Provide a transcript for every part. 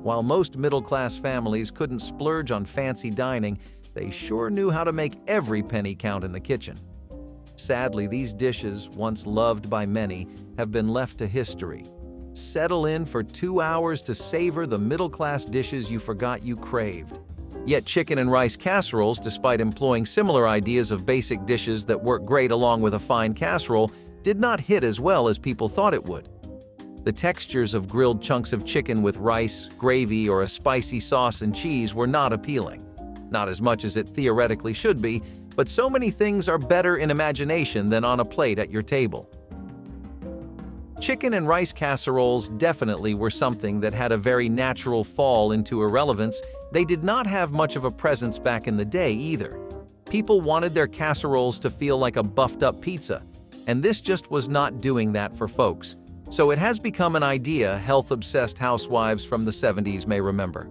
While most middle-class families couldn't splurge on fancy dining, they sure knew how to make every penny count in the kitchen. Sadly, these dishes, once loved by many, have been left to history. Settle in for 2 hours to savor the middle-class dishes you forgot you craved. Yet chicken and rice casseroles, despite employing similar ideas of basic dishes that work great along with a fine casserole, did not hit as well as people thought it would. The textures of grilled chunks of chicken with rice, gravy, or a spicy sauce and cheese were not appealing. Not as much as it theoretically should be, but so many things are better in imagination than on a plate at your table. Chicken and rice casseroles definitely were something that had a very natural fall into irrelevance. They did not have much of a presence back in the day either. People wanted their casseroles to feel like a buffed-up pizza, and this just was not doing that for folks. So it has become an idea health-obsessed housewives from the 70s may remember.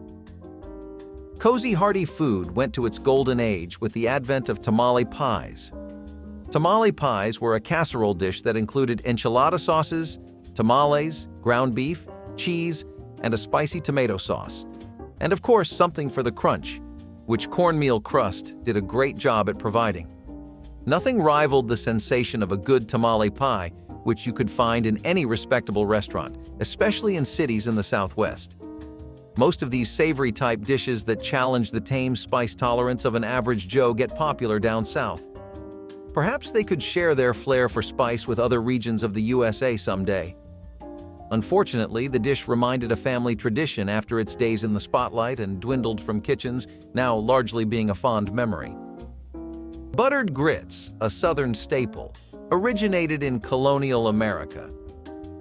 Cozy hearty food went to its golden age with the advent of tamale pies. Tamale pies were a casserole dish that included enchilada sauces, tamales, ground beef, cheese, and a spicy tomato sauce. And of course, something for the crunch, which cornmeal crust did a great job at providing. Nothing rivaled the sensation of a good tamale pie, which you could find in any respectable restaurant, especially in cities in the Southwest. Most of these savory-type dishes that challenge the tame spice tolerance of an average Joe get popular down south. Perhaps they could share their flair for spice with other regions of the USA someday. Unfortunately, the dish reminded a family tradition after its days in the spotlight and dwindled from kitchens, now largely being a fond memory. Buttered grits, a Southern staple, originated in colonial America.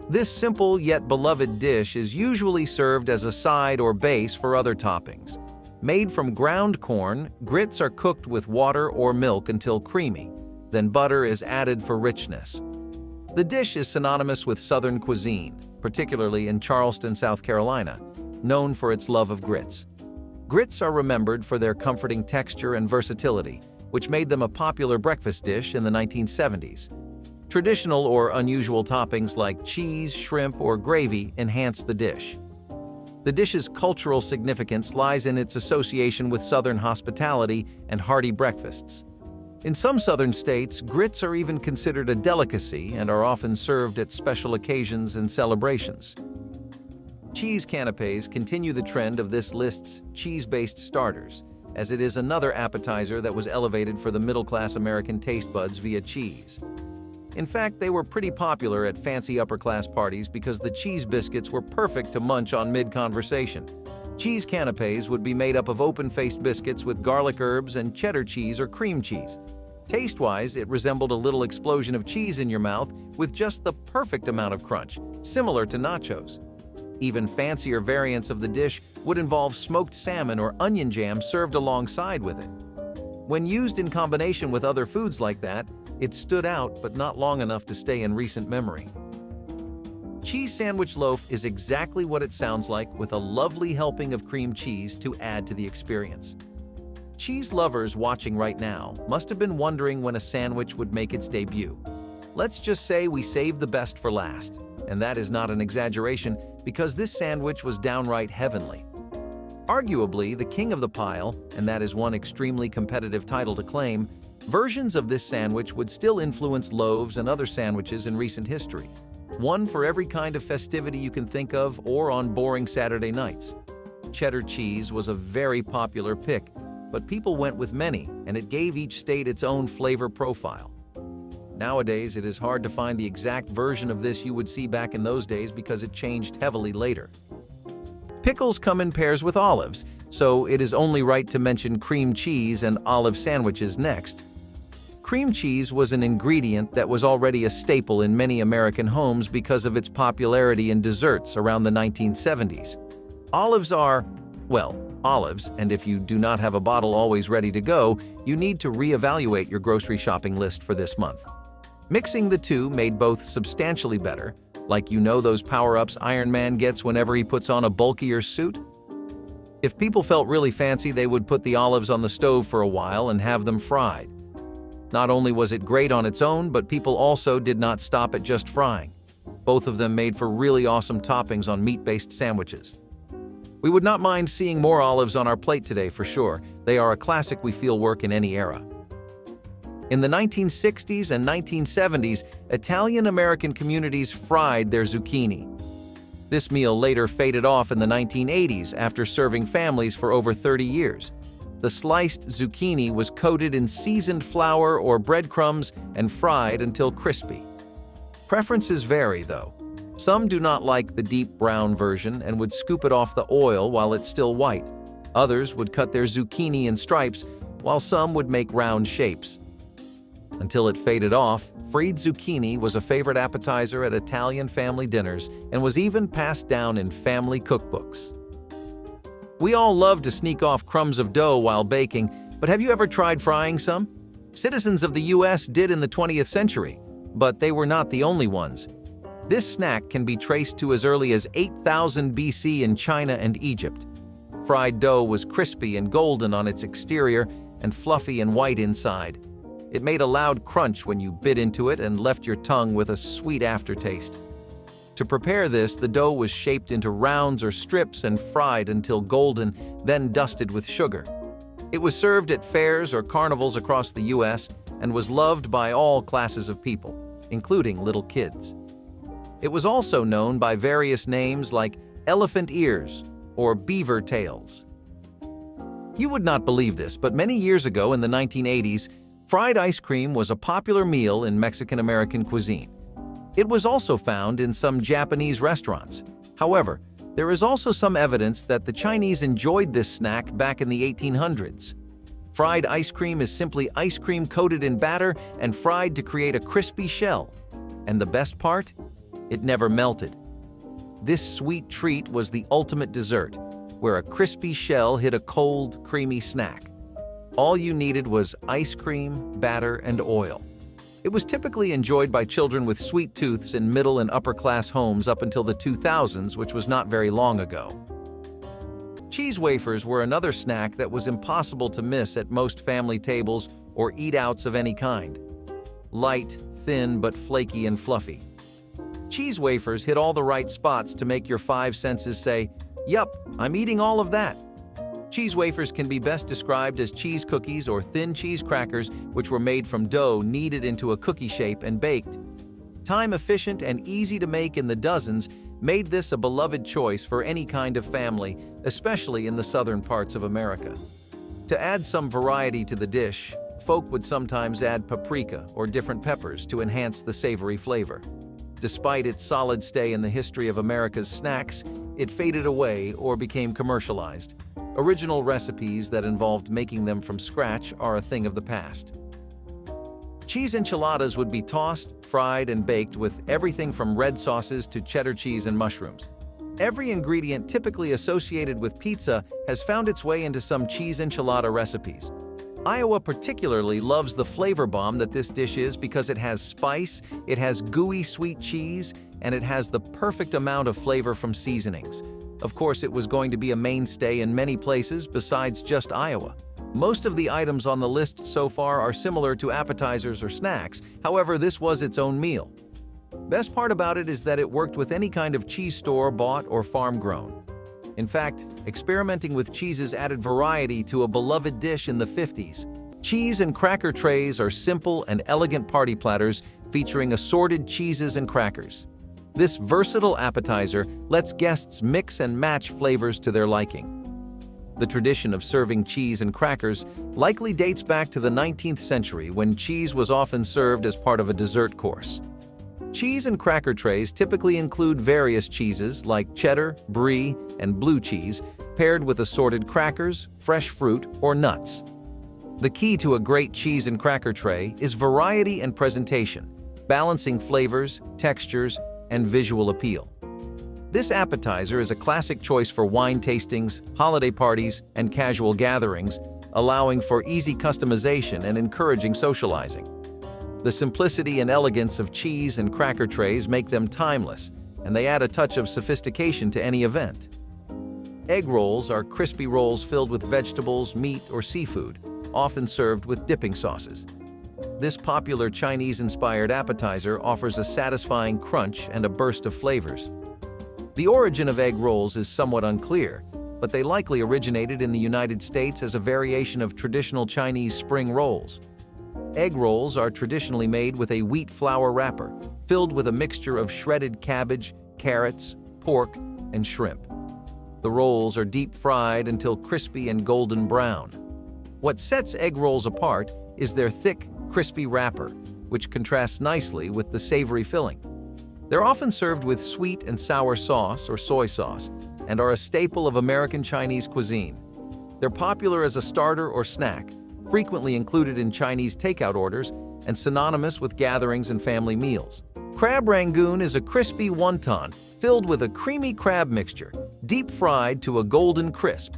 This simple yet beloved dish is usually served as a side or base for other toppings. Made from ground corn, grits are cooked with water or milk until creamy. Then butter is added for richness. The dish is synonymous with Southern cuisine, particularly in Charleston, South Carolina, known for its love of grits. Grits are remembered for their comforting texture and versatility, which made them a popular breakfast dish in the 1970s. Traditional or unusual toppings like cheese, shrimp, or gravy enhance the dish. The dish's cultural significance lies in its association with Southern hospitality and hearty breakfasts. In some Southern states, grits are even considered a delicacy and are often served at special occasions and celebrations. Cheese canapés continue the trend of this list's cheese-based starters, as it is another appetizer that was elevated for the middle-class American taste buds via cheese. In fact, they were pretty popular at fancy upper-class parties because the cheese biscuits were perfect to munch on mid-conversation. Cheese canapés would be made up of open-faced biscuits with garlic herbs and cheddar cheese or cream cheese. Taste-wise, it resembled a little explosion of cheese in your mouth with just the perfect amount of crunch, similar to nachos. Even fancier variants of the dish would involve smoked salmon or onion jam served alongside with it. When used in combination with other foods like that, it stood out but not long enough to stay in recent memory. Cheese sandwich loaf is exactly what it sounds like, with a lovely helping of cream cheese to add to the experience. Cheese lovers watching right now must have been wondering when a sandwich would make its debut. Let's just say we saved the best for last, and that is not an exaggeration because this sandwich was downright heavenly. Arguably the king of the pile, and that is one extremely competitive title to claim, versions of this sandwich would still influence loaves and other sandwiches in recent history. One for every kind of festivity you can think of or on boring Saturday nights. Cheddar cheese was a very popular pick, but people went with many, and it gave each state its own flavor profile. Nowadays, it is hard to find the exact version of this you would see back in those days because it changed heavily later. Pickles come in pairs with olives, so it is only right to mention cream cheese and olive sandwiches next. Cream cheese was an ingredient that was already a staple in many American homes because of its popularity in desserts around the 1970s. Olives are, well, olives, and if you do not have a bottle always ready to go, you need to reevaluate your grocery shopping list for this month. Mixing the two made both substantially better, like those power-ups Iron Man gets whenever he puts on a bulkier suit. If people felt really fancy, they would put the olives on the stove for a while and have them fried. Not only was it great on its own, but people also did not stop at just frying. Both of them made for really awesome toppings on meat-based sandwiches. We would not mind seeing more olives on our plate today for sure. They are a classic we feel work in any era. In the 1960s and 1970s, Italian-American communities fried their zucchini. This meal later faded off in the 1980s after serving families for over 30 years. The sliced zucchini was coated in seasoned flour or breadcrumbs and fried until crispy. Preferences vary, though. Some do not like the deep brown version and would scoop it off the oil while it's still white. Others would cut their zucchini in stripes, while some would make round shapes. Until it faded off, fried zucchini was a favorite appetizer at Italian family dinners and was even passed down in family cookbooks. We all love to sneak off crumbs of dough while baking, but have you ever tried frying some? Citizens of the US did in the 20th century, but they were not the only ones. This snack can be traced to as early as 8000 BC in China and Egypt. Fried dough was crispy and golden on its exterior and fluffy and white inside. It made a loud crunch when you bit into it and left your tongue with a sweet aftertaste. To prepare this, the dough was shaped into rounds or strips and fried until golden, then dusted with sugar. It was served at fairs or carnivals across the US and was loved by all classes of people, including little kids. It was also known by various names like elephant ears or beaver tails. You would not believe this, but many years ago in the 1980s, fried ice cream was a popular meal in Mexican-American cuisine. It was also found in some Japanese restaurants. However, there is also some evidence that the Chinese enjoyed this snack back in the 1800s. Fried ice cream is simply ice cream coated in batter and fried to create a crispy shell. And the best part? It never melted. This sweet treat was the ultimate dessert, where a crispy shell hit a cold, creamy snack. All you needed was ice cream, batter, and oil. It was typically enjoyed by children with sweet tooths in middle and upper-class homes up until the 2000s, which was not very long ago. Cheese wafers were another snack that was impossible to miss at most family tables or eat-outs of any kind. Light, thin, but flaky and fluffy. Cheese wafers hit all the right spots to make your five senses say, "Yup, I'm eating all of that." Cheese wafers can be best described as cheese cookies or thin cheese crackers, which were made from dough kneaded into a cookie shape and baked. Time-efficient and easy to make in the dozens made this a beloved choice for any kind of family, especially in the southern parts of America. To add some variety to the dish, folk would sometimes add paprika or different peppers to enhance the savory flavor. Despite its solid stay in the history of America's snacks, it faded away or became commercialized. Original recipes that involved making them from scratch are a thing of the past. Cheese enchiladas would be tossed, fried, and baked with everything from red sauces to cheddar cheese and mushrooms. Every ingredient typically associated with pizza has found its way into some cheese enchilada recipes. Iowa particularly loves the flavor bomb that this dish is because it has spice, it has gooey sweet cheese, and it has the perfect amount of flavor from seasonings. Of course, it was going to be a mainstay in many places besides just Iowa. Most of the items on the list so far are similar to appetizers or snacks, however, this was its own meal. Best part about it is that it worked with any kind of cheese store-bought or farm-grown. In fact, experimenting with cheeses added variety to a beloved dish in the 50s. Cheese and cracker trays are simple and elegant party platters featuring assorted cheeses and crackers. This versatile appetizer lets guests mix and match flavors to their liking. The tradition of serving cheese and crackers likely dates back to the 19th century when cheese was often served as part of a dessert course. Cheese and cracker trays typically include various cheeses like cheddar, brie, and blue cheese, paired with assorted crackers, fresh fruit, or nuts. The key to a great cheese and cracker tray is variety and presentation, balancing flavors, textures, and visual appeal. This appetizer is a classic choice for wine tastings, holiday parties, and casual gatherings, allowing for easy customization and encouraging socializing. The simplicity and elegance of cheese and cracker trays make them timeless, and they add a touch of sophistication to any event. Egg rolls are crispy rolls filled with vegetables, meat, or seafood, often served with dipping sauces. This popular Chinese-inspired appetizer offers a satisfying crunch and a burst of flavors. The origin of egg rolls is somewhat unclear, but they likely originated in the United States as a variation of traditional Chinese spring rolls. Egg rolls are traditionally made with a wheat flour wrapper, filled with a mixture of shredded cabbage, carrots, pork, and shrimp. The rolls are deep-fried until crispy and golden brown. What sets egg rolls apart is their thick, crispy wrapper, which contrasts nicely with the savory filling. They're often served with sweet and sour sauce or soy sauce, and are a staple of American Chinese cuisine. They're popular as a starter or snack, frequently included in Chinese takeout orders, and synonymous with gatherings and family meals. Crab rangoon is a crispy wonton filled with a creamy crab mixture, deep-fried to a golden crisp.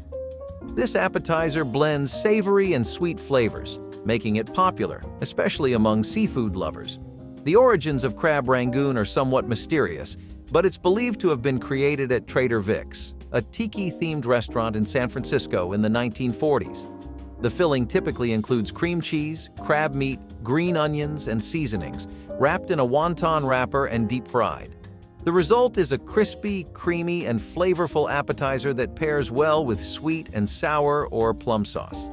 This appetizer blends savory and sweet flavors, making it popular, especially among seafood lovers. The origins of crab rangoon are somewhat mysterious, but it's believed to have been created at Trader Vic's, a tiki-themed restaurant in San Francisco in the 1940s. The filling typically includes cream cheese, crab meat, green onions, and seasonings, wrapped in a wonton wrapper and deep-fried. The result is a crispy, creamy, and flavorful appetizer that pairs well with sweet and sour or plum sauce.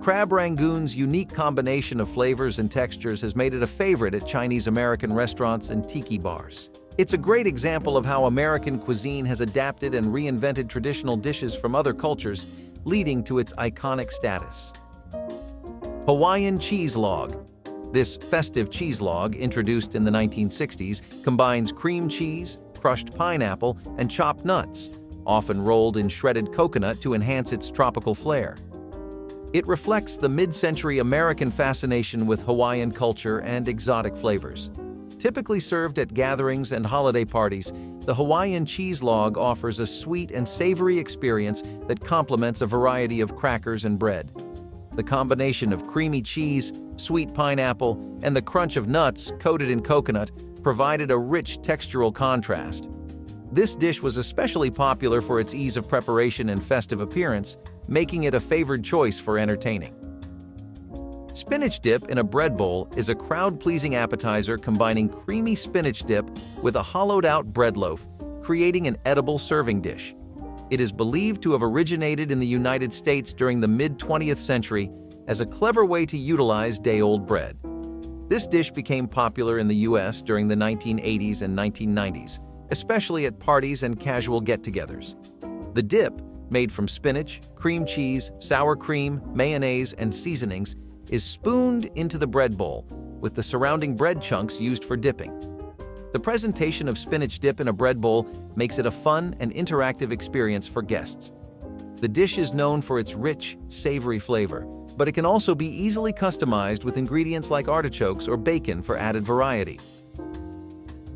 Crab rangoon's unique combination of flavors and textures has made it a favorite at Chinese-American restaurants and tiki bars. It's a great example of how American cuisine has adapted and reinvented traditional dishes from other cultures, leading to its iconic status. Hawaiian cheese log. This festive cheese log, introduced in the 1960s, combines cream cheese, crushed pineapple, and chopped nuts, often rolled in shredded coconut to enhance its tropical flair. It reflects the mid-century American fascination with Hawaiian culture and exotic flavors. Typically served at gatherings and holiday parties, the Hawaiian cheese log offers a sweet and savory experience that complements a variety of crackers and bread. The combination of creamy cheese, sweet pineapple, and the crunch of nuts coated in coconut provided a rich textural contrast. This dish was especially popular for its ease of preparation and festive appearance, making it a favored choice for entertaining. Spinach dip in a bread bowl is a crowd-pleasing appetizer combining creamy spinach dip with a hollowed-out bread loaf, creating an edible serving dish. It is believed to have originated in the United States during the mid-20th century as a clever way to utilize day-old bread. This dish became popular in the U.S. during the 1980s and 1990s, especially at parties and casual get-togethers. The dip, made from spinach, cream cheese, sour cream, mayonnaise, and seasonings, is spooned into the bread bowl, with the surrounding bread chunks used for dipping. The presentation of spinach dip in a bread bowl makes it a fun and interactive experience for guests. The dish is known for its rich, savory flavor, but it can also be easily customized with ingredients like artichokes or bacon for added variety.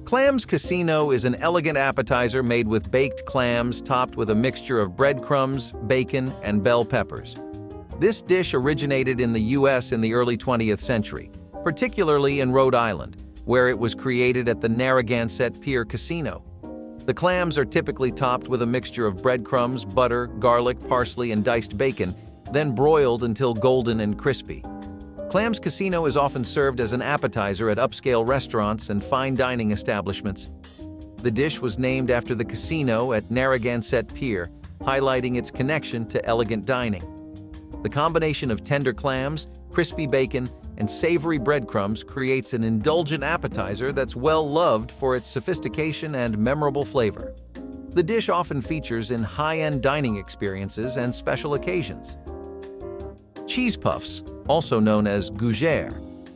Clams Casino is an elegant appetizer made with baked clams topped with a mixture of breadcrumbs, bacon, and bell peppers. This dish originated in the U.S. in the early 20th century, particularly in Rhode Island, where it was created at the Narragansett Pier Casino. The clams are typically topped with a mixture of breadcrumbs, butter, garlic, parsley, and diced bacon, then broiled until golden and crispy. Clams Casino is often served as an appetizer at upscale restaurants and fine dining establishments. The dish was named after the casino at Narragansett Pier, highlighting its connection to elegant dining. The combination of tender clams, crispy bacon, and savory breadcrumbs creates an indulgent appetizer that's well loved for its sophistication and memorable flavor. The dish often features in high-end dining experiences and special occasions. Cheese puffs, also known as gougères,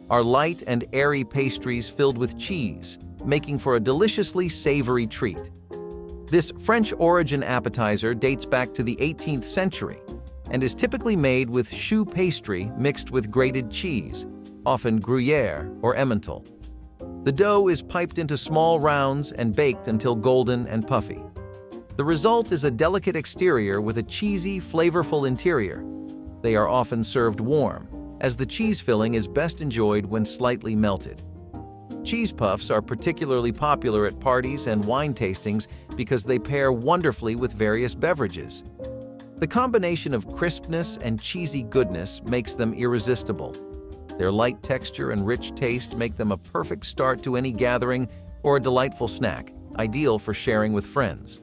are light and airy pastries filled with cheese, making for a deliciously savory treat. This French-origin appetizer dates back to the 18th century and is typically made with choux pastry mixed with grated cheese, often Gruyere or Emmental. The dough is piped into small rounds and baked until golden and puffy. The result is a delicate exterior with a cheesy, flavorful interior. They are often served warm, as the cheese filling is best enjoyed when slightly melted. Cheese puffs are particularly popular at parties and wine tastings because they pair wonderfully with various beverages. The combination of crispness and cheesy goodness makes them irresistible. Their light texture and rich taste make them a perfect start to any gathering or a delightful snack, ideal for sharing with friends.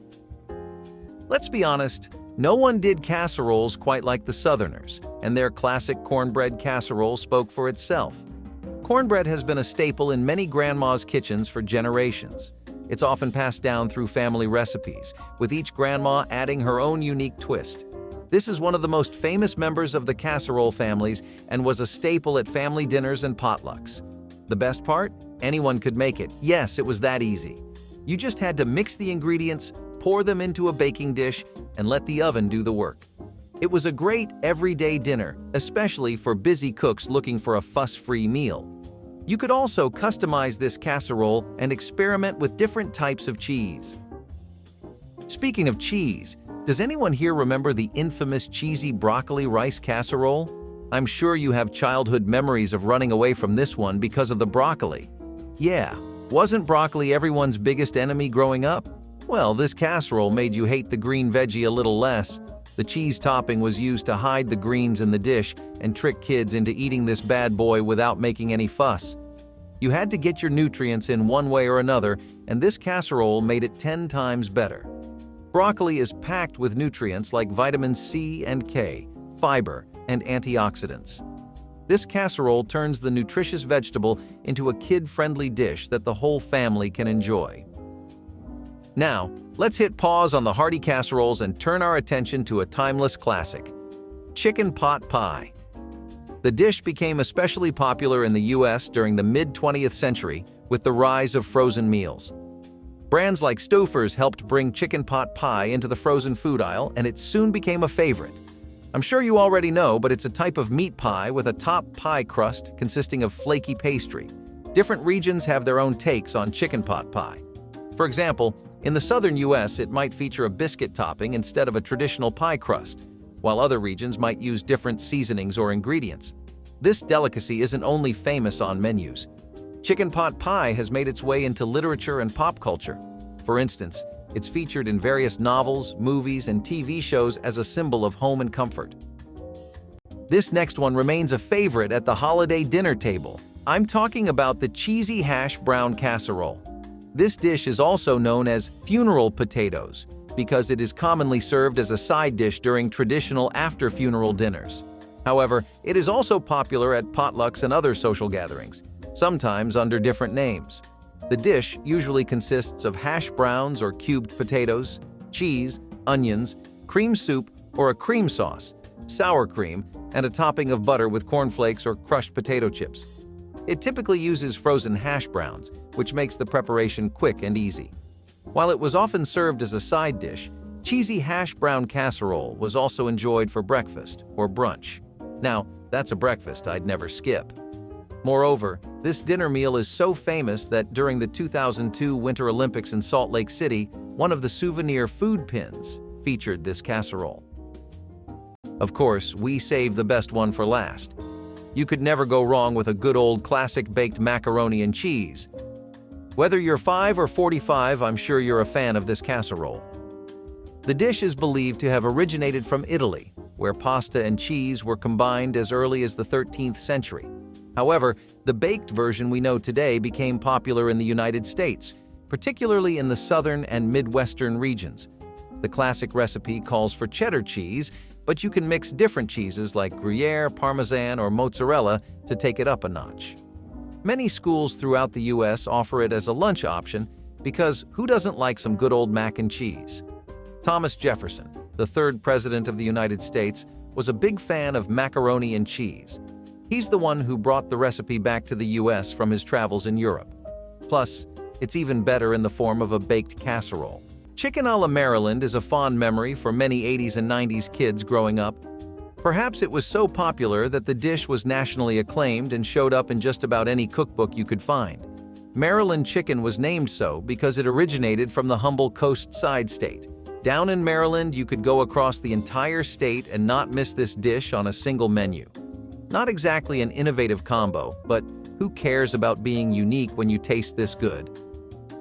Let's be honest, No one did casseroles quite like the Southerners, and their classic cornbread casserole spoke for itself. Cornbread has been a staple in many grandma's kitchens for generations. It's often passed down through family recipes, with each grandma adding her own unique twist. This is one of the most famous members of the casserole families and was a staple at family dinners and potlucks. The best part? Anyone could make it. Yes, it was that easy. You just had to mix the ingredients, pour them into a baking dish, and let the oven do the work. It was a great everyday dinner, especially for busy cooks looking for a fuss-free meal. You could also customize this casserole and experiment with different types of cheese. Speaking of cheese, does anyone here remember the infamous cheesy broccoli rice casserole? I'm sure you have childhood memories of running away from this one because of the broccoli. Yeah, wasn't broccoli everyone's biggest enemy growing up? Well, this casserole made you hate the green veggie a little less. The cheese topping was used to hide the greens in the dish and trick kids into eating this bad boy without making any fuss. You had to get your nutrients in one way or another, and this casserole made it 10 times better. Broccoli is packed with nutrients like vitamins C and K, fiber, and antioxidants. This casserole turns the nutritious vegetable into a kid-friendly dish that the whole family can enjoy. Now, let's hit pause on the hearty casseroles and turn our attention to a timeless classic: chicken pot pie. The dish became especially popular in the US during the mid-20th century with the rise of frozen meals. Brands like Stouffer's helped bring chicken pot pie into the frozen food aisle, and it soon became a favorite. I'm sure you already know, but it's a type of meat pie with a top pie crust consisting of flaky pastry. Different regions have their own takes on chicken pot pie. For example, in the southern US, it might feature a biscuit topping instead of a traditional pie crust, while other regions might use different seasonings or ingredients. This delicacy isn't only famous on menus. Chicken pot pie has made its way into literature and pop culture. For instance, it's featured in various novels, movies, and TV shows as a symbol of home and comfort. This next one remains a favorite at the holiday dinner table. I'm talking about the cheesy hash brown casserole. This dish is also known as funeral potatoes because it is commonly served as a side dish during traditional after-funeral dinners. However, it is also popular at potlucks and other social gatherings, sometimes under different names. The dish usually consists of hash browns or cubed potatoes, cheese, onions, cream soup or a cream sauce, sour cream, and a topping of butter with cornflakes or crushed potato chips. It typically uses frozen hash browns, which makes the preparation quick and easy. While it was often served as a side dish, cheesy hash brown casserole was also enjoyed for breakfast or brunch. Now, that's a breakfast I'd never skip. Moreover, this dinner meal is so famous that during the 2002 Winter Olympics in Salt Lake City, one of the souvenir food pins featured this casserole. Of course, we saved the best one for last. You could never go wrong with a good old classic baked macaroni and cheese. Whether you're 5 or 45, I'm sure you're a fan of this casserole. The dish is believed to have originated from Italy, where pasta and cheese were combined as early as the 13th century. However, the baked version we know today became popular in the United States, particularly in the southern and midwestern regions. The classic recipe calls for cheddar cheese, but you can mix different cheeses like Gruyere, Parmesan, or mozzarella to take it up a notch. Many schools throughout the US offer it as a lunch option because who doesn't like some good old mac and cheese? Thomas Jefferson, the third president of the United States, was a big fan of macaroni and cheese. He's the one who brought the recipe back to the US from his travels in Europe. Plus, it's even better in the form of a baked casserole. Chicken a la Maryland is a fond memory for many 80s and 90s kids growing up. Perhaps it was so popular that the dish was nationally acclaimed and showed up in just about any cookbook you could find. Maryland chicken was named so because it originated from the humble coast side state. Down in Maryland, you could go across the entire state and not miss this dish on a single menu. Not exactly an innovative combo, but who cares about being unique when you taste this good?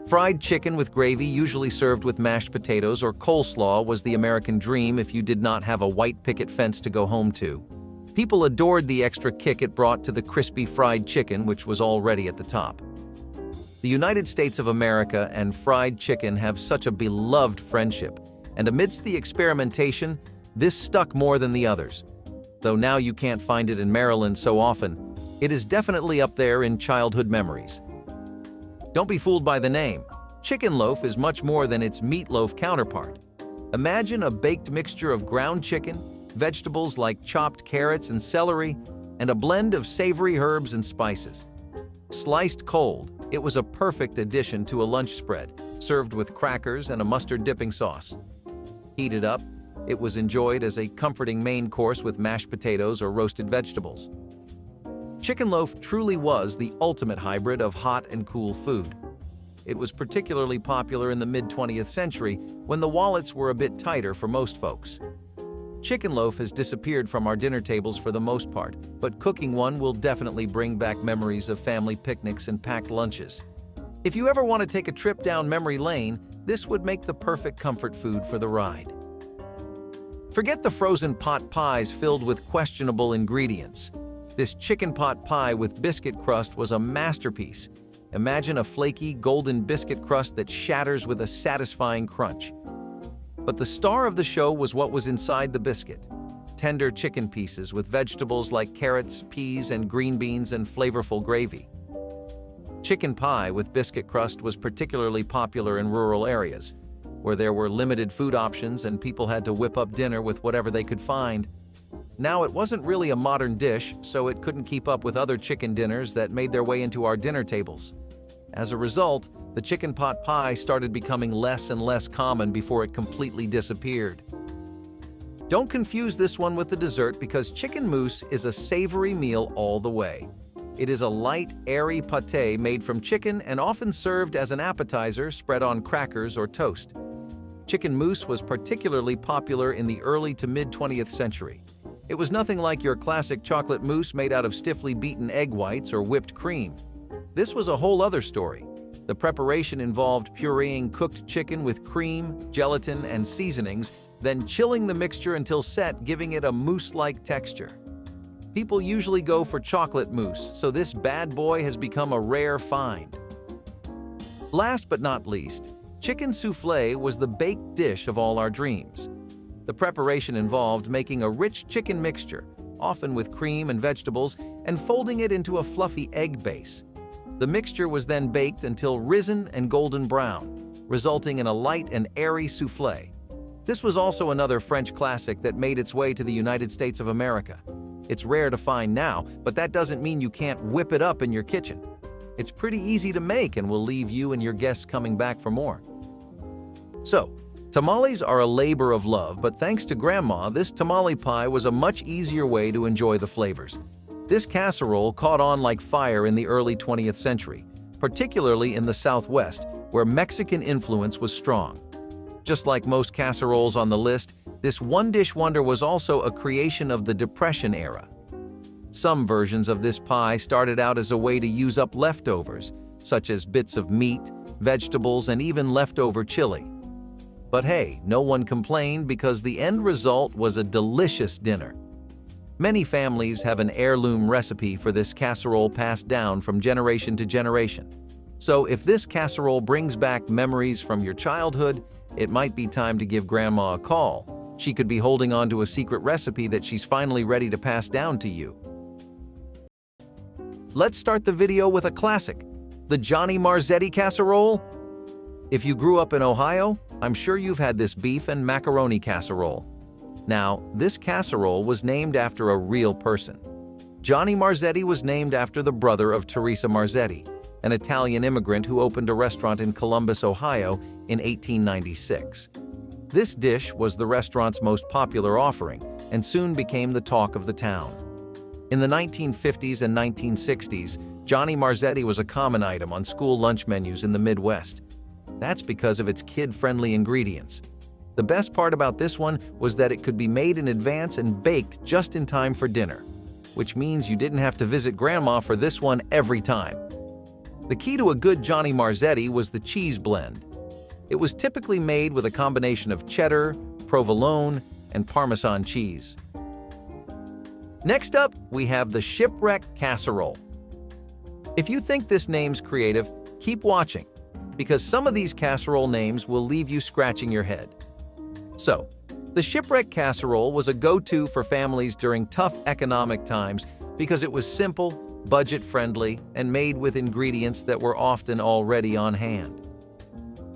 Fried chicken with gravy, usually served with mashed potatoes or coleslaw, was the American dream if you did not have a white picket fence to go home to. People adored the extra kick it brought to the crispy fried chicken, which was already at the top. The United States of America and fried chicken have such a beloved friendship. and amidst the experimentation, this stuck more than the others. Though now you can't find it in Maryland so often, it is definitely up there in childhood memories. Don't be fooled by the name. Chicken loaf is much more than its meatloaf counterpart. Imagine a baked mixture of ground chicken, vegetables like chopped carrots and celery, and a blend of savory herbs and spices. Sliced cold, it was a perfect addition to a lunch spread, served with crackers and a mustard dipping sauce. Heated up, it was enjoyed as a comforting main course with mashed potatoes or roasted vegetables. Chicken loaf truly was the ultimate hybrid of hot and cool food. It was particularly popular in the mid-20th century when the wallets were a bit tighter for most folks. Chicken loaf has disappeared from our dinner tables for the most part, but cooking one will definitely bring back memories of family picnics and packed lunches. If you ever want to take a trip down memory lane, this would make the perfect comfort food for the ride. Forget the frozen pot pies filled with questionable ingredients. This chicken pot pie with biscuit crust was a masterpiece. Imagine a flaky, golden biscuit crust that shatters with a satisfying crunch. But the star of the show was what was inside the biscuit. Tender chicken pieces with vegetables like carrots, peas, and green beans and flavorful gravy. Chicken pie with biscuit crust was particularly popular in rural areas, where there were limited food options and people had to whip up dinner with whatever they could find. Now, it wasn't really a modern dish, so it couldn't keep up with other chicken dinners that made their way into our dinner tables. As a result, the chicken pot pie started becoming less and less common before it completely disappeared. Don't confuse this one with the dessert because chicken mousse is a savory meal all the way. It is a light, airy pâté made from chicken and often served as an appetizer spread on crackers or toast. Chicken mousse was particularly popular in the early to mid-20th century. It was nothing like your classic chocolate mousse made out of stiffly beaten egg whites or whipped cream. This was a whole other story. The preparation involved pureeing cooked chicken with cream, gelatin, and seasonings, then chilling the mixture until set, giving it a mousse-like texture. People usually go for chocolate mousse, so this bad boy has become a rare find. Last but not least, chicken soufflé was the baked dish of all our dreams. The preparation involved making a rich chicken mixture, often with cream and vegetables, and folding it into a fluffy egg base. The mixture was then baked until risen and golden brown, resulting in a light and airy soufflé. This was also another French classic that made its way to the United States of America. It's rare to find now, but that doesn't mean you can't whip it up in your kitchen. It's pretty easy to make and will leave you and your guests coming back for more. So, tamales are a labor of love, but thanks to Grandma, this tamale pie was a much easier way to enjoy the flavors. This casserole caught on like fire in the early 20th century, particularly in the Southwest, where Mexican influence was strong. Just like most casseroles on the list, this one-dish wonder was also a creation of the Depression era. Some versions of this pie started out as a way to use up leftovers, such as bits of meat, vegetables, and even leftover chili. But hey, no one complained because the end result was a delicious dinner. Many families have an heirloom recipe for this casserole passed down from generation to generation. So if this casserole brings back memories from your childhood, it might be time to give Grandma a call. She could be holding on to a secret recipe that she's finally ready to pass down to you. Let's start the video with a classic, the Johnny Marzetti casserole. If you grew up in Ohio, I'm sure you've had this beef and macaroni casserole. Now, this casserole was named after a real person. Johnny Marzetti was named after the brother of Teresa Marzetti, an Italian immigrant who opened a restaurant in Columbus, Ohio in 1896. This dish was the restaurant's most popular offering and soon became the talk of the town. In the 1950s and 1960s, Johnny Marzetti was a common item on school lunch menus in the Midwest. That's because of its kid-friendly ingredients. The best part about this one was that it could be made in advance and baked just in time for dinner, which means you didn't have to visit Grandma for this one every time. The key to a good Johnny Marzetti was the cheese blend. It was typically made with a combination of cheddar, provolone, and Parmesan cheese. Next up, we have the Shipwreck Casserole. If you think this name's creative, keep watching, because some of these casserole names will leave you scratching your head. So, the shipwreck casserole was a go-to for families during tough economic times because it was simple, budget-friendly, and made with ingredients that were often already on hand.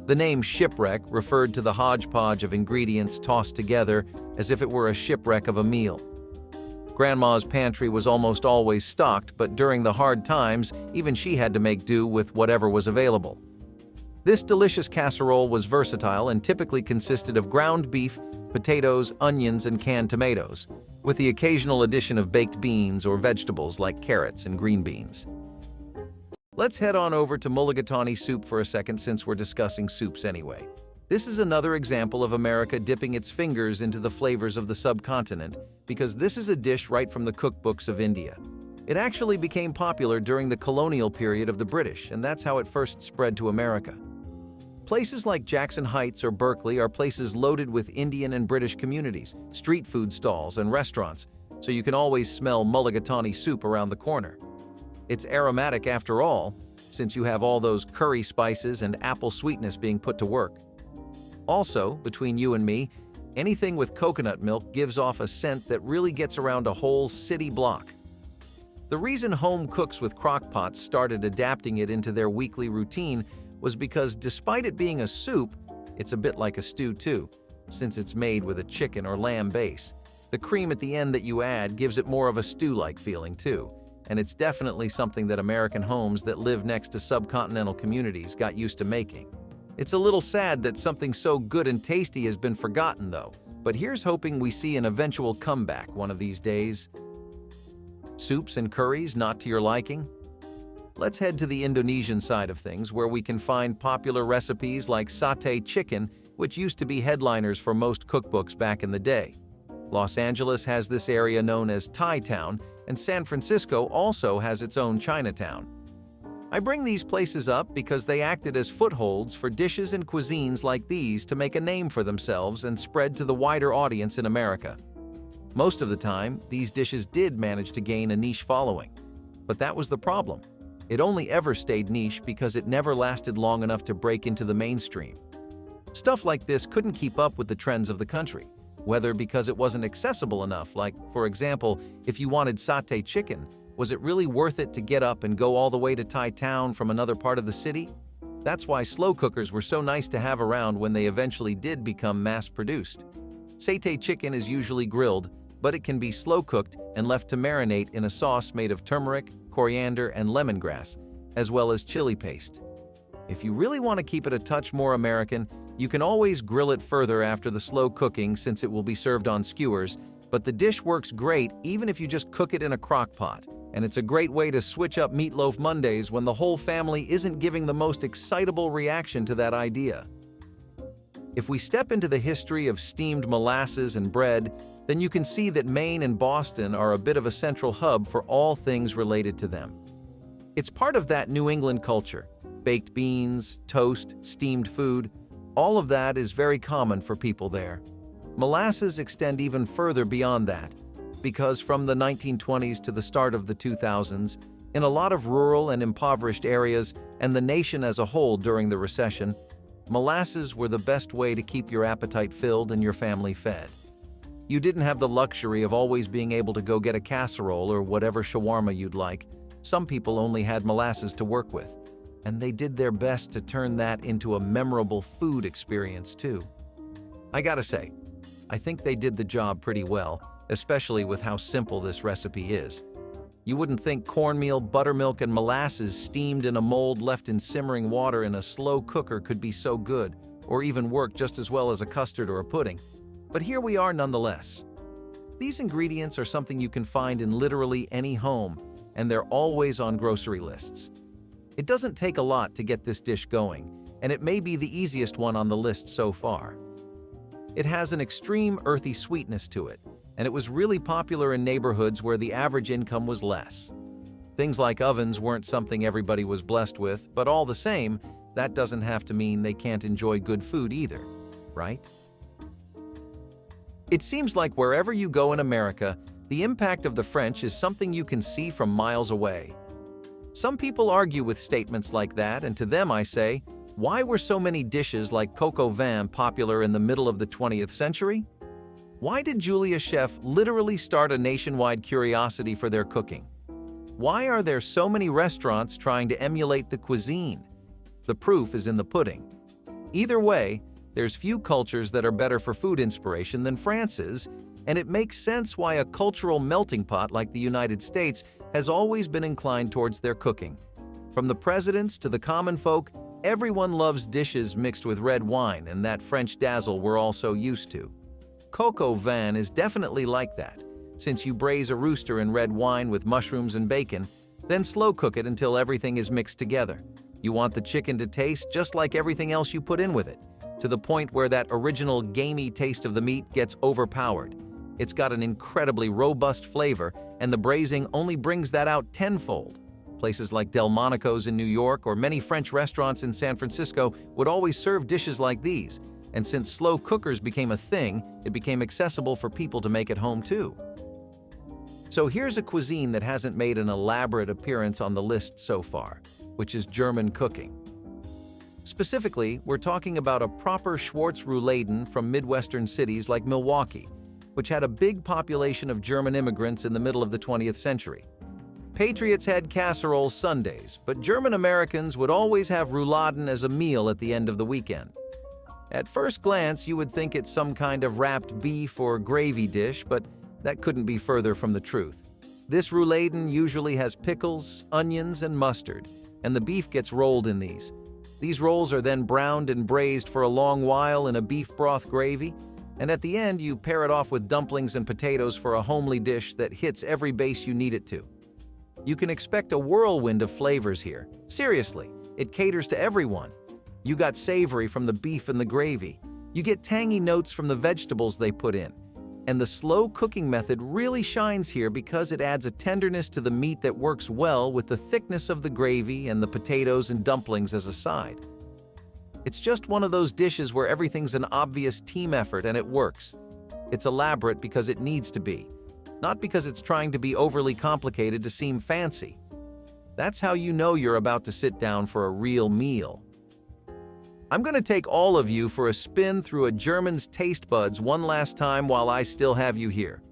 The name shipwreck referred to the hodgepodge of ingredients tossed together as if it were a shipwreck of a meal. Grandma's pantry was almost always stocked, but during the hard times, even she had to make do with whatever was available. This delicious casserole was versatile and typically consisted of ground beef, potatoes, onions, and canned tomatoes, with the occasional addition of baked beans or vegetables like carrots and green beans. Let's head on over to mulligatawny soup for a second since we're discussing soups anyway. This is another example of America dipping its fingers into the flavors of the subcontinent because this is a dish right from the cookbooks of India. It actually became popular during the colonial period of the British, and that's how it first spread to America. Places like Jackson Heights or Berkeley are places loaded with Indian and British communities, street food stalls, and restaurants, so you can always smell mulligatawny soup around the corner. It's aromatic after all, since you have all those curry spices and apple sweetness being put to work. Also, between you and me, anything with coconut milk gives off a scent that really gets around a whole city block. The reason home cooks with crockpots started adapting it into their weekly routine was because despite it being a soup, it's a bit like a stew too, since it's made with a chicken or lamb base. The cream at the end that you add gives it more of a stew-like feeling too, and it's definitely something that American homes that live next to subcontinental communities got used to making. It's a little sad that something so good and tasty has been forgotten though, but here's hoping we see an eventual comeback one of these days. Soups and curries not to your liking? Let's head to the Indonesian side of things, where we can find popular recipes like satay chicken, which used to be headliners for most cookbooks back in the day. Los Angeles has this area known as Thai Town, and San Francisco also has its own Chinatown. I bring these places up because they acted as footholds for dishes and cuisines like these to make a name for themselves and spread to the wider audience in America. Most of the time, these dishes did manage to gain a niche following. But that was the problem. It only ever stayed niche because it never lasted long enough to break into the mainstream. Stuff like this couldn't keep up with the trends of the country, whether because it wasn't accessible enough, like, for example, if you wanted satay chicken, was it really worth it to get up and go all the way to Thai Town from another part of the city? That's why slow cookers were so nice to have around when they eventually did become mass-produced. Satay chicken is usually grilled, but it can be slow-cooked and left to marinate in a sauce made of turmeric, coriander, and lemongrass, as well as chili paste. If you really want to keep it a touch more American, you can always grill it further after the slow cooking since it will be served on skewers, but the dish works great even if you just cook it in a crock pot, and it's a great way to switch up Meatloaf Mondays when the whole family isn't giving the most excitable reaction to that idea. If we step into the history of steamed molasses and bread, then you can see that Maine and Boston are a bit of a central hub for all things related to them. It's part of that New England culture. Baked beans, toast, steamed food, all of that is very common for people there. Molasses extend even further beyond that, because from the 1920s to the start of the 2000s, in a lot of rural and impoverished areas and the nation as a whole during the recession, molasses were the best way to keep your appetite filled and your family fed. You didn't have the luxury of always being able to go get a casserole or whatever shawarma you'd like. Some people only had molasses to work with, and they did their best to turn that into a memorable food experience too. I gotta say, I think they did the job pretty well, especially with how simple this recipe is. You wouldn't think cornmeal, buttermilk, and molasses steamed in a mold left in simmering water in a slow cooker could be so good, or even work just as well as a custard or a pudding. But here we are nonetheless. These ingredients are something you can find in literally any home, and they're always on grocery lists. It doesn't take a lot to get this dish going, and it may be the easiest one on the list so far. It has an extreme earthy sweetness to it, and it was really popular in neighborhoods where the average income was less. Things like ovens weren't something everybody was blessed with, but all the same, that doesn't have to mean they can't enjoy good food either, right? It seems like wherever you go in America, the impact of the French is something you can see from miles away. Some people argue with statements like that, and to them I say, Why were so many dishes like coq au vin popular in the middle of the 20th century? Why did Julia Chef literally start a nationwide curiosity for their cooking? Why are there so many restaurants trying to emulate the cuisine? The proof is in the pudding. Either way, there's few cultures that are better for food inspiration than France is, and it makes sense why a cultural melting pot like the United States has always been inclined towards their cooking. From the presidents to the common folk, everyone loves dishes mixed with red wine and that French dazzle we're all so used to. Coq au vin is definitely like that, since you braise a rooster in red wine with mushrooms and bacon, then slow cook it until everything is mixed together. You want the chicken to taste just like everything else you put in with it, to the point where that original gamey taste of the meat gets overpowered. It's got an incredibly robust flavor, and the braising only brings that out tenfold. Places like Delmonico's in New York or many French restaurants in San Francisco would always serve dishes like these, and since slow cookers became a thing, it became accessible for people to make at home too. So here's a cuisine that hasn't made an elaborate appearance on the list so far, which is German cooking. Specifically, we're talking about a proper Schwarzrouladen from Midwestern cities like Milwaukee, which had a big population of German immigrants in the middle of the 20th century. Patriots had casserole Sundays, but German Americans would always have rouladen as a meal at the end of the weekend. At first glance, you would think it's some kind of wrapped beef or gravy dish, but that couldn't be further from the truth. This rouladen usually has pickles, onions, and mustard, and the beef gets rolled in these. These rolls are then browned and braised for a long while in a beef broth gravy, and at the end you pair it off with dumplings and potatoes for a homely dish that hits every base you need it to. You can expect a whirlwind of flavors here. Seriously, it caters to everyone. You got savory from the beef and the gravy. You get tangy notes from the vegetables they put in. And the slow cooking method really shines here because it adds a tenderness to the meat that works well with the thickness of the gravy and the potatoes and dumplings as a side. It's just one of those dishes where everything's an obvious team effort and it works. It's elaborate because it needs to be, not because it's trying to be overly complicated to seem fancy. That's how you know you're about to sit down for a real meal. I'm going to take all of you for a spin through a German's taste buds one last time while I still have you here.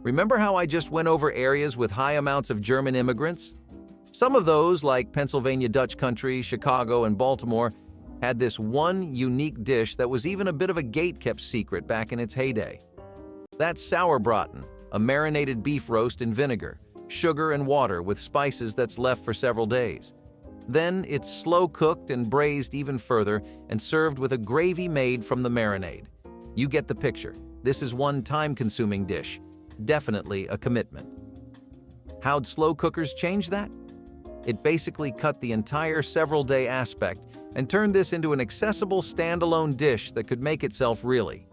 Remember how I just went over areas with high amounts of German immigrants? Some of those, like Pennsylvania Dutch country, Chicago, and Baltimore, had this one unique dish that was even a bit of a gate-kept secret back in its heyday. That's Sauerbraten, a marinated beef roast in vinegar, sugar and water with spices that's left for several days. Then it's slow-cooked and braised even further and served with a gravy made from the marinade. You get the picture. This is one time-consuming dish. Definitely a commitment. How'd slow cookers change that? It basically cut the entire several-day aspect and turned this into an accessible standalone dish that could make itself really.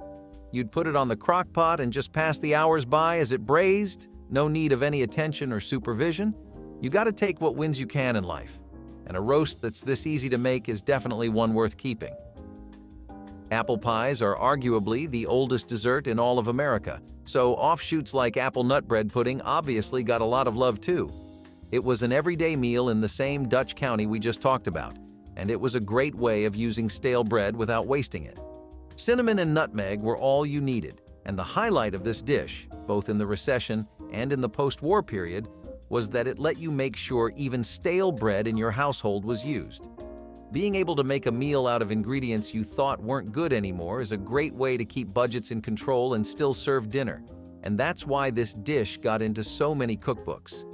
You'd put it on the crock pot and just pass the hours by as it braised, no need of any attention or supervision. You gotta take what wins you can in life. And a roast that's this easy to make is definitely one worth keeping. Apple pies are arguably the oldest dessert in all of America, so offshoots like apple nut bread pudding obviously got a lot of love too. It was an everyday meal in the same Dutch county we just talked about, and it was a great way of using stale bread without wasting it. Cinnamon and nutmeg were all you needed, and the highlight of this dish, both in the recession and in the post-war period, was that it let you make sure even stale bread in your household was used. Being able to make a meal out of ingredients you thought weren't good anymore is a great way to keep budgets in control and still serve dinner, and that's why this dish got into so many cookbooks.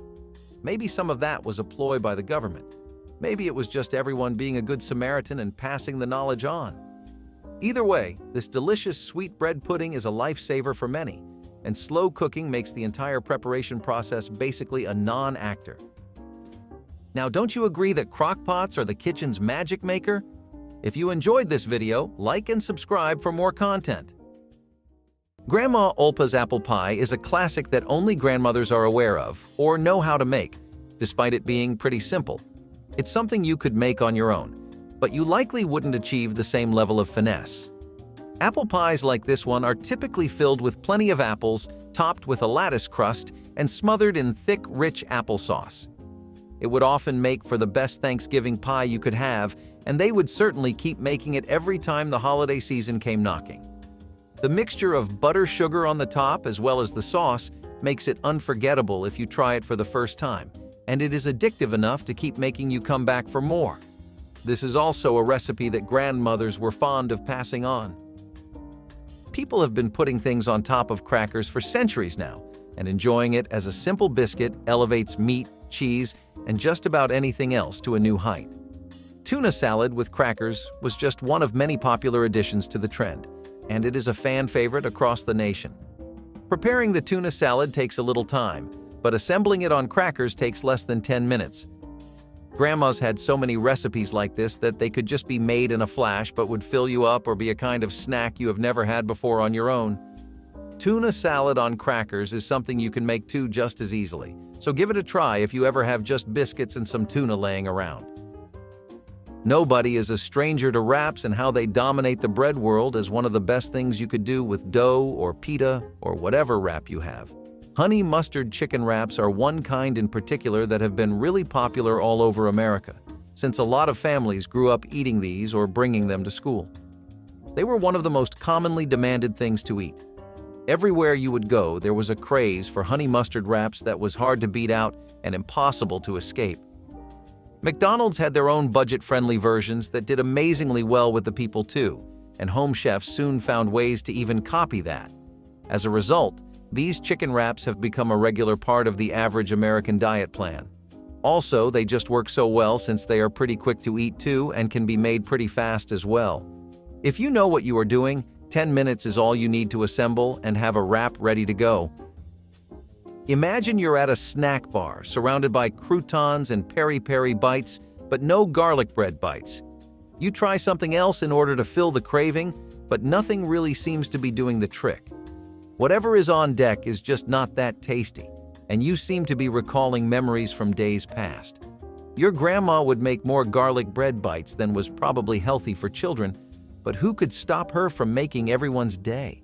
Maybe some of that was a ploy by the government. Maybe it was just everyone being a good Samaritan and passing the knowledge on. Either way, this delicious sweet bread pudding is a lifesaver for many, and slow cooking makes the entire preparation process basically a non-actor. Now, don't you agree that crockpots are the kitchen's magic maker? If you enjoyed this video, like and subscribe for more content. Grandma Olpa's apple pie is a classic that only grandmothers are aware of or know how to make, despite it being pretty simple. It's something you could make on your own, but you likely wouldn't achieve the same level of finesse. Apple pies like this one are typically filled with plenty of apples, topped with a lattice crust, and smothered in thick, rich applesauce. It would often make for the best Thanksgiving pie you could have, and they would certainly keep making it every time the holiday season came knocking. The mixture of butter sugar on the top as well as the sauce makes it unforgettable if you try it for the first time, and it is addictive enough to keep making you come back for more. This is also a recipe that grandmothers were fond of passing on. People have been putting things on top of crackers for centuries now, and enjoying it as a simple biscuit elevates meat, cheese, and just about anything else to a new height. Tuna salad with crackers was just one of many popular additions to the trend, and it is a fan favorite across the nation. Preparing the tuna salad takes a little time, but assembling it on crackers takes less than 10 minutes. Grandmas had so many recipes like this that they could just be made in a flash but would fill you up or be a kind of snack you have never had before on your own. Tuna salad on crackers is something you can make too just as easily, so give it a try if you ever have just biscuits and some tuna laying around. Nobody is a stranger to wraps and how they dominate the bread world as one of the best things you could do with dough or pita or whatever wrap you have. Honey mustard chicken wraps are one kind in particular that have been really popular all over America, since a lot of families grew up eating these or bringing them to school. They were one of the most commonly demanded things to eat. Everywhere you would go, there was a craze for honey mustard wraps that was hard to beat out and impossible to escape. McDonald's had their own budget-friendly versions that did amazingly well with the people too, and home chefs soon found ways to even copy that. As a result, these chicken wraps have become a regular part of the average American diet plan. Also, they just work so well since they are pretty quick to eat too and can be made pretty fast as well. If you know what you are doing, 10 minutes is all you need to assemble and have a wrap ready to go. Imagine you're at a snack bar surrounded by croutons and peri-peri bites, but no garlic bread bites. You try something else in order to fill the craving, but nothing really seems to be doing the trick. Whatever is on deck is just not that tasty, and you seem to be recalling memories from days past. Your grandma would make more garlic bread bites than was probably healthy for children, but who could stop her from making everyone's day?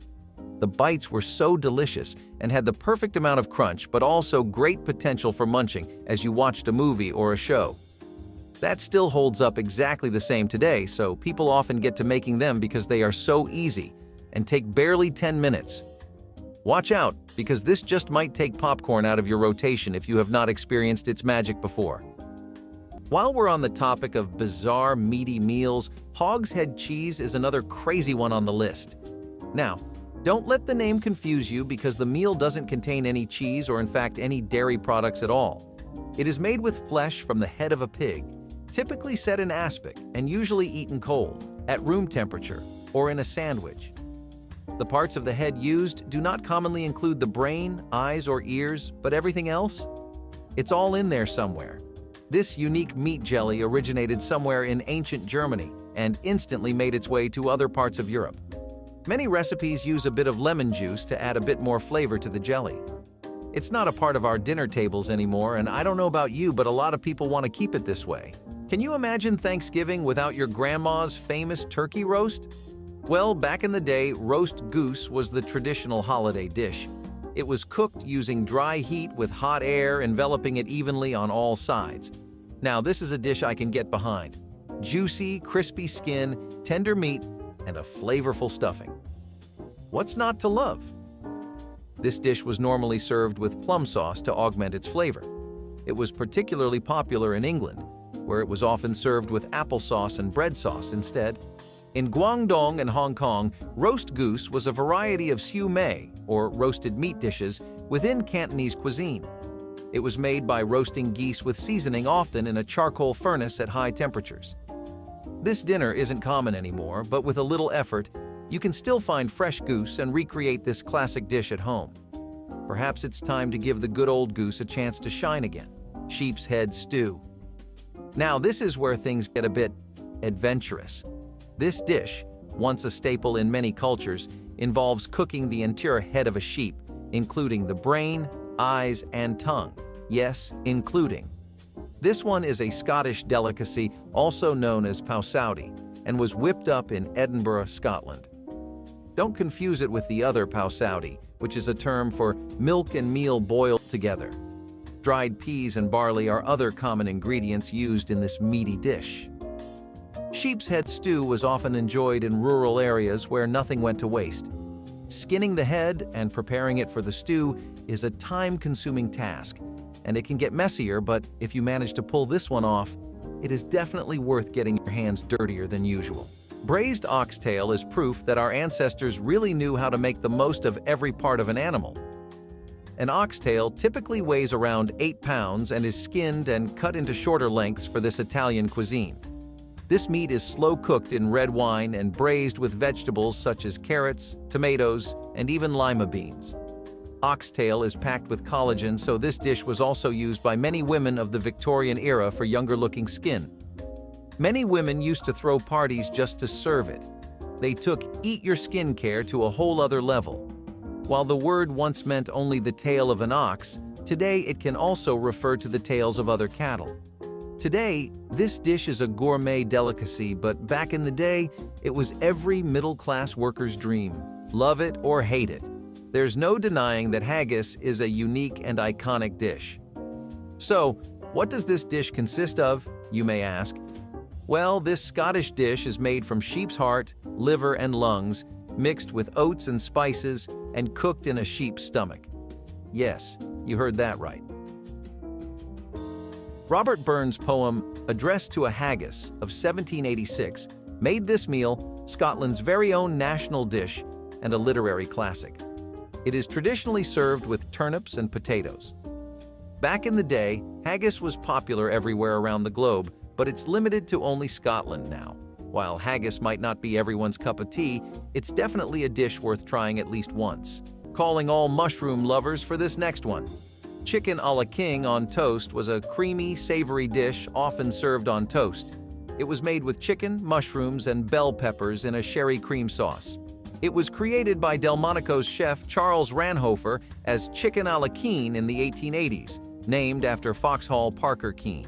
The bites were so delicious and had the perfect amount of crunch, but also great potential for munching as you watched a movie or a show. That still holds up exactly the same today, so people often get to making them because they are so easy and take barely 10 minutes. Watch out, because this just might take popcorn out of your rotation if you have not experienced its magic before. While we're on the topic of bizarre, meaty meals, Hog's Head cheese is another crazy one on the list. Now, don't let the name confuse you because the meal doesn't contain any cheese or in fact any dairy products at all. It is made with flesh from the head of a pig, typically set in aspic and usually eaten cold, at room temperature, or in a sandwich. The parts of the head used do not commonly include the brain, eyes, or ears, but everything else? It's all in there somewhere. This unique meat jelly originated somewhere in ancient Germany and instantly made its way to other parts of Europe. Many recipes use a bit of lemon juice to add a bit more flavor to the jelly. It's not a part of our dinner tables anymore, and I don't know about you, but a lot of people want to keep it this way. Can you imagine Thanksgiving without your grandma's famous turkey roast? Well, back in the day, roast goose was the traditional holiday dish. It was cooked using dry heat with hot air enveloping it evenly on all sides. Now, this is a dish I can get behind. Juicy, crispy skin, tender meat, and a flavorful stuffing. What's not to love? This dish was normally served with plum sauce to augment its flavor. It was particularly popular in England, where it was often served with applesauce and bread sauce instead. In Guangdong and Hong Kong, roast goose was a variety of siu mei, or roasted meat dishes, within Cantonese cuisine. It was made by roasting geese with seasoning, often in a charcoal furnace at high temperatures. This dinner isn't common anymore, but with a little effort, you can still find fresh goose and recreate this classic dish at home. Perhaps it's time to give the good old goose a chance to shine again. Sheep's head stew. Now, this is where things get a bit adventurous. This dish, once a staple in many cultures, involves cooking the entire head of a sheep, including the brain, eyes, and tongue. Yes, including. This one is a Scottish delicacy, also known as powsowdy, and was whipped up in Edinburgh, Scotland. Don't confuse it with the other powsowdy, which is a term for milk and meal boiled together. Dried peas and barley are other common ingredients used in this meaty dish. Sheep's head stew was often enjoyed in rural areas where nothing went to waste. Skinning the head and preparing it for the stew is a time-consuming task, and it can get messier, but if you manage to pull this one off, it is definitely worth getting your hands dirtier than usual. Braised oxtail is proof that our ancestors really knew how to make the most of every part of an animal. An oxtail typically weighs around 8 pounds and is skinned and cut into shorter lengths for this Italian cuisine. This meat is slow-cooked in red wine and braised with vegetables such as carrots, tomatoes, and even lima beans. Oxtail is packed with collagen, so this dish was also used by many women of the Victorian era for younger-looking skin. Many women used to throw parties just to serve it. They took "eat your skincare" to a whole other level. While the word once meant only the tail of an ox, today it can also refer to the tails of other cattle. Today, this dish is a gourmet delicacy, but back in the day, it was every middle-class worker's dream. Love it or hate it. There's no denying that haggis is a unique and iconic dish. So, what does this dish consist of, you may ask? Well, this Scottish dish is made from sheep's heart, liver, and lungs, mixed with oats and spices, and cooked in a sheep's stomach. Yes, you heard that right. Robert Burns' poem Address to a Haggis of 1786 made this meal Scotland's very own national dish and a literary classic. It is traditionally served with turnips and potatoes. Back in the day, haggis was popular everywhere around the globe, but it's limited to only Scotland now. While haggis might not be everyone's cup of tea, it's definitely a dish worth trying at least once. Calling all mushroom lovers for this next one. Chicken a la king on toast was a creamy, savory dish often served on toast. It was made with chicken, mushrooms, and bell peppers in a sherry cream sauce. It was created by Delmonico's chef Charles Ranhofer as chicken a la Keene in the 1880s, named after Foxhall Parker Keene.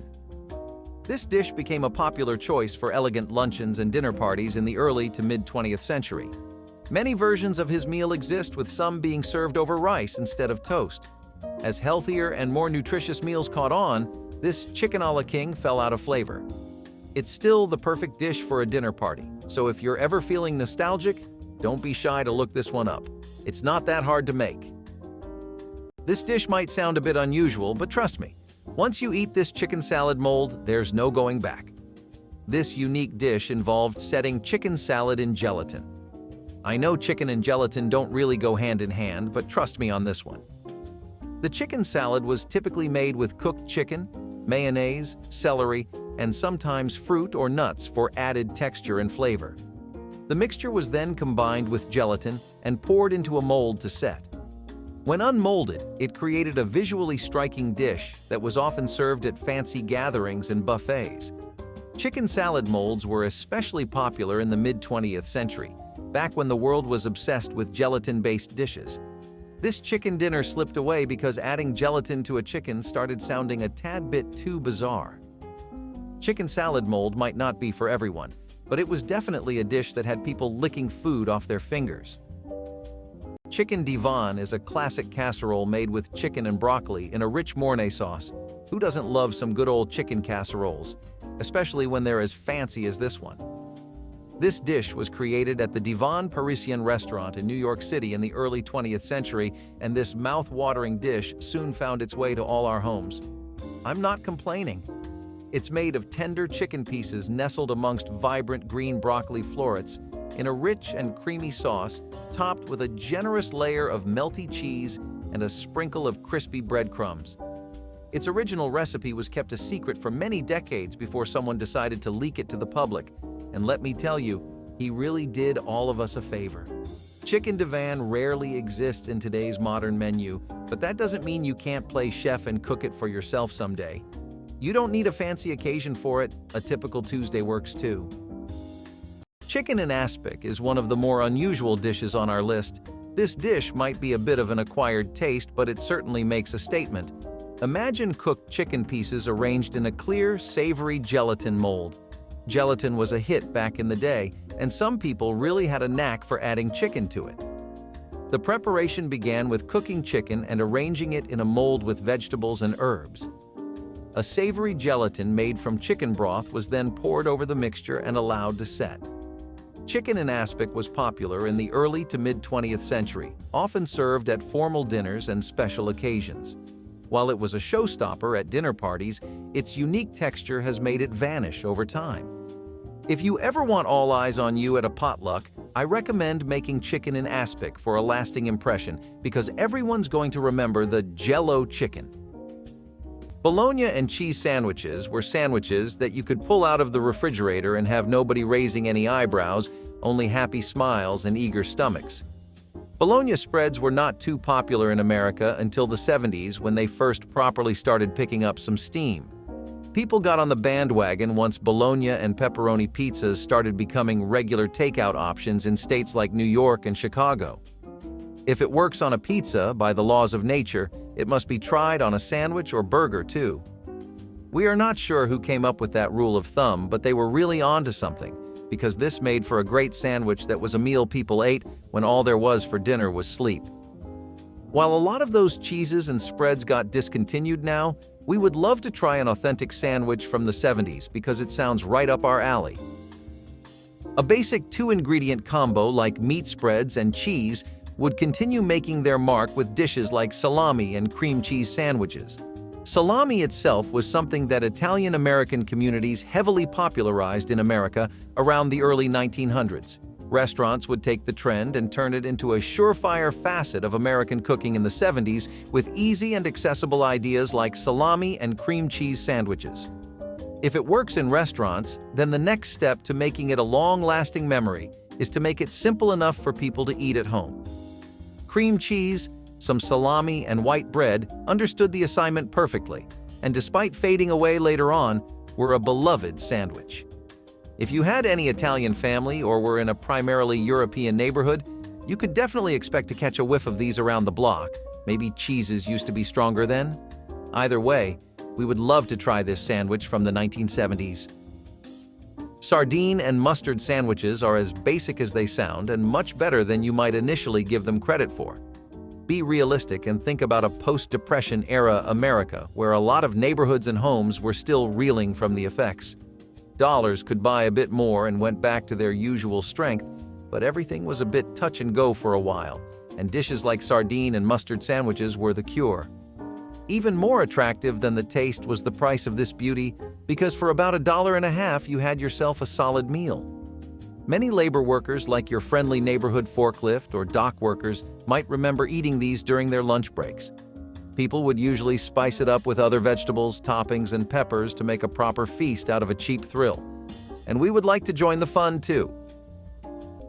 This dish became a popular choice for elegant luncheons and dinner parties in the early to mid-20th century. Many versions of his meal exist, with some being served over rice instead of toast. As healthier and more nutritious meals caught on, this chicken a la king fell out of flavor. It's still the perfect dish for a dinner party, so if you're ever feeling nostalgic, don't be shy to look this one up. It's not that hard to make. This dish might sound a bit unusual, but trust me, once you eat this chicken salad mold, there's no going back. This unique dish involved setting chicken salad in gelatin. I know chicken and gelatin don't really go hand in hand, but trust me on this one. The chicken salad was typically made with cooked chicken, mayonnaise, celery, and sometimes fruit or nuts for added texture and flavor. The mixture was then combined with gelatin and poured into a mold to set. When unmolded, it created a visually striking dish that was often served at fancy gatherings and buffets. Chicken salad molds were especially popular in the mid-20th century, back when the world was obsessed with gelatin-based dishes. This chicken dinner slipped away because adding gelatin to a chicken started sounding a tad bit too bizarre. Chicken salad mold might not be for everyone, but it was definitely a dish that had people licking food off their fingers. Chicken divan is a classic casserole made with chicken and broccoli in a rich Mornay sauce. Who doesn't love some good old chicken casseroles, especially when they're as fancy as this one? This dish was created at the Divan Parisien restaurant in New York City in the early 20th century, and this mouth-watering dish soon found its way to all our homes. I'm not complaining. It's made of tender chicken pieces nestled amongst vibrant green broccoli florets in a rich and creamy sauce, topped with a generous layer of melty cheese and a sprinkle of crispy breadcrumbs. Its original recipe was kept a secret for many decades before someone decided to leak it to the public. And let me tell you, he really did all of us a favor. Chicken divan rarely exists in today's modern menu, but that doesn't mean you can't play chef and cook it for yourself someday. You don't need a fancy occasion for it. A typical Tuesday works too. Chicken in aspic is one of the more unusual dishes on our list. This dish might be a bit of an acquired taste, but it certainly makes a statement. Imagine cooked chicken pieces arranged in a clear, savory gelatin mold. Gelatin was a hit back in the day, and some people really had a knack for adding chicken to it. The preparation began with cooking chicken and arranging it in a mold with vegetables and herbs. A savory gelatin made from chicken broth was then poured over the mixture and allowed to set. Chicken in aspic was popular in the early to mid-20th century, often served at formal dinners and special occasions. While it was a showstopper at dinner parties, its unique texture has made it vanish over time. If you ever want all eyes on you at a potluck, I recommend making chicken in aspic for a lasting impression because everyone's going to remember the Jell-O chicken. Bologna and cheese sandwiches were sandwiches that you could pull out of the refrigerator and have nobody raising any eyebrows, only happy smiles and eager stomachs. Bologna spreads were not too popular in America until the 70s when they first properly started picking up some steam. People got on the bandwagon once bologna and pepperoni pizzas started becoming regular takeout options in states like New York and Chicago. If it works on a pizza by the laws of nature, it must be tried on a sandwich or burger too. We are not sure who came up with that rule of thumb, but they were really onto something, because this made for a great sandwich that was a meal people ate when all there was for dinner was sleep. While a lot of those cheeses and spreads got discontinued now, we would love to try an authentic sandwich from the 70s because it sounds right up our alley. A basic two-ingredient combo like meat spreads and cheese would continue making their mark with dishes like salami and cream cheese sandwiches. Salami itself was something that Italian-American communities heavily popularized in America around the early 1900s. Restaurants would take the trend and turn it into a surefire facet of American cooking in the 70s with easy and accessible ideas like salami and cream cheese sandwiches. If it works in restaurants, then the next step to making it a long-lasting memory is to make it simple enough for people to eat at home. Cream cheese, some salami, and white bread understood the assignment perfectly, and despite fading away later on, were a beloved sandwich. If you had any Italian family or were in a primarily European neighborhood, you could definitely expect to catch a whiff of these around the block. Maybe cheeses used to be stronger then? Either way, we would love to try this sandwich from the 1970s. Sardine and mustard sandwiches are as basic as they sound and much better than you might initially give them credit for. Be realistic and think about a post-Depression era America where a lot of neighborhoods and homes were still reeling from the effects. Dollars could buy a bit more and went back to their usual strength, but everything was a bit touch and go for a while, and dishes like sardine and mustard sandwiches were the cure. Even more attractive than the taste was the price of this beauty, because for about $1.50 you had yourself a solid meal. Many labor workers like your friendly neighborhood forklift or dock workers might remember eating these during their lunch breaks. People would usually spice it up with other vegetables, toppings, and peppers to make a proper feast out of a cheap thrill. And we would like to join the fun too.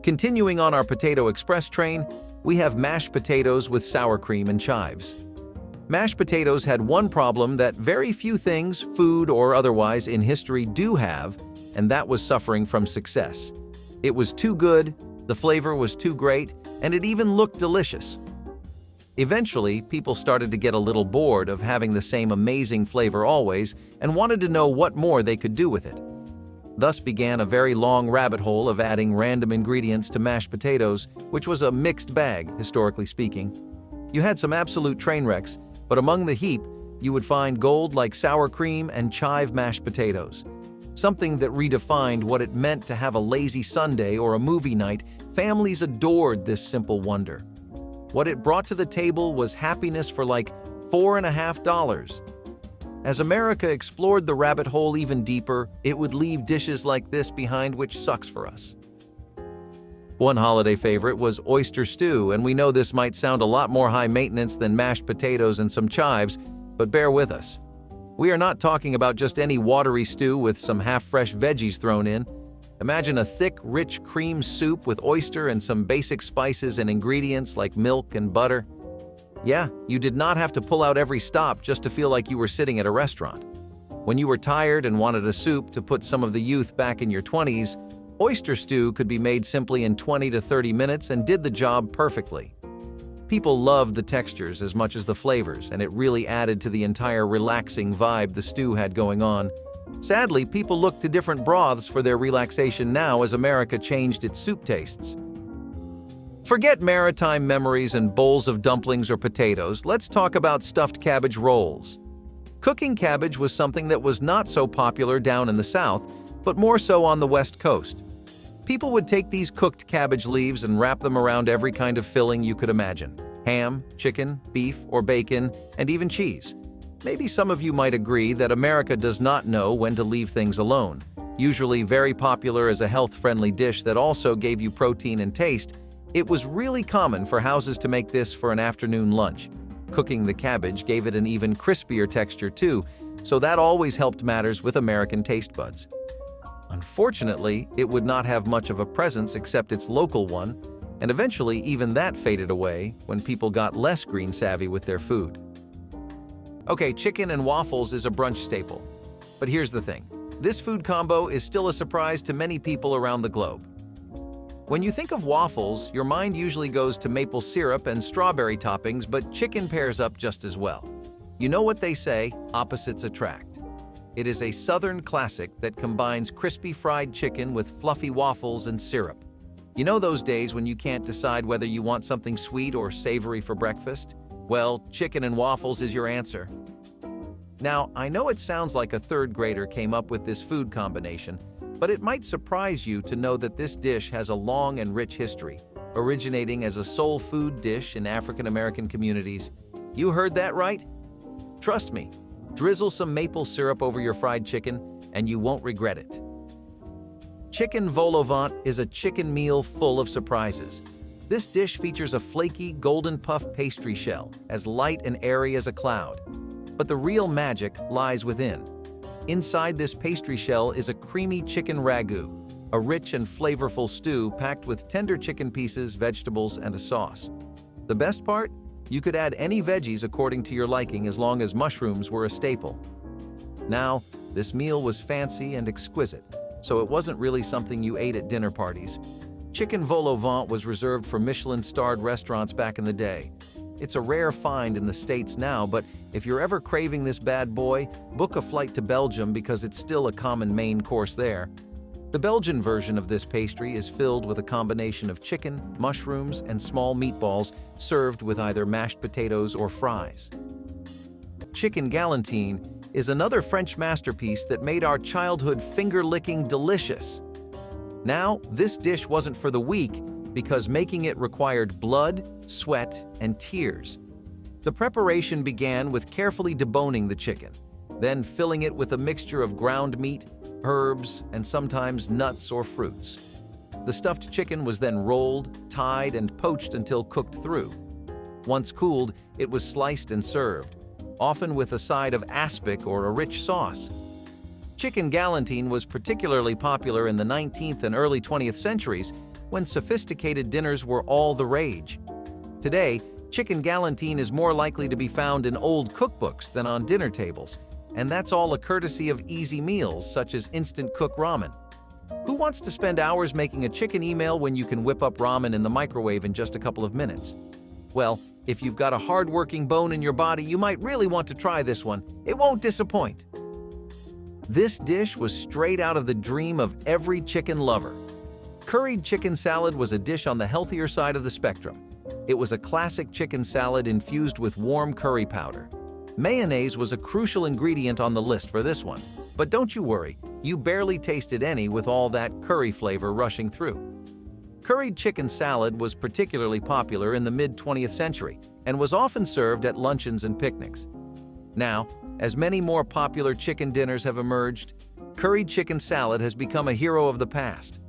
Continuing on our Potato Express train, we have mashed potatoes with sour cream and chives. Mashed potatoes had one problem that very few things, food or otherwise, in history do have, and that was suffering from success. It was too good, the flavor was too great, and it even looked delicious. Eventually, people started to get a little bored of having the same amazing flavor always and wanted to know what more they could do with it. Thus began a very long rabbit hole of adding random ingredients to mashed potatoes, which was a mixed bag, historically speaking. You had some absolute train wrecks, but among the heap, you would find gold like sour cream and chive mashed potatoes. Something that redefined what it meant to have a lazy Sunday or a movie night. Families adored this simple wonder. What it brought to the table was happiness for like $4.50. As America explored the rabbit hole even deeper, it would leave dishes like this behind, which sucks for us. One holiday favorite was oyster stew, and we know this might sound a lot more high maintenance than mashed potatoes and some chives, but bear with us. We are not talking about just any watery stew with some half-fresh veggies thrown in. Imagine a thick, rich cream soup with oyster and some basic spices and ingredients like milk and butter. Yeah, you did not have to pull out every stop just to feel like you were sitting at a restaurant. When you were tired and wanted a soup to put some of the youth back in your 20s, oyster stew could be made simply in 20 to 30 minutes and did the job perfectly. People loved the textures as much as the flavors, and it really added to the entire relaxing vibe the stew had going on. Sadly, people look to different broths for their relaxation now as America changed its soup tastes. Forget maritime memories and bowls of dumplings or potatoes. Let's talk about stuffed cabbage rolls. Cooking cabbage was something that was not so popular down in the South, but more so on the West Coast. People would take these cooked cabbage leaves and wrap them around every kind of filling you could imagine: ham, chicken, beef, or bacon, and even cheese. Maybe some of you might agree that America does not know when to leave things alone. Usually very popular as a health-friendly dish that also gave you protein and taste, it was really common for houses to make this for an afternoon lunch. Cooking the cabbage gave it an even crispier texture too, so that always helped matters with American taste buds. Unfortunately, it would not have much of a presence except its local one, and eventually even that faded away when people got less green savvy with their food. Okay, chicken and waffles is a brunch staple. But here's the thing. This food combo is still a surprise to many people around the globe. When you think of waffles, your mind usually goes to maple syrup and strawberry toppings, but chicken pairs up just as well. You know what they say, opposites attract. It is a Southern classic that combines crispy fried chicken with fluffy waffles and syrup. You know those days when you can't decide whether you want something sweet or savory for breakfast? Well, chicken and waffles is your answer. Now, I know it sounds like a third grader came up with this food combination, but it might surprise you to know that this dish has a long and rich history, originating as a soul food dish in African American communities. You heard that right? Trust me, drizzle some maple syrup over your fried chicken and you won't regret it. Chicken vol au vent is a chicken meal full of surprises. This dish features a flaky, golden puff pastry shell, as light and airy as a cloud. But the real magic lies within. Inside this pastry shell is a creamy chicken ragu, a rich and flavorful stew packed with tender chicken pieces, vegetables, and a sauce. The best part? You could add any veggies according to your liking as long as mushrooms were a staple. Now, this meal was fancy and exquisite, so it wasn't really something you ate at dinner parties. Chicken vol au vent was reserved for Michelin-starred restaurants back in the day. It's a rare find in the States now, but if you're ever craving this bad boy, book a flight to Belgium because it's still a common main course there. The Belgian version of this pastry is filled with a combination of chicken, mushrooms, and small meatballs served with either mashed potatoes or fries. Chicken galantine is another French masterpiece that made our childhood finger-licking delicious. Now, this dish wasn't for the weak because making it required blood, sweat, and tears. The preparation began with carefully deboning the chicken, then filling it with a mixture of ground meat, herbs, and sometimes nuts or fruits. The stuffed chicken was then rolled, tied, and poached until cooked through. Once cooled, it was sliced and served, often with a side of aspic or a rich sauce. Chicken galantine was particularly popular in the 19th and early 20th centuries when sophisticated dinners were all the rage. Today, chicken galantine is more likely to be found in old cookbooks than on dinner tables, and that's all a courtesy of easy meals such as instant cook ramen. Who wants to spend hours making a chicken email when you can whip up ramen in the microwave in just a couple of minutes? Well, if you've got a hard-working bone in your body, you might really want to try this one. It won't disappoint. This dish was straight out of the dream of every chicken lover. Curried chicken salad was a dish on the healthier side of the spectrum. It was a classic chicken salad infused with warm curry powder. Mayonnaise was a crucial ingredient on the list for this one, but don't you worry, you barely tasted any with all that curry flavor rushing through. Curried chicken salad was particularly popular in the mid-20th century and was often served at luncheons and picnics. Now, as many more popular chicken dinners have emerged, curried chicken salad has become a hero of the past.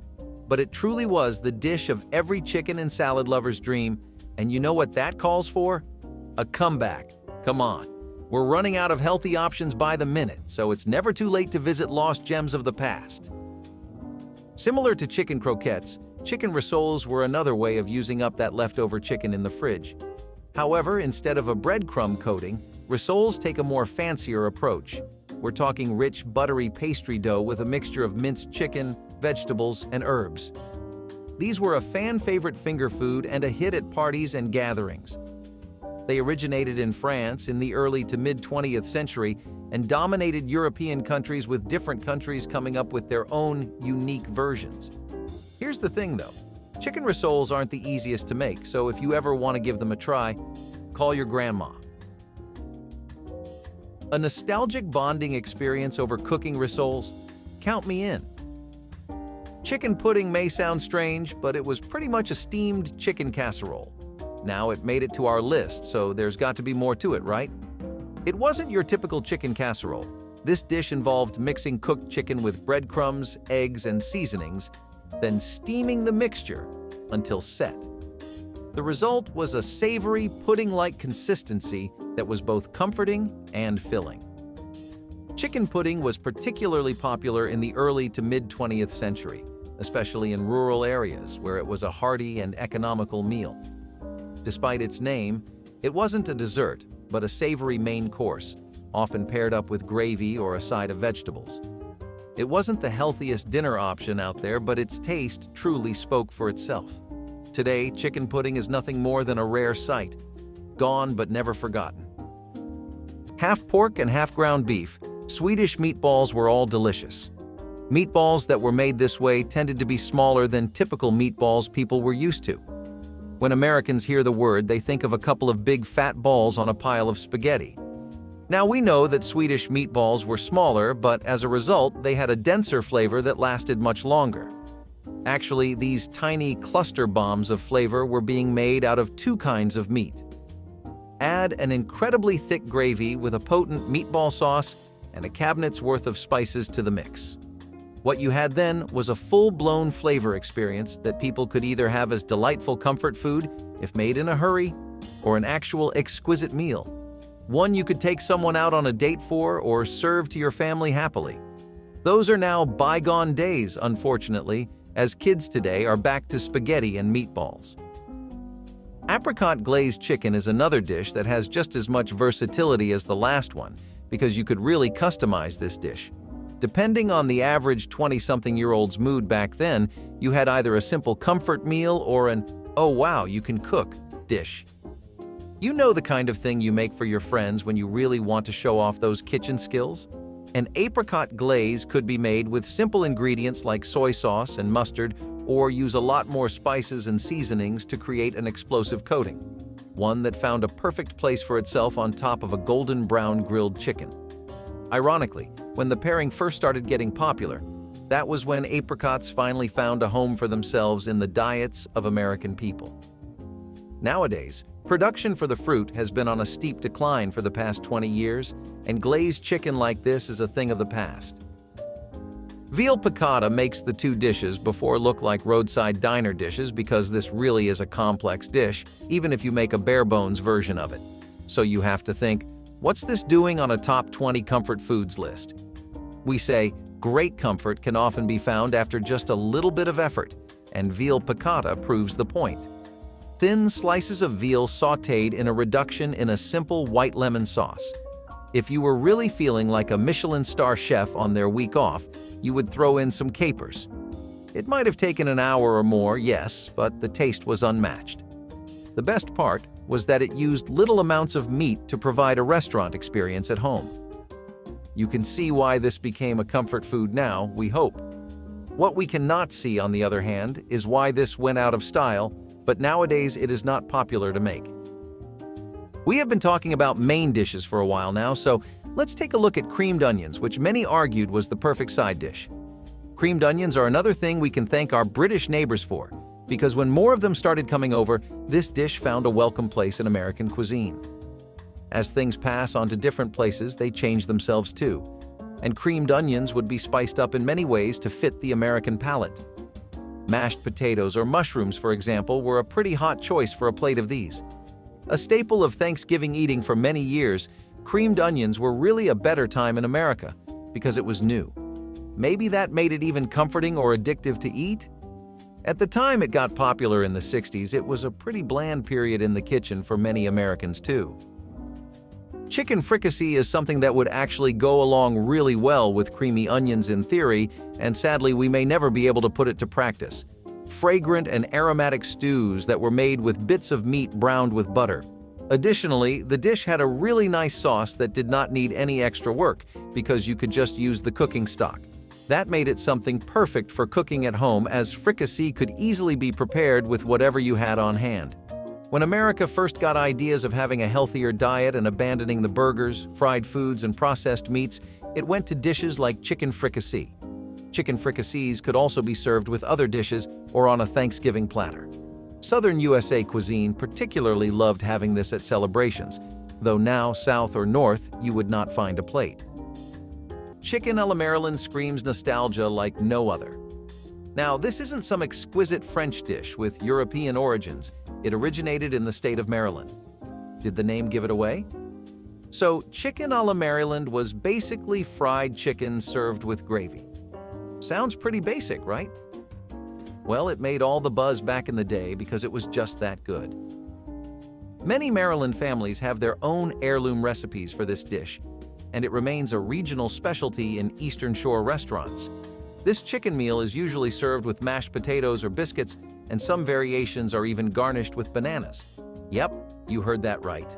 But it truly was the dish of every chicken and salad lover's dream, and you know what that calls for? A comeback. Come on. We're running out of healthy options by the minute, so it's never too late to visit lost gems of the past. Similar to chicken croquettes, chicken rissoles were another way of using up that leftover chicken in the fridge. However, instead of a breadcrumb coating, rissoles take a more fancier approach. We're talking rich, buttery pastry dough with a mixture of minced chicken, vegetables, and herbs. These were a fan-favorite finger food and a hit at parties and gatherings. They originated in France in the early to mid-20th century and dominated European countries, with different countries coming up with their own unique versions. Here's the thing though, Chicken rissoles aren't the easiest to make, so if you ever want to give them a try, call your grandma. A nostalgic bonding experience over cooking rissoles? Count me in. Chicken pudding may sound strange, but it was pretty much a steamed chicken casserole. Now it made it to our list, so there's got to be more to it, right? It wasn't your typical chicken casserole. This dish involved mixing cooked chicken with breadcrumbs, eggs, and seasonings, then steaming the mixture until set. The result was a savory, pudding-like consistency that was both comforting and filling. Chicken pudding was particularly popular in the early to mid-20th century, especially in rural areas where it was a hearty and economical meal. Despite its name, it wasn't a dessert, but a savory main course, often paired up with gravy or a side of vegetables. It wasn't the healthiest dinner option out there, but its taste truly spoke for itself. Today, chicken pudding is nothing more than a rare sight, gone but never forgotten. Half pork and half ground beef, Swedish meatballs were all delicious. Meatballs that were made this way tended to be smaller than typical meatballs people were used to. When Americans hear the word, they think of a couple of big fat balls on a pile of spaghetti. Now we know that Swedish meatballs were smaller, but as a result, they had a denser flavor that lasted much longer. Actually, these tiny cluster bombs of flavor were being made out of two kinds of meat. Add an incredibly thick gravy with a potent meatball sauce and a cabinet's worth of spices to the mix. What you had then was a full-blown flavor experience that people could either have as delightful comfort food, if made in a hurry, or an actual exquisite meal. One you could take someone out on a date for or serve to your family happily. Those are now bygone days, unfortunately, as kids today are back to spaghetti and meatballs. Apricot glazed chicken is another dish that has just as much versatility as the last one, because you could really customize this dish. Depending on the average 20-something-year-old's mood back then, you had either a simple comfort meal or an "oh wow, you can cook" dish. You know the kind of thing you make for your friends when you really want to show off those kitchen skills? An apricot glaze could be made with simple ingredients like soy sauce and mustard, or use a lot more spices and seasonings to create an explosive coating, one that found a perfect place for itself on top of a golden brown grilled chicken. Ironically, when the pairing first started getting popular, that was when apricots finally found a home for themselves in the diets of American people. Nowadays, production for the fruit has been on a steep decline for the past 20 years, and glazed chicken like this is a thing of the past. Veal piccata makes the two dishes before look like roadside diner dishes because this really is a complex dish, even if you make a bare-bones version of it. So you have to think, what's this doing on a top 20 comfort foods list? We say, great comfort can often be found after just a little bit of effort, and veal piccata proves the point. Thin slices of veal sautéed in a reduction in a simple white lemon sauce. If you were really feeling like a Michelin star chef on their week off, you would throw in some capers. It might have taken an hour or more, yes, but the taste was unmatched. The best part was that it used little amounts of meat to provide a restaurant experience at home. You can see why this became a comfort food now, we hope. What we cannot see, on the other hand, is why this went out of style, but nowadays it is not popular to make. We have been talking about main dishes for a while now, so let's take a look at creamed onions, which many argued was the perfect side dish. Creamed onions are another thing we can thank our British neighbors for, because when more of them started coming over, this dish found a welcome place in American cuisine. As things pass on to different places, they change themselves too, and creamed onions would be spiced up in many ways to fit the American palate. Mashed potatoes or mushrooms, for example, were a pretty hot choice for a plate of these. A staple of Thanksgiving eating for many years, creamed onions were really a better time in America because it was new. Maybe that made it even comforting or addictive to eat? At the time it got popular in the 60s, it was a pretty bland period in the kitchen for many Americans too. Chicken fricassee is something that would actually go along really well with creamy onions in theory, and sadly we may never be able to put it to practice. Fragrant and aromatic stews that were made with bits of meat browned with butter. Additionally, the dish had a really nice sauce that did not need any extra work because you could just use the cooking stock. That made it something perfect for cooking at home, as fricassee could easily be prepared with whatever you had on hand. When America first got ideas of having a healthier diet and abandoning the burgers, fried foods, and processed meats, it went to dishes like chicken fricassee. Chicken fricassees could also be served with other dishes or on a Thanksgiving platter. Southern USA cuisine particularly loved having this at celebrations, though now, south or north, you would not find a plate. Chicken a la Maryland screams nostalgia like no other. Now, this isn't some exquisite French dish with European origins. It originated in the state of Maryland. Did the name give it away? So, chicken a la Maryland was basically fried chicken served with gravy. Sounds pretty basic, right? Well, it made all the buzz back in the day because it was just that good. Many Maryland families have their own heirloom recipes for this dish, and it remains a regional specialty in Eastern Shore restaurants. This chicken meal is usually served with mashed potatoes or biscuits, and some variations are even garnished with bananas. Yep, you heard that right.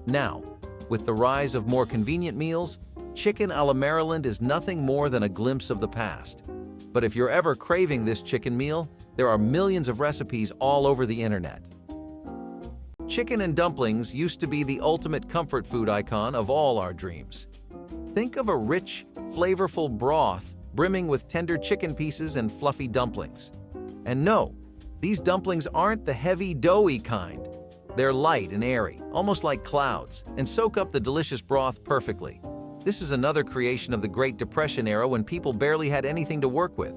Now, with the rise of more convenient meals, chicken a la Maryland is nothing more than a glimpse of the past. But if you're ever craving this chicken meal, there are millions of recipes all over the internet. Chicken and dumplings used to be the ultimate comfort food icon of all our dreams. Think of a rich, flavorful broth brimming with tender chicken pieces and fluffy dumplings. And no, these dumplings aren't the heavy, doughy kind. They're light and airy, almost like clouds, and soak up the delicious broth perfectly. This is another creation of the Great Depression era when people barely had anything to work with.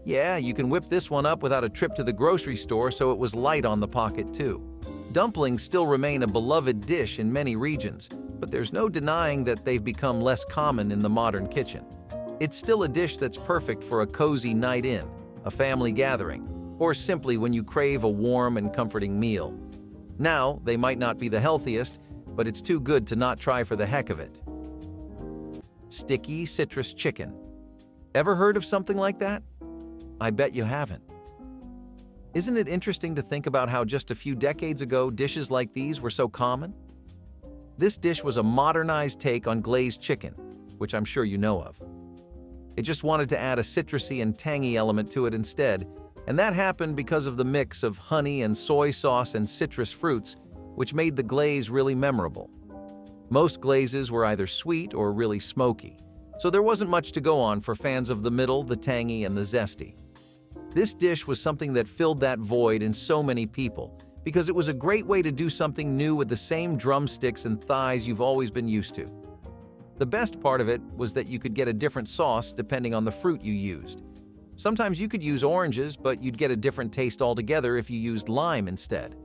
Yeah, you can whip this one up without a trip to the grocery store, so it was light on the pocket too. Dumplings still remain a beloved dish in many regions, but there's no denying that they've become less common in the modern kitchen. It's still a dish that's perfect for a cozy night in, a family gathering, or simply when you crave a warm and comforting meal. Now, they might not be the healthiest, but it's too good to not try for the heck of it. Sticky citrus chicken. Ever heard of something like that? I bet you haven't. Isn't it interesting to think about how just a few decades ago dishes like these were so common? This dish was a modernized take on glazed chicken, which I'm sure you know of. It just wanted to add a citrusy and tangy element to it instead, and that happened because of the mix of honey and soy sauce and citrus fruits, which made the glaze really memorable. Most glazes were either sweet or really smoky, so there wasn't much to go on for fans of the middle, the tangy, and the zesty. This dish was something that filled that void in so many people, because it was a great way to do something new with the same drumsticks and thighs you've always been used to. The best part of it was that you could get a different sauce depending on the fruit you used. Sometimes you could use oranges, but you'd get a different taste altogether if you used lime instead.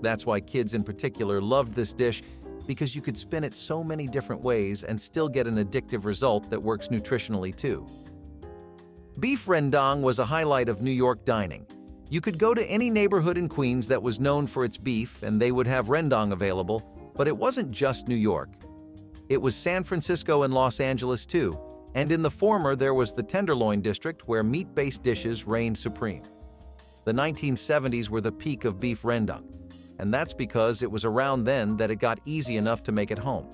That's why kids in particular loved this dish, because you could spin it so many different ways and still get an addictive result that works nutritionally too. Beef rendang was a highlight of New York dining. You could go to any neighborhood in Queens that was known for its beef and they would have rendang available, but it wasn't just New York. It was San Francisco and Los Angeles too, and in the former there was the Tenderloin district where meat-based dishes reigned supreme. The 1970s were the peak of beef rendang, and that's because it was around then that it got easy enough to make at home.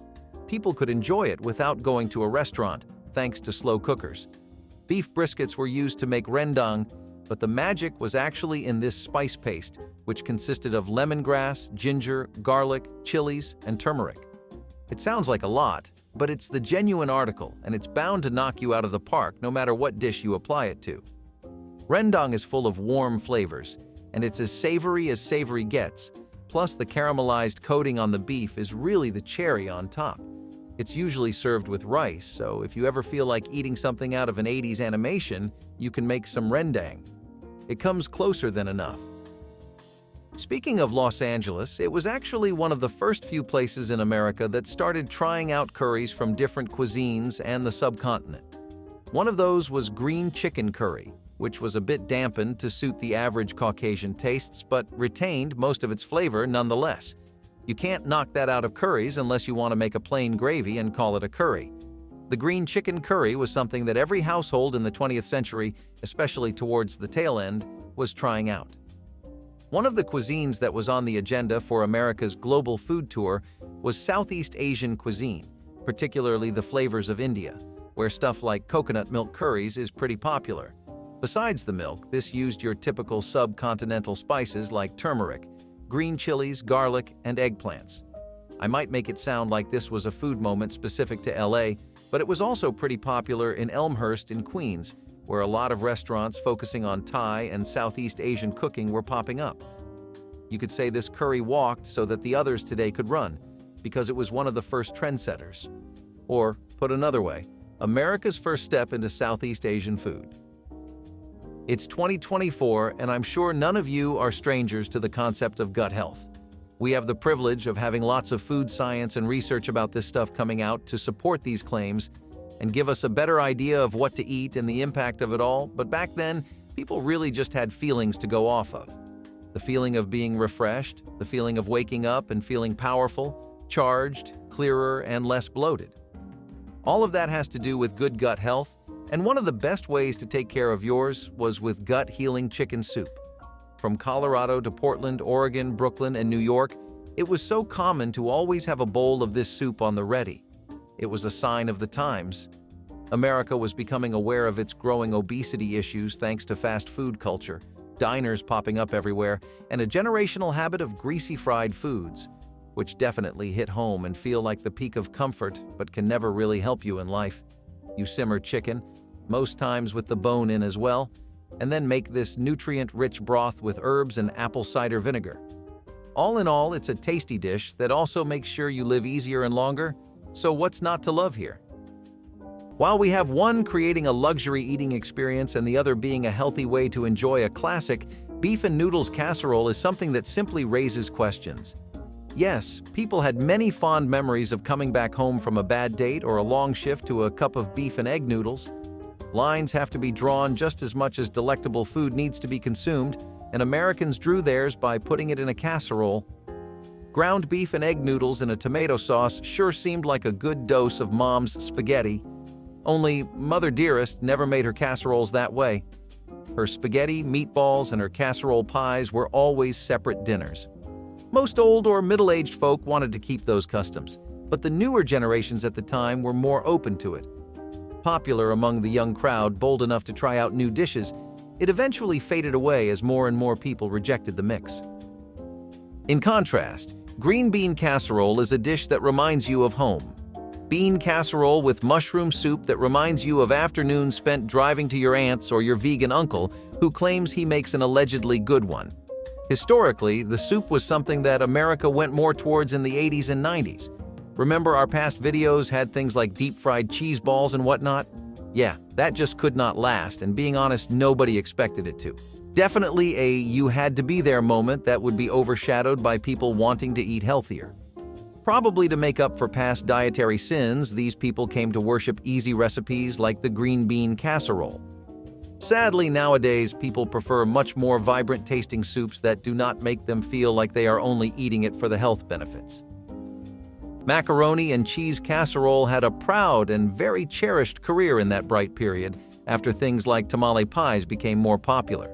People could enjoy it without going to a restaurant, thanks to slow cookers. Beef briskets were used to make rendang, but the magic was actually in this spice paste, which consisted of lemongrass, ginger, garlic, chilies, and turmeric. It sounds like a lot, but it's the genuine article, and it's bound to knock you out of the park no matter what dish you apply it to. Rendang is full of warm flavors, and it's as savory gets, plus the caramelized coating on the beef is really the cherry on top. It's usually served with rice, so if you ever feel like eating something out of an 80s animation, you can make some rendang. It comes closer than enough. Speaking of Los Angeles, it was actually one of the first few places in America that started trying out curries from different cuisines and the subcontinent. One of those was green chicken curry, which was a bit dampened to suit the average Caucasian tastes, but retained most of its flavor nonetheless. You can't knock that out of curries unless you want to make a plain gravy and call it a curry. The green chicken curry was something that every household in the 20th century, especially towards the tail end, was trying out. One of the cuisines that was on the agenda for America's global food tour was Southeast Asian cuisine, particularly the flavors of India. where stuff like coconut milk curries is pretty popular. Besides the milk, this used your typical subcontinental spices like turmeric, green chilies, garlic, and eggplants. I might make it sound like this was a food moment specific to LA, but it was also pretty popular in Elmhurst in Queens, where a lot of restaurants focusing on Thai and Southeast Asian cooking were popping up. You could say this curry walked so that the others today could run, because it was one of the first trendsetters. Or, put another way, America's first step into Southeast Asian food. It's 2024, and I'm sure none of you are strangers to the concept of gut health. We have the privilege of having lots of food science and research about this stuff coming out to support these claims and give us a better idea of what to eat and the impact of it all, but back then, people really just had feelings to go off of. The feeling of being refreshed, the feeling of waking up and feeling powerful, charged, clearer, and less bloated. All of that has to do with good gut health, and one of the best ways to take care of yours was with gut-healing chicken soup. From Colorado to Portland, Oregon, Brooklyn, and New York, it was so common to always have a bowl of this soup on the ready. It was a sign of the times. America was becoming aware of its growing obesity issues thanks to fast food culture, diners popping up everywhere, and a generational habit of greasy fried foods, which definitely hit home and feel like the peak of comfort but can never really help you in life. You simmer chicken, most times with the bone in as well, and then make this nutrient-rich broth with herbs and apple cider vinegar. All in all, it's a tasty dish that also makes sure you live easier and longer, so what's not to love here? While we have one creating a luxury eating experience and the other being a healthy way to enjoy a classic, beef and noodles casserole is something that simply raises questions. Yes, people had many fond memories of coming back home from a bad date or a long shift to a cup of beef and egg noodles. Lines have to be drawn just as much as delectable food needs to be consumed, and Americans drew theirs by putting it in a casserole. Ground beef and egg noodles in a tomato sauce sure seemed like a good dose of mom's spaghetti. Only Mother Dearest never made her casseroles that way. Her spaghetti, meatballs, and her casserole pies were always separate dinners. Most old or middle-aged folk wanted to keep those customs, but the newer generations at the time were more open to it. Popular among the young crowd bold enough to try out new dishes, it eventually faded away as more and more people rejected the mix. In contrast, green bean casserole is a dish that reminds you of home. Bean casserole with mushroom soup that reminds you of afternoons spent driving to your aunt's or your vegan uncle who claims he makes an allegedly good one. Historically, the soup was something that America went more towards in the 80s and 90s. Remember our past videos had things like deep-fried cheese balls and whatnot? Yeah, that just could not last, and being honest, nobody expected it to. Definitely a you-had-to-be-there moment that would be overshadowed by people wanting to eat healthier. Probably to make up for past dietary sins, these people came to worship easy recipes like the green bean casserole. Sadly, nowadays, people prefer much more vibrant-tasting soups that do not make them feel like they are only eating it for the health benefits. Macaroni and cheese casserole had a proud and very cherished career in that bright period after things like tamale pies became more popular.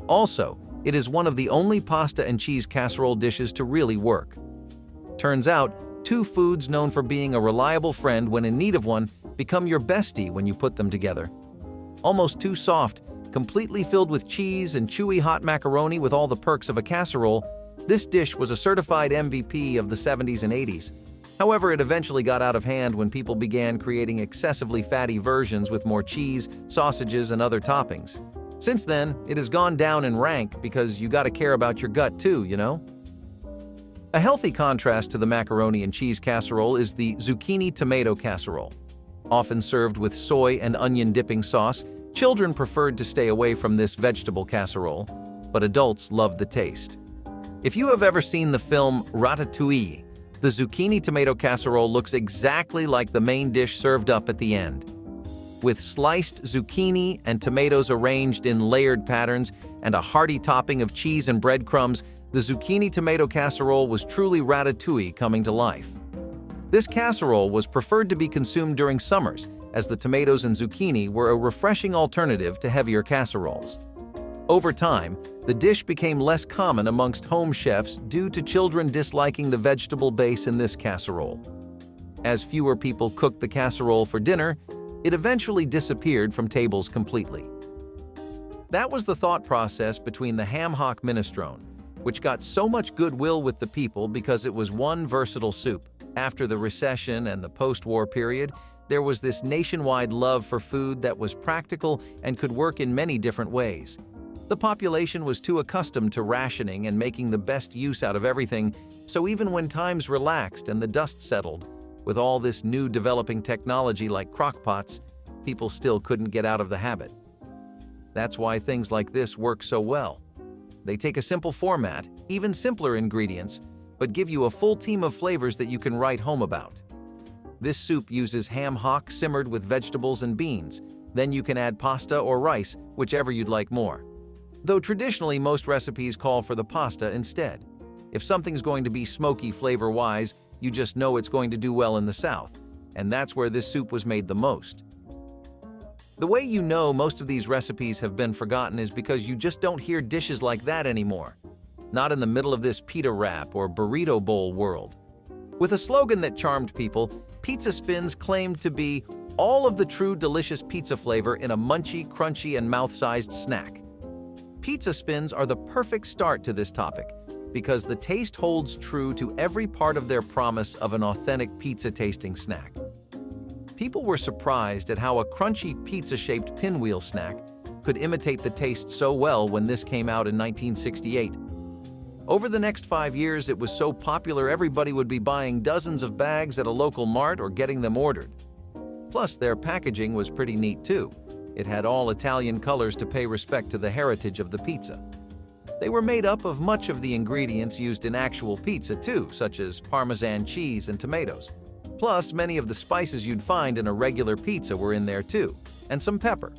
Also, it is one of the only pasta and cheese casserole dishes to really work. Turns out, two foods known for being a reliable friend when in need of one become your bestie when you put them together. Almost too soft, completely filled with cheese and chewy hot macaroni with all the perks of a casserole, this dish was a certified MVP of the 70s and 80s. However, it eventually got out of hand when people began creating excessively fatty versions with more cheese, sausages, and other toppings. Since then, it has gone down in rank because you gotta care about your gut too, you know? A healthy contrast to the macaroni and cheese casserole is the zucchini tomato casserole. Often served with soy and onion dipping sauce, children preferred to stay away from this vegetable casserole, but adults loved the taste. If you have ever seen the film Ratatouille, the zucchini tomato casserole looks exactly like the main dish served up at the end. With sliced zucchini and tomatoes arranged in layered patterns and a hearty topping of cheese and breadcrumbs, the zucchini tomato casserole was truly ratatouille coming to life. This casserole was preferred to be consumed during summers, as the tomatoes and zucchini were a refreshing alternative to heavier casseroles. Over time, the dish became less common amongst home chefs due to children disliking the vegetable base in this casserole. As fewer people cooked the casserole for dinner, It eventually disappeared from tables completely. That was the thought process between the ham hock minestrone, which got so much goodwill with the people because it was one versatile soup. After the recession and the post-war period, there was this nationwide love for food that was practical and could work in many different ways. The population was too accustomed to rationing and making the best use out of everything, so even when times relaxed and the dust settled, with all this new developing technology like crockpots, people still couldn't get out of the habit. That's why things like this work so well. They take a simple format, even simpler ingredients, but give you a full team of flavors that you can write home about. This soup uses ham hock simmered with vegetables and beans. Then you can add pasta or rice, whichever you'd like more. Though traditionally most recipes call for the pasta instead. If something's going to be smoky flavor-wise, you just know it's going to do well in the South, and that's where this soup was made the most. The way you know most of these recipes have been forgotten is because you just don't hear dishes like that anymore. Not in the middle of this pita wrap or burrito bowl world. With a slogan that charmed people, Pizza Spins claimed to be all of the true delicious pizza flavor in a munchy, crunchy, and mouth-sized snack. Pizza Spins are the perfect start to this topic because the taste holds true to every part of their promise of an authentic pizza-tasting snack. People were surprised at how a crunchy pizza-shaped pinwheel snack could imitate the taste so well when this came out in 1968. Over the next 5 years, it was so popular everybody would be buying dozens of bags at a local mart or getting them ordered. Plus, their packaging was pretty neat too. It had all Italian colors to pay respect to the heritage of the pizza. They were made up of much of the ingredients used in actual pizza too, such as Parmesan cheese and tomatoes. Plus, many of the spices you'd find in a regular pizza were in there too, and some pepper.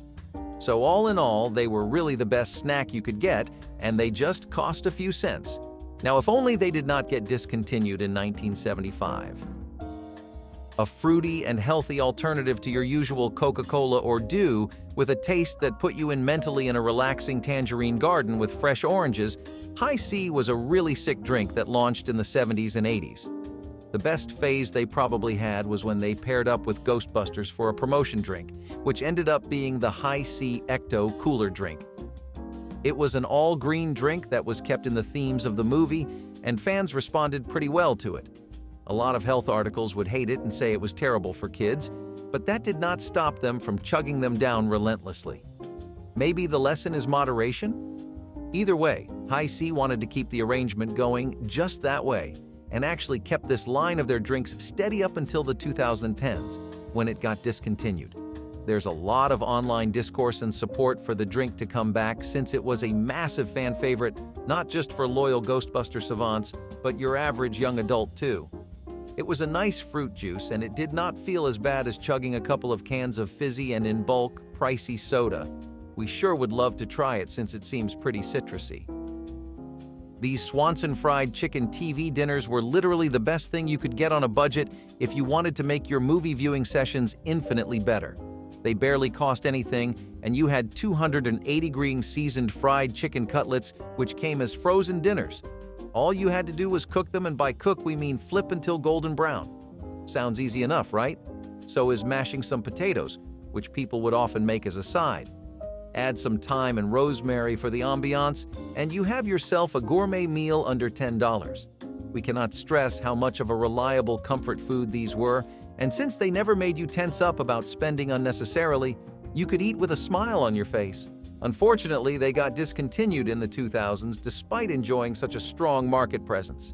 So all in all, they were really the best snack you could get, and they just cost a few cents. Now, if only they did not get discontinued in 1975. A fruity and healthy alternative to your usual Coca-Cola or Dew, with a taste that put you in mentally in a relaxing tangerine garden with fresh oranges, Hi-C was a really sick drink that launched in the 70s and 80s. The best phase they probably had was when they paired up with Ghostbusters for a promotion drink, which ended up being the Hi-C Ecto Cooler drink. It was an all-green drink that was kept in the themes of the movie, and fans responded pretty well to it. A lot of health articles would hate it and say it was terrible for kids, but that did not stop them from chugging them down relentlessly. Maybe the lesson is moderation? Either way, Hi-C wanted to keep the arrangement going just that way, and actually kept this line of their drinks steady up until the 2010s, when it got discontinued. There's a lot of online discourse and support for the drink to come back since it was a massive fan favorite, not just for loyal Ghostbuster savants, but your average young adult too. It was a nice fruit juice, and it did not feel as bad as chugging a couple of cans of fizzy and in bulk, pricey soda. We sure would love to try it since it seems pretty citrusy. These Swanson fried chicken TV dinners were literally the best thing you could get on a budget if you wanted to make your movie viewing sessions infinitely better. They barely cost anything, and you had 280-degree seasoned fried chicken cutlets, which came as frozen dinners. All you had to do was cook them, and by cook we mean flip until golden brown. Sounds easy enough, right? So is mashing some potatoes, which people would often make as a side. Add some thyme and rosemary for the ambiance, and you have yourself a gourmet meal under $10. We cannot stress how much of a reliable comfort food these were, and since they never made you tense up about spending unnecessarily, you could eat with a smile on your face. Unfortunately, they got discontinued in the 2000s despite enjoying such a strong market presence.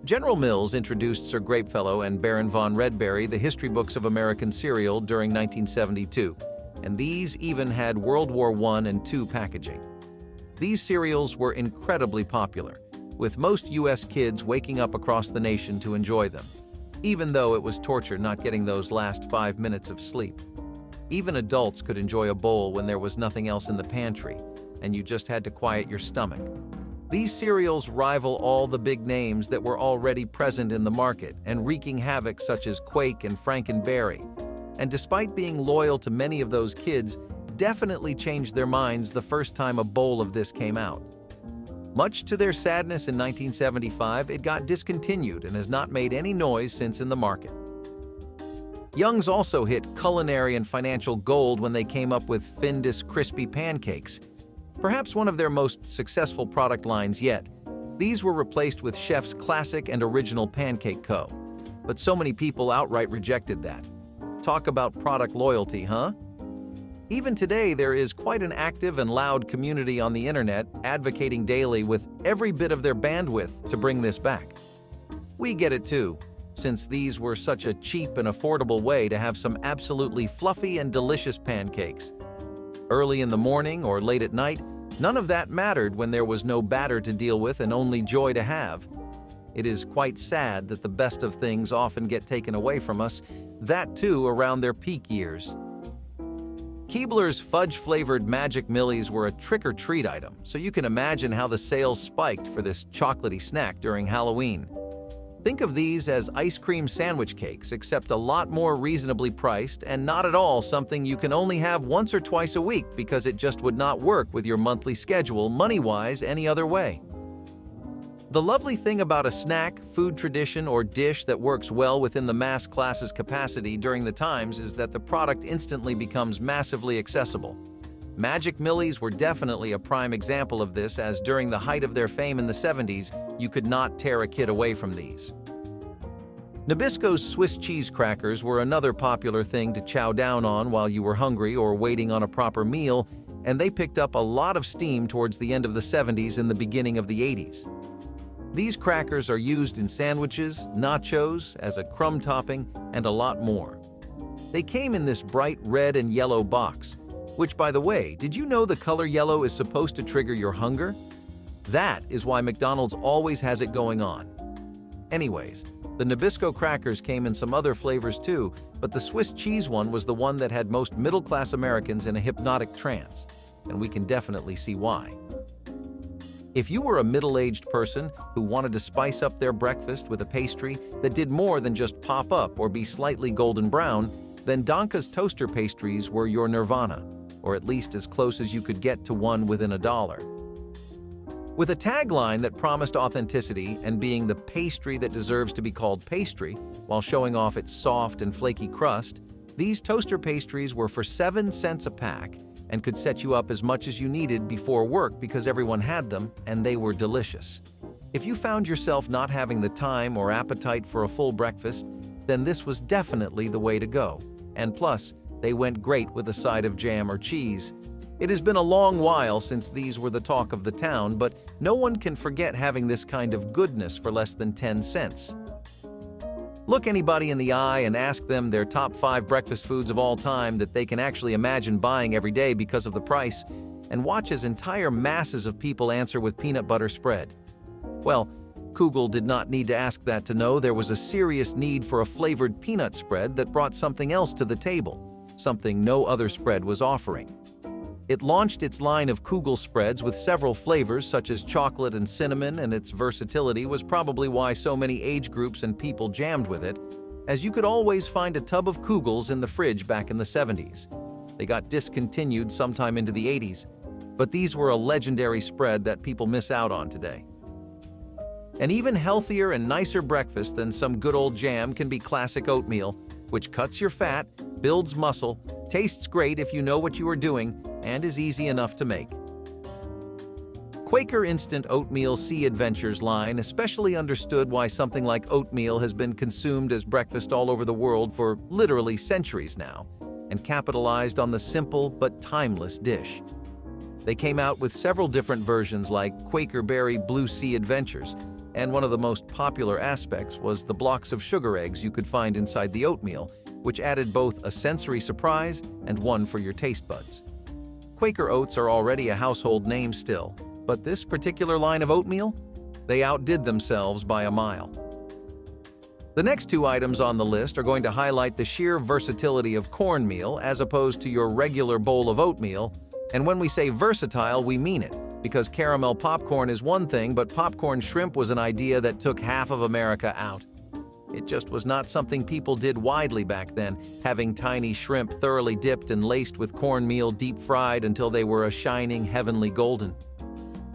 General Mills introduced Sir Grapefellow and Baron von Redberry, the history books of American cereal, during 1972, and these even had World War I and II packaging. These cereals were incredibly popular, with most U.S. kids waking up across the nation to enjoy them, even though it was torture not getting those last 5 minutes of sleep. Even adults could enjoy a bowl when there was nothing else in the pantry, and you just had to quiet your stomach. These cereals rival all the big names that were already present in the market and wreaking havoc, such as Quake and Frankenberry. And despite being loyal to many of those kids, definitely changed their minds the first time a bowl of this came out. Much to their sadness, in 1975, it got discontinued and has not made any noise since in the market. Young's also hit culinary and financial gold when they came up with Findus crispy pancakes, perhaps one of their most successful product lines yet. These were replaced with Chef's classic and original Pancake Co. But so many people outright rejected that. Talk about product loyalty, huh? Even today, there is quite an active and loud community on the internet advocating daily with every bit of their bandwidth to bring this back. We get it too, since these were such a cheap and affordable way to have some absolutely fluffy and delicious pancakes. Early in the morning or late at night, none of that mattered when there was no batter to deal with and only joy to have. It is quite sad that the best of things often get taken away from us, that too around their peak years. Keebler's fudge-flavored Magic Millies were a trick-or-treat item, so you can imagine how the sales spiked for this chocolatey snack during Halloween. Think of these as ice cream sandwich cakes, except a lot more reasonably priced and not at all something you can only have once or twice a week because it just would not work with your monthly schedule money-wise any other way. The lovely thing about a snack, food tradition, or dish that works well within the mass class's capacity during the times is that the product instantly becomes massively accessible. Magic Millies were definitely a prime example of this, as during the height of their fame in the 70s, you could not tear a kid away from these. Nabisco's Swiss cheese crackers were another popular thing to chow down on while you were hungry or waiting on a proper meal, and they picked up a lot of steam towards the end of the 70s and the beginning of the 80s. These crackers are used in sandwiches, nachos, as a crumb topping, and a lot more. They came in this bright red and yellow box, which, by the way, did you know the color yellow is supposed to trigger your hunger? That is why McDonald's always has it going on. Anyways, the Nabisco crackers came in some other flavors too, but the Swiss cheese one was the one that had most middle-class Americans in a hypnotic trance, and we can definitely see why. If you were a middle-aged person who wanted to spice up their breakfast with a pastry that did more than just pop up or be slightly golden brown, then Donka's toaster pastries were your nirvana, or at least as close as you could get to one within $1. With a tagline that promised authenticity and being the pastry that deserves to be called pastry, while showing off its soft and flaky crust, these toaster pastries were for 7 cents a pack and could set you up as much as you needed before work because everyone had them, and they were delicious. If you found yourself not having the time or appetite for a full breakfast, then this was definitely the way to go. And plus, they went great with a side of jam or cheese. It has been a long while since these were the talk of the town, but no one can forget having this kind of goodness for less than 10 cents. Look anybody in the eye and ask them their top 5 breakfast foods of all time that they can actually imagine buying every day because of the price, and watch as entire masses of people answer with peanut butter spread. Well, Kugel did not need to ask that to know there was a serious need for a flavored peanut spread that brought something else to the table, something no other spread was offering. It launched its line of Kugel spreads with several flavors such as chocolate and cinnamon, and its versatility was probably why so many age groups and people jammed with it, as you could always find a tub of Kugels in the fridge back in the 70s. They got discontinued sometime into the 80s, but these were a legendary spread that people miss out on today. An even healthier and nicer breakfast than some good old jam can be classic oatmeal, which cuts your fat, builds muscle, tastes great if you know what you are doing, and is easy enough to make. Quaker Instant Oatmeal Sea Adventures line especially understood why something like oatmeal has been consumed as breakfast all over the world for literally centuries now, and capitalized on the simple but timeless dish. They came out with several different versions like Quaker Berry Blue Sea Adventures, and one of the most popular aspects was the blocks of sugar eggs you could find inside the oatmeal, which added both a sensory surprise and one for your taste buds. Quaker Oats are already a household name still, but this particular line of oatmeal? They outdid themselves by a mile. The next 2 items on the list are going to highlight the sheer versatility of cornmeal as opposed to your regular bowl of oatmeal, and when we say versatile, we mean it, because caramel popcorn is one thing, but popcorn shrimp was an idea that took half of America out. It just was not something people did widely back then, having tiny shrimp thoroughly dipped and laced with cornmeal deep fried until they were a shining heavenly golden.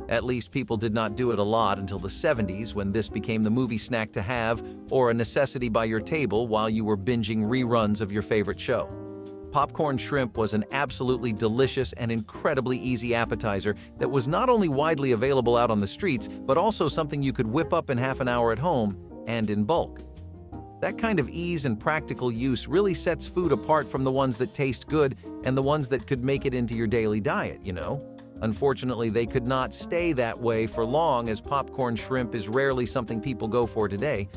At least people did not do it a lot until the 70s, when this became the movie snack to have or a necessity by your table while you were binging reruns of your favorite show. Popcorn shrimp was an absolutely delicious and incredibly easy appetizer that was not only widely available out on the streets, but also something you could whip up in half an hour at home and in bulk. That kind of ease and practical use really sets food apart from the ones that taste good and the ones that could make it into your daily diet, you know? Unfortunately, they could not stay that way for long, as popcorn shrimp is rarely something people go for today.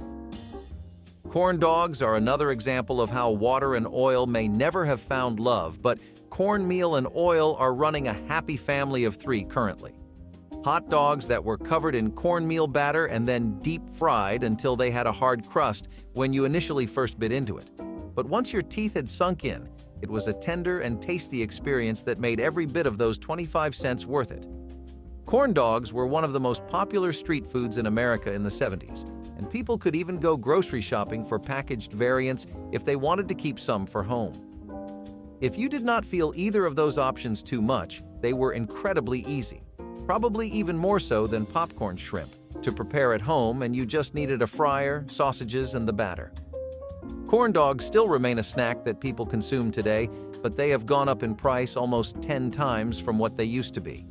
Corn dogs are another example of how water and oil may never have found love, but cornmeal and oil are running a happy family of three currently. Hot dogs that were covered in cornmeal batter and then deep fried until they had a hard crust when you initially first bit into it. But once your teeth had sunk in, it was a tender and tasty experience that made every bit of those 25 cents worth it. Corn dogs were one of the most popular street foods in America in the 70s, and people could even go grocery shopping for packaged variants if they wanted to keep some for home. If you did not feel either of those options too much, they were incredibly easy, probably even more so than popcorn shrimp, to prepare at home, and you just needed a fryer, sausages, and the batter. Corn dogs still remain a snack that people consume today, but they have gone up in price almost 10 times from what they used to be.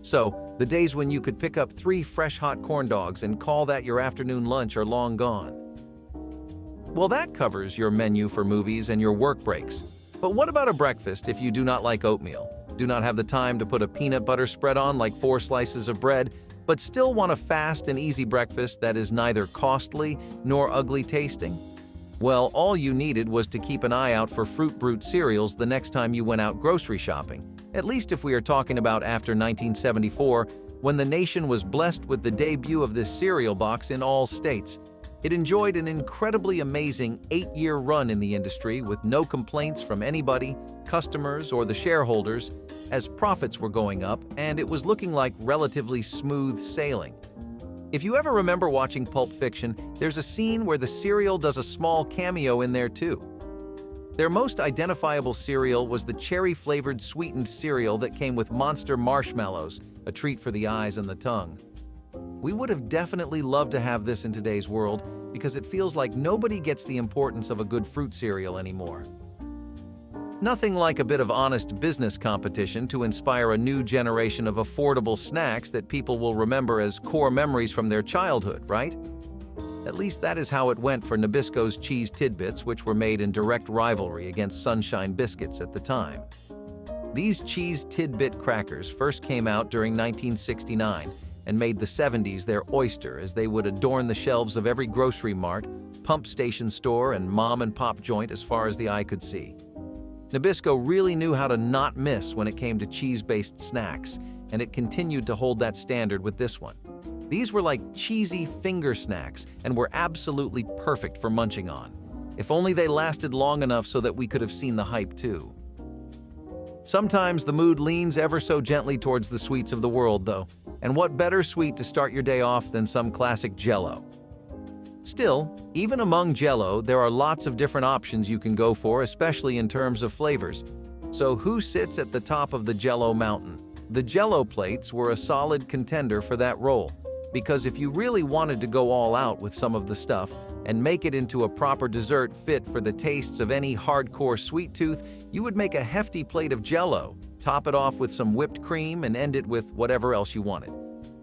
So, the days when you could pick up 3 fresh hot corn dogs and call that your afternoon lunch are long gone. Well, that covers your menu for movies and your work breaks. But what about a breakfast if you do not like oatmeal, do not have the time to put a peanut butter spread on like 4 slices of bread, but still want a fast and easy breakfast that is neither costly nor ugly tasting? Well, all you needed was to keep an eye out for Fruit Brute cereals the next time you went out grocery shopping, at least if we are talking about after 1974, when the nation was blessed with the debut of this cereal box in all states. It enjoyed an incredibly amazing 8-year run in the industry with no complaints from anybody, customers, or the shareholders, as profits were going up and it was looking like relatively smooth sailing. If you ever remember watching Pulp Fiction, there's a scene where the cereal does a small cameo in there too. Their most identifiable cereal was the cherry-flavored sweetened cereal that came with Monster marshmallows, a treat for the eyes and the tongue. We would have definitely loved to have this in today's world because it feels like nobody gets the importance of a good fruit cereal anymore. Nothing like a bit of honest business competition to inspire a new generation of affordable snacks that people will remember as core memories from their childhood, right? At least that is how it went for Nabisco's cheese tidbits, which were made in direct rivalry against Sunshine Biscuits at the time. These cheese tidbit crackers first came out during 1969 and made the 70s their oyster, as they would adorn the shelves of every grocery mart, pump station store, and mom-and-pop joint as far as the eye could see. Nabisco really knew how to not miss when it came to cheese-based snacks, and it continued to hold that standard with this one. These were like cheesy finger snacks and were absolutely perfect for munching on. If only they lasted long enough so that we could have seen the hype too. Sometimes the mood leans ever so gently towards the sweets of the world, though. And what better sweet to start your day off than some classic Jell-O? Still, even among Jell-O, there are lots of different options you can go for, especially in terms of flavors. So who sits at the top of the Jell-O mountain? The Jell-O plates were a solid contender for that role, because if you really wanted to go all out with some of the stuff and make it into a proper dessert fit for the tastes of any hardcore sweet tooth, you would make a hefty plate of Jell-O, top it off with some whipped cream, and end it with whatever else you wanted.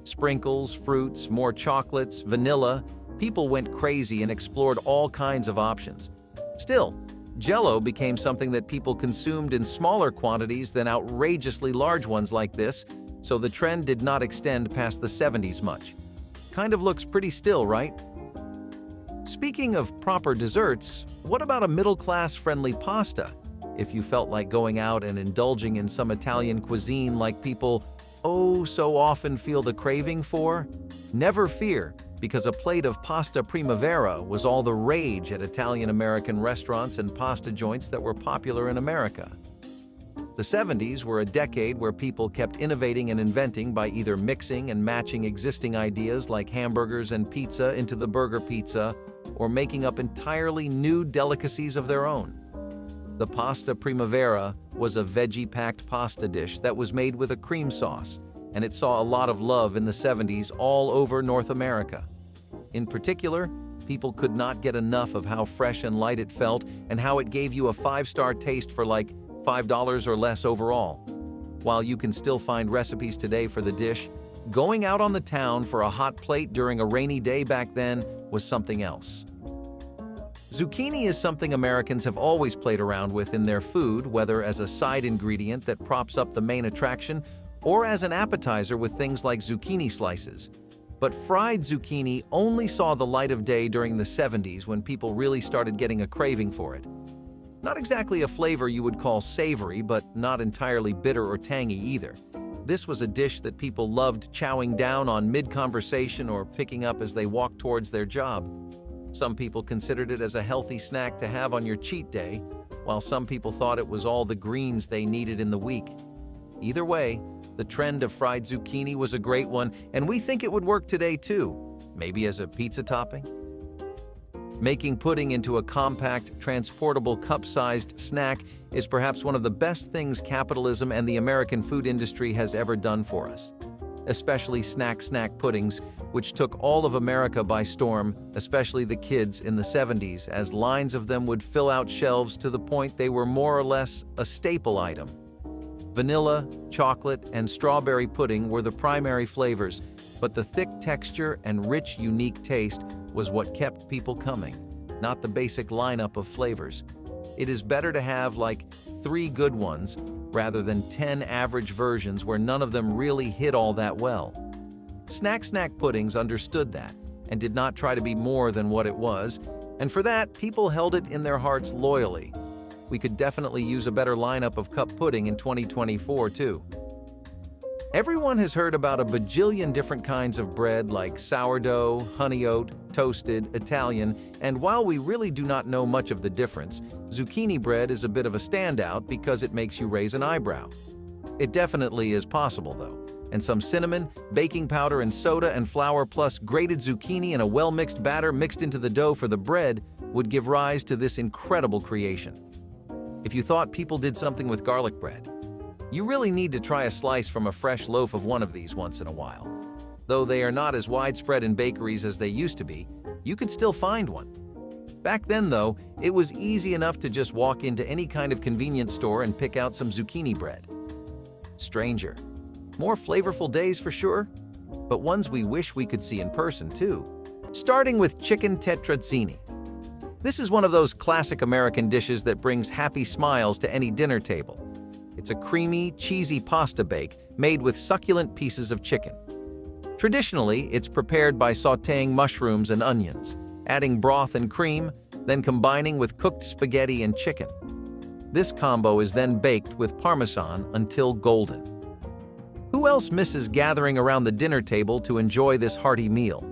Sprinkles, fruits, more chocolates, vanilla. People went crazy and explored all kinds of options. Still, Jell-O became something that people consumed in smaller quantities than outrageously large ones like this, so the trend did not extend past the 70s much. Kind of looks pretty still, right? Speaking of proper desserts, what about a middle-class friendly pasta? If you felt like going out and indulging in some Italian cuisine like people oh so often feel the craving for? Never fear, because a plate of pasta primavera was all the rage at Italian-American restaurants and pasta joints that were popular in America. The 70s were a decade where people kept innovating and inventing by either mixing and matching existing ideas like hamburgers and pizza into the burger pizza, or making up entirely new delicacies of their own. The pasta primavera was a veggie-packed pasta dish that was made with a cream sauce, and it saw a lot of love in the 70s all over North America. In particular, people could not get enough of how fresh and light it felt and how it gave you a 5-star taste for like $5 or less overall. While you can still find recipes today for the dish, going out on the town for a hot plate during a rainy day back then was something else. Zucchini is something Americans have always played around with in their food, whether as a side ingredient that props up the main attraction or as an appetizer with things like zucchini slices. But fried zucchini only saw the light of day during the 70s when people really started getting a craving for it. Not exactly a flavor you would call savory, but not entirely bitter or tangy either. This was a dish that people loved chowing down on mid-conversation or picking up as they walked towards their job. Some people considered it as a healthy snack to have on your cheat day, while some people thought it was all the greens they needed in the week. Either way, the trend of fried zucchini was a great one, and we think it would work today too, maybe as a pizza topping. Making pudding into a compact, transportable, cup-sized snack is perhaps one of the best things capitalism and the American food industry has ever done for us. Especially snack puddings, which took all of America by storm, especially the kids in the 70s, as lines of them would fill out shelves to the point they were more or less a staple item. Vanilla, chocolate, and strawberry pudding were the primary flavors, but the thick texture and rich, unique taste was what kept people coming, not the basic lineup of flavors. It is better to have like 3 good ones rather than 10 average versions where none of them really hit all that well. Snack puddings understood that and did not try to be more than what it was, and for that, people held it in their hearts loyally. We could definitely use a better lineup of cup pudding in 2024 too. Everyone has heard about a bajillion different kinds of bread like sourdough, honey oat, toasted, Italian, and while we really do not know much of the difference, zucchini bread is a bit of a standout because it makes you raise an eyebrow. It definitely is possible though, and some cinnamon, baking powder, and soda and flour plus grated zucchini and a well-mixed batter mixed into the dough for the bread would give rise to this incredible creation. If you thought people did something with garlic bread, you really need to try a slice from a fresh loaf of one of these once in a while. Though they are not as widespread in bakeries as they used to be, you could still find one. Back then though, it was easy enough to just walk into any kind of convenience store and pick out some zucchini bread. Stranger. More flavorful days for sure, but ones we wish we could see in person too. Starting with chicken tetrazzini. This is one of those classic American dishes that brings happy smiles to any dinner table. It's a creamy, cheesy pasta bake made with succulent pieces of chicken. Traditionally, it's prepared by sautéing mushrooms and onions, adding broth and cream, then combining with cooked spaghetti and chicken. This combo is then baked with Parmesan until golden. Who else misses gathering around the dinner table to enjoy this hearty meal?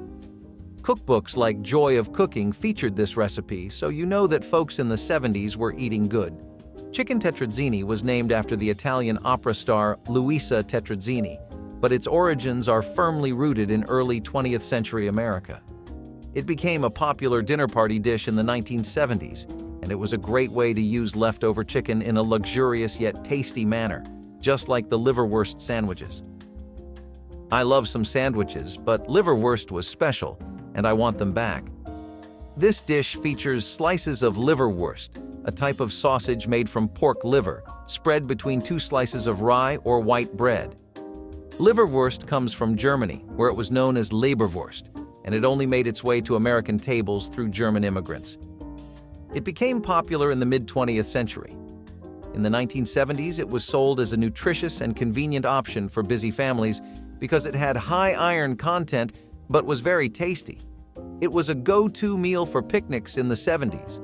Cookbooks like Joy of Cooking featured this recipe, so you know that folks in the 70s were eating good. Chicken tetrazzini was named after the Italian opera star Luisa Tetrazzini, but its origins are firmly rooted in early 20th century America. It became a popular dinner party dish in the 1970s, and it was a great way to use leftover chicken in a luxurious yet tasty manner, just like the liverwurst sandwiches. I love some sandwiches, but liverwurst was special, and I want them back. This dish features slices of liverwurst, a type of sausage made from pork liver, spread between 2 slices of rye or white bread. Liverwurst comes from Germany, where it was known as Leberwurst, and it only made its way to American tables through German immigrants. It became popular in the mid-20th century. In the 1970s, it was sold as a nutritious and convenient option for busy families because it had high iron content but was very tasty. It was a go-to meal for picnics in the 70s.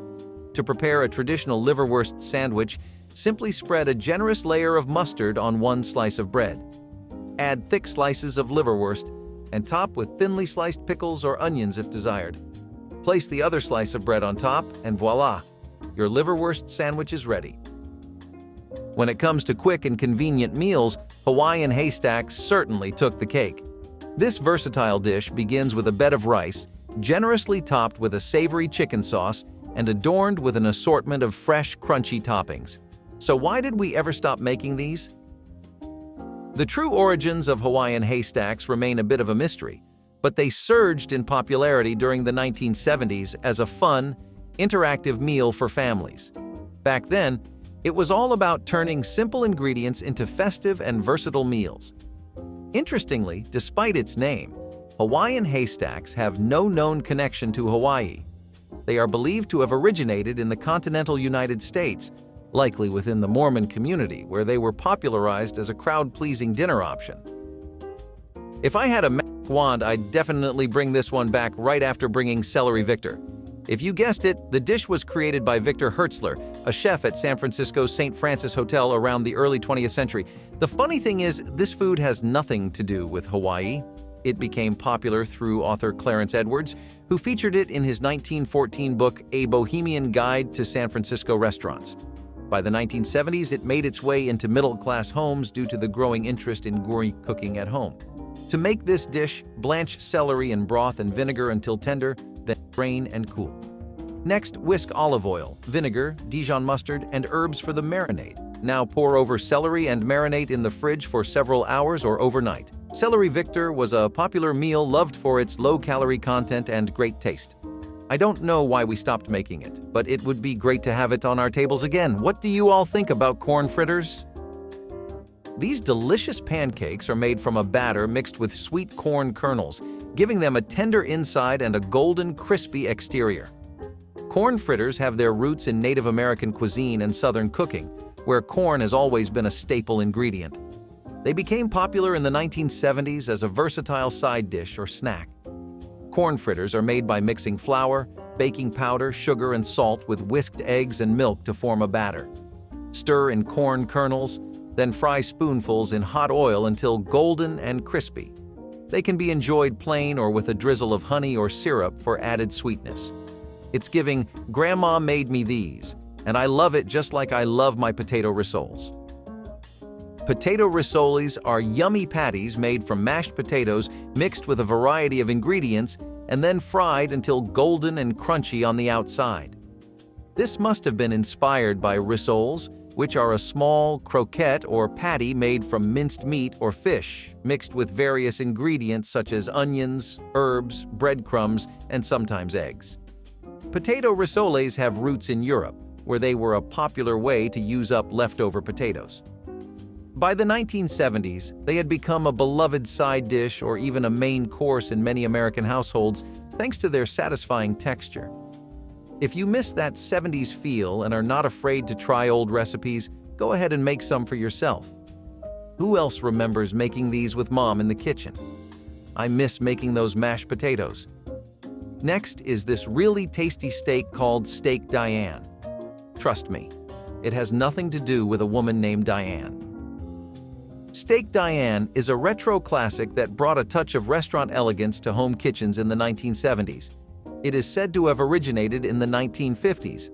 To prepare a traditional liverwurst sandwich, simply spread a generous layer of mustard on 1 slice of bread. Add thick slices of liverwurst and top with thinly sliced pickles or onions if desired. Place the other slice of bread on top and voila, your liverwurst sandwich is ready. When it comes to quick and convenient meals, Hawaiian haystacks certainly took the cake. This versatile dish begins with a bed of rice, generously topped with a savory chicken sauce, and adorned with an assortment of fresh, crunchy toppings. So why did we ever stop making these? The true origins of Hawaiian haystacks remain a bit of a mystery, but they surged in popularity during the 1970s as a fun, interactive meal for families. Back then, it was all about turning simple ingredients into festive and versatile meals. Interestingly, despite its name, Hawaiian haystacks have no known connection to Hawaii. They are believed to have originated in the continental United States, likely within the Mormon community, where they were popularized as a crowd-pleasing dinner option. If I had a magic wand, I'd definitely bring this one back right after bringing Celery Victor. If you guessed it, the dish was created by Victor Hertzler, a chef at San Francisco's St. Francis Hotel around the early 20th century. The funny thing is, this food has nothing to do with Hawaii. It became popular through author Clarence Edwards, who featured it in his 1914 book, A Bohemian Guide to San Francisco Restaurants. By the 1970s, it made its way into middle-class homes due to the growing interest in gourmet cooking at home. To make this dish, blanch celery in broth and vinegar until tender, then drain and cool. Next, whisk olive oil, vinegar, Dijon mustard, and herbs for the marinade. Now pour over celery and marinate in the fridge for several hours or overnight. Celery Victor was a popular meal loved for its low-calorie content and great taste. I don't know why we stopped making it, but it would be great to have it on our tables again. What do you all think about corn fritters? These delicious pancakes are made from a batter mixed with sweet corn kernels, giving them a tender inside and a golden, crispy exterior. Corn fritters have their roots in Native American cuisine and Southern cooking, where corn has always been a staple ingredient. They became popular in the 1970s as a versatile side dish or snack. Corn fritters are made by mixing flour, baking powder, sugar, and salt with whisked eggs and milk to form a batter. Stir in corn kernels, then fry spoonfuls in hot oil until golden and crispy. They can be enjoyed plain or with a drizzle of honey or syrup for added sweetness. It's giving, "Grandma made me these, and I love it just like I love my potato rissoles." Potato rissoles are yummy patties made from mashed potatoes mixed with a variety of ingredients and then fried until golden and crunchy on the outside. This must have been inspired by rissoles, which are a small croquette or patty made from minced meat or fish, mixed with various ingredients such as onions, herbs, breadcrumbs, and sometimes eggs. Potato rissoles have roots in Europe, where they were a popular way to use up leftover potatoes. By the 1970s, they had become a beloved side dish or even a main course in many American households thanks to their satisfying texture. If you miss that 70s feel and are not afraid to try old recipes, go ahead and make some for yourself. Who else remembers making these with Mom in the kitchen? I miss making those mashed potatoes. Next is this really tasty steak called Steak Diane. Trust me, it has nothing to do with a woman named Diane. Steak Diane is a retro classic that brought a touch of restaurant elegance to home kitchens in the 1970s. It is said to have originated in the 1950s.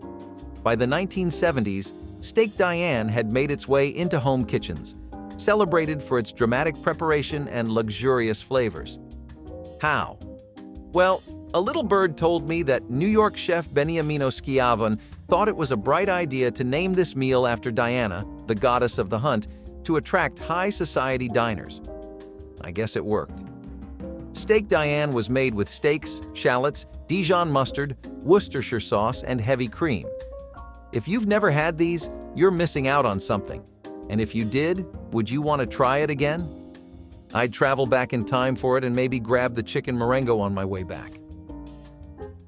By the 1970s, Steak Diane had made its way into home kitchens, celebrated for its dramatic preparation and luxurious flavors. How? Well, a little bird told me that New York chef Beniamino Schiavone thought it was a bright idea to name this meal after Diana, the goddess of the hunt, to attract high society diners. I guess it worked. Steak Diane was made with steaks, shallots, Dijon mustard, Worcestershire sauce, and heavy cream. If you've never had these, you're missing out on something. And if you did, would you want to try it again? I'd travel back in time for it and maybe grab the chicken marengo on my way back.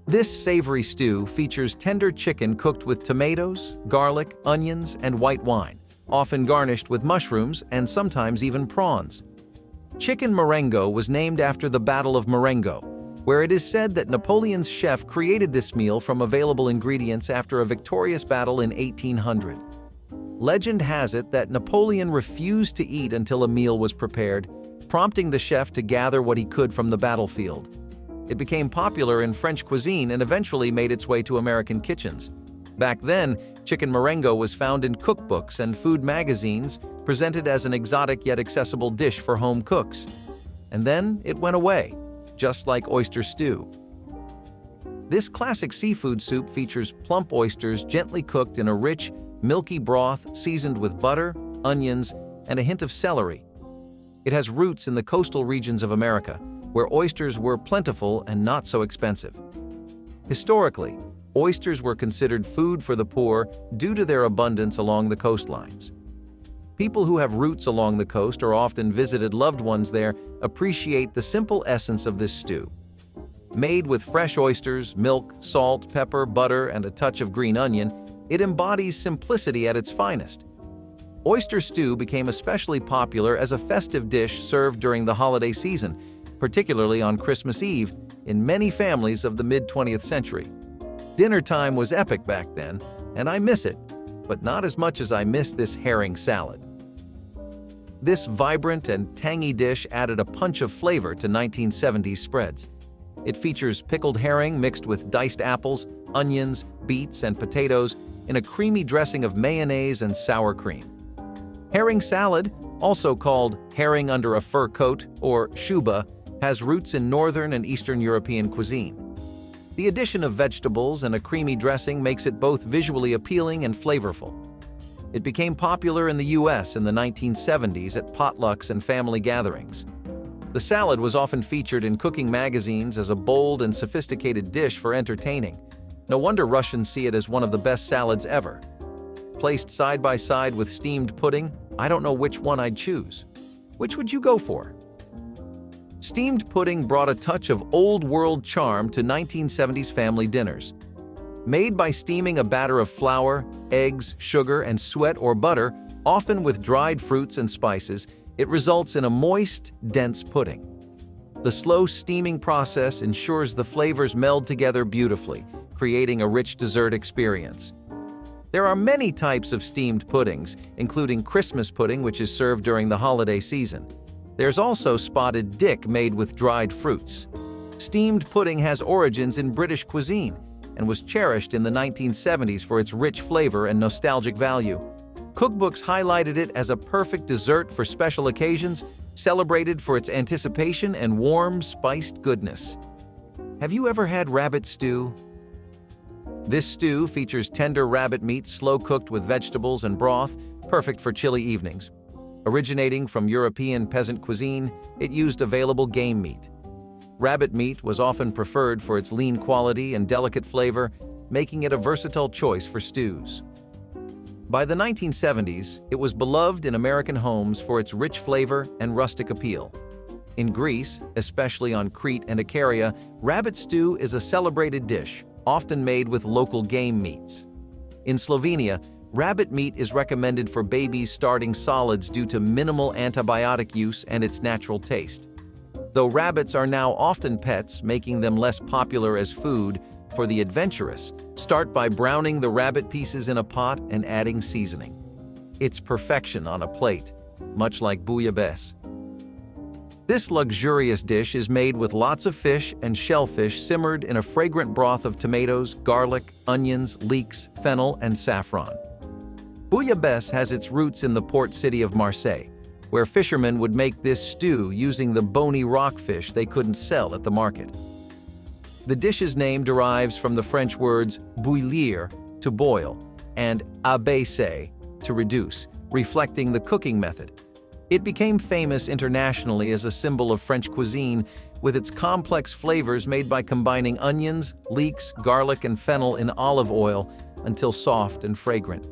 This savory stew features tender chicken cooked with tomatoes, garlic, onions, and white wine, often garnished with mushrooms and sometimes even prawns. Chicken Marengo was named after the Battle of Marengo, where it is said that Napoleon's chef created this meal from available ingredients after a victorious battle in 1800. Legend has it that Napoleon refused to eat until a meal was prepared, prompting the chef to gather what he could from the battlefield. It became popular in French cuisine and eventually made its way to American kitchens. Back then, chicken marengo was found in cookbooks and food magazines, presented as an exotic yet accessible dish for home cooks. And then it went away, just like oyster stew. This classic seafood soup features plump oysters gently cooked in a rich, milky broth seasoned with butter, onions, and a hint of celery. It has roots in the coastal regions of America, where oysters were plentiful and not so expensive. Historically, oysters were considered food for the poor due to their abundance along the coastlines. People who have roots along the coast or often visited loved ones there appreciate the simple essence of this stew. Made with fresh oysters, milk, salt, pepper, butter, and a touch of green onion, it embodies simplicity at its finest. Oyster stew became especially popular as a festive dish served during the holiday season, particularly on Christmas Eve, in many families of the mid-20th century. Dinner time was epic back then, and I miss it, but not as much as I miss this herring salad. This vibrant and tangy dish added a punch of flavor to 1970s spreads. It features pickled herring mixed with diced apples, onions, beets, and potatoes in a creamy dressing of mayonnaise and sour cream. Herring salad, also called herring under a fur coat or shuba, has roots in Northern and Eastern European cuisine. The addition of vegetables and a creamy dressing makes it both visually appealing and flavorful. It became popular in the U.S. in the 1970s at potlucks and family gatherings. The salad was often featured in cooking magazines as a bold and sophisticated dish for entertaining. No wonder Russians see it as one of the best salads ever. Placed side by side with steamed pudding, I don't know which one I'd choose. Which would you go for? Steamed pudding brought a touch of old-world charm to 1970s family dinners. Made by steaming a batter of flour, eggs, sugar, and sweat or butter, often with dried fruits and spices, it results in a moist, dense pudding. The slow steaming process ensures the flavors meld together beautifully, creating a rich dessert experience. There are many types of steamed puddings, including Christmas pudding, which is served during the holiday season. There's also spotted dick made with dried fruits. Steamed pudding has origins in British cuisine and was cherished in the 1970s for its rich flavor and nostalgic value. Cookbooks highlighted it as a perfect dessert for special occasions, celebrated for its anticipation and warm, spiced goodness. Have you ever had rabbit stew? This stew features tender rabbit meat slow-cooked with vegetables and broth, perfect for chilly evenings. Originating from European peasant cuisine, it used available game meat. Rabbit meat was often preferred for its lean quality and delicate flavor, making it a versatile choice for stews. By the 1970s, it was beloved in American homes for its rich flavor and rustic appeal. In Greece, especially on Crete and Icaria, rabbit stew is a celebrated dish, often made with local game meats. In Slovenia, rabbit meat is recommended for babies starting solids due to minimal antibiotic use and its natural taste. Though rabbits are now often pets, making them less popular as food, for the adventurous, start by browning the rabbit pieces in a pot and adding seasoning. It's perfection on a plate, much like bouillabaisse. This luxurious dish is made with lots of fish and shellfish simmered in a fragrant broth of tomatoes, garlic, onions, leeks, fennel, and saffron. Bouillabaisse has its roots in the port city of Marseille, where fishermen would make this stew using the bony rockfish they couldn't sell at the market. The dish's name derives from the French words bouillir, to boil, and abaisser, to reduce, reflecting the cooking method. It became famous internationally as a symbol of French cuisine, with its complex flavors made by combining onions, leeks, garlic, and fennel in olive oil until soft and fragrant.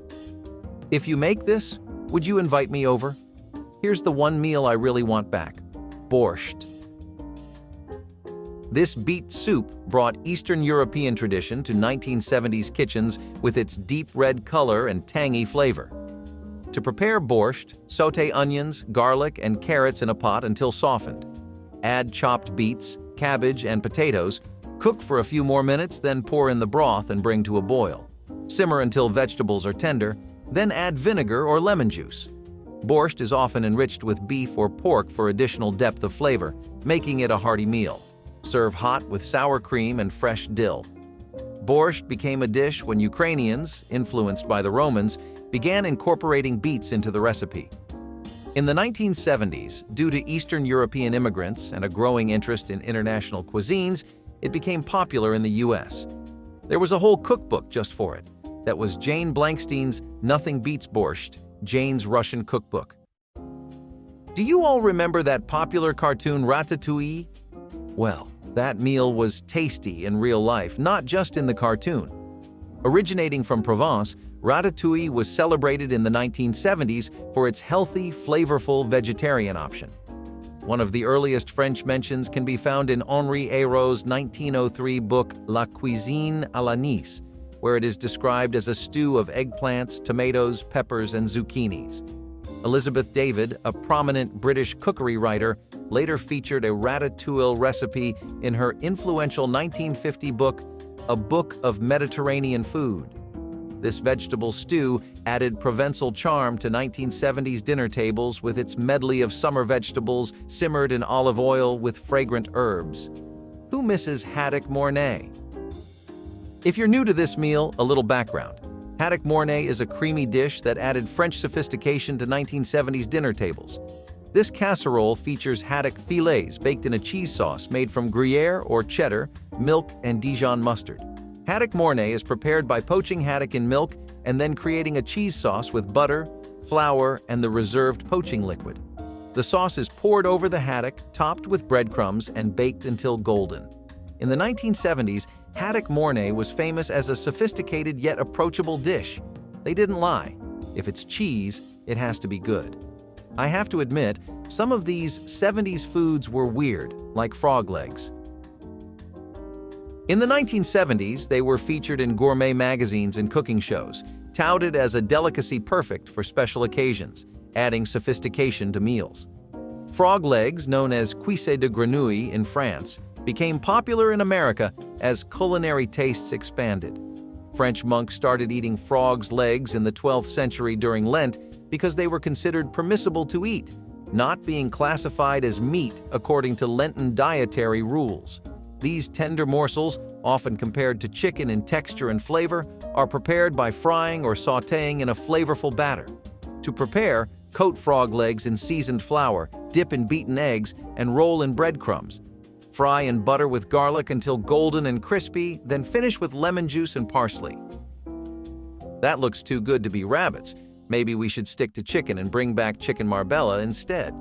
If you make this, would you invite me over? Here's the one meal I really want back: borscht. This beet soup brought Eastern European tradition to 1970s kitchens with its deep red color and tangy flavor. To prepare borscht, sauté onions, garlic, and carrots in a pot until softened. Add chopped beets, cabbage, and potatoes. Cook for a few more minutes, then pour in the broth and bring to a boil. Simmer until vegetables are tender, then add vinegar or lemon juice. Borscht is often enriched with beef or pork for additional depth of flavor, making it a hearty meal. Serve hot with sour cream and fresh dill. Borscht became a dish when Ukrainians, influenced by the Romans, began incorporating beets into the recipe. In the 1970s, due to Eastern European immigrants and a growing interest in international cuisines, it became popular in the U.S. There was a whole cookbook just for it. That was Jane Blankstein's Nothing Beats Borscht, Jane's Russian Cookbook. Do you all remember that popular cartoon Ratatouille? Well, that meal was tasty in real life, not just in the cartoon. Originating from Provence, ratatouille was celebrated in the 1970s for its healthy, flavorful vegetarian option. One of the earliest French mentions can be found in Henri Ayrault's 1903 book La Cuisine à la Nice, where it is described as a stew of eggplants, tomatoes, peppers, and zucchinis. Elizabeth David, a prominent British cookery writer, later featured a ratatouille recipe in her influential 1950 book, A Book of Mediterranean Food. This vegetable stew added Provençal charm to 1970s dinner tables with its medley of summer vegetables simmered in olive oil with fragrant herbs. Who misses haddock mornay? If you're new to this meal, a little background. Haddock mornay is a creamy dish that added French sophistication to 1970s dinner tables. This casserole features haddock fillets baked in a cheese sauce made from Gruyere or cheddar, milk, and Dijon mustard. Haddock mornay is prepared by poaching haddock in milk and then creating a cheese sauce with butter, flour, and the reserved poaching liquid. The sauce is poured over the haddock, topped with breadcrumbs, and baked until golden. In the 1970s, haddock mornay was famous as a sophisticated yet approachable dish. They didn't lie. If it's cheese, it has to be good. I have to admit, some of these 70s foods were weird, like frog legs. In the 1970s, they were featured in gourmet magazines and cooking shows, touted as a delicacy perfect for special occasions, adding sophistication to meals. Frog legs, known as cuisses de grenouille in France, became popular in America as culinary tastes expanded. French monks started eating frogs' legs in the 12th century during Lent because they were considered permissible to eat, not being classified as meat according to Lenten dietary rules. These tender morsels, often compared to chicken in texture and flavor, are prepared by frying or sautéing in a flavorful batter. To prepare, coat frog legs in seasoned flour, dip in beaten eggs, and roll in breadcrumbs. Fry in butter with garlic until golden and crispy, then finish with lemon juice and parsley. That looks too good to be rabbits. Maybe we should stick to chicken and bring back chicken marbella instead.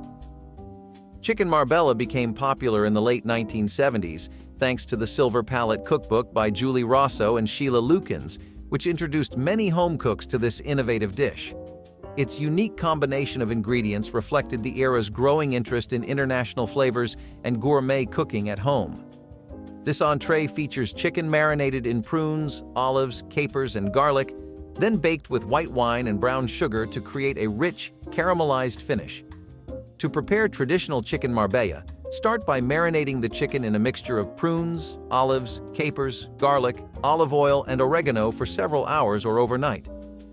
Chicken marbella became popular in the late 1970s thanks to the Silver Palette cookbook by Julie Rosso and Sheila Lukens, which introduced many home cooks to this innovative dish. Its unique combination of ingredients reflected the era's growing interest in international flavors and gourmet cooking at home. This entree features chicken marinated in prunes, olives, capers, and garlic, then baked with white wine and brown sugar to create a rich, caramelized finish. To prepare traditional chicken marbella, start by marinating the chicken in a mixture of prunes, olives, capers, garlic, olive oil, and oregano for several hours or overnight.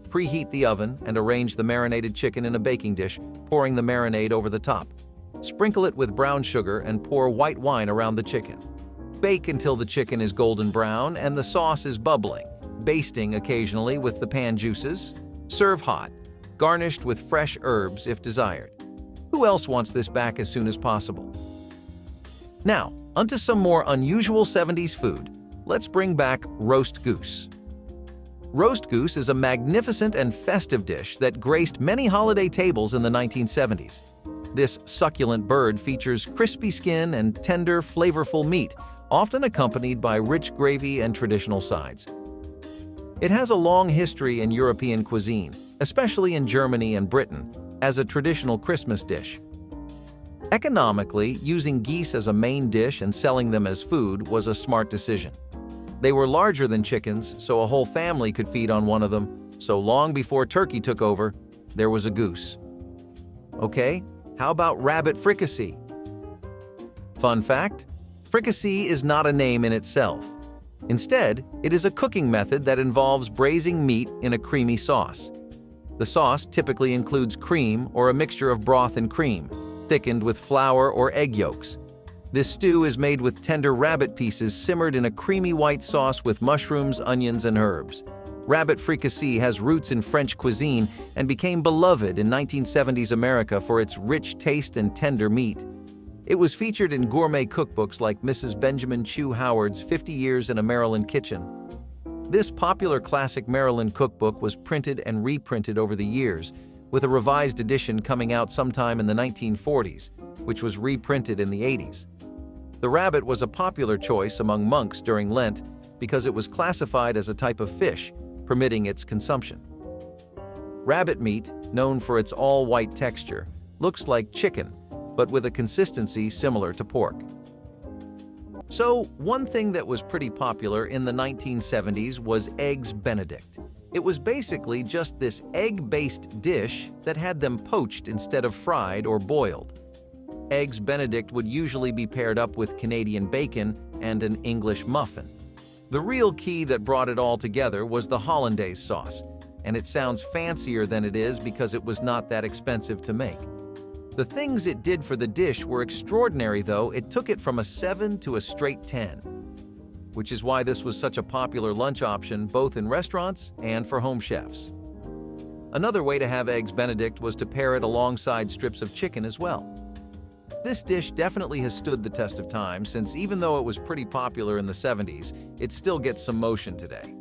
Preheat the oven and arrange the marinated chicken in a baking dish, pouring the marinade over the top. Sprinkle it with brown sugar and pour white wine around the chicken. Bake until the chicken is golden brown and the sauce is bubbling, basting occasionally with the pan juices. Serve hot, garnished with fresh herbs if desired. Who else wants this back as soon as possible? Now, onto some more unusual 70s food. Let's bring back roast goose. Roast goose is a magnificent and festive dish that graced many holiday tables in the 1970s. This succulent bird features crispy skin and tender, flavorful meat, often accompanied by rich gravy and traditional sides. It has a long history in European cuisine, especially in Germany and Britain, as a traditional Christmas dish. Economically, using geese as a main dish and selling them as food was a smart decision. They were larger than chickens, so a whole family could feed on one of them, so long before turkey took over, there was a goose. Okay, how about rabbit fricassee? Fun fact, fricassee is not a name in itself. Instead, it is a cooking method that involves braising meat in a creamy sauce. The sauce typically includes cream or a mixture of broth and cream, thickened with flour or egg yolks. This stew is made with tender rabbit pieces simmered in a creamy white sauce with mushrooms, onions, and herbs. Rabbit fricassee has roots in French cuisine and became beloved in 1970s America for its rich taste and tender meat. It was featured in gourmet cookbooks like Mrs. Benjamin Chew Howard's 50 Years in a Maryland Kitchen. This popular classic Maryland cookbook was printed and reprinted over the years, with a revised edition coming out sometime in the 1940s, which was reprinted in the 80s. The rabbit was a popular choice among monks during Lent because it was classified as a type of fish, permitting its consumption. Rabbit meat, known for its all-white texture, looks like chicken, but with a consistency similar to pork. So, one thing that was pretty popular in the 1970s was Eggs Benedict. It was basically just this egg-based dish that had them poached instead of fried or boiled. Eggs Benedict would usually be paired up with Canadian bacon and an English muffin. The real key that brought it all together was the hollandaise sauce, and it sounds fancier than it is because it was not that expensive to make. The things it did for the dish were extraordinary, though. It took it from a 7 to a straight 10, which is why this was such a popular lunch option both in restaurants and for home chefs. Another way to have Eggs Benedict was to pair it alongside strips of chicken as well. This dish definitely has stood the test of time, since even though it was pretty popular in the 70s, it still gets some motion today.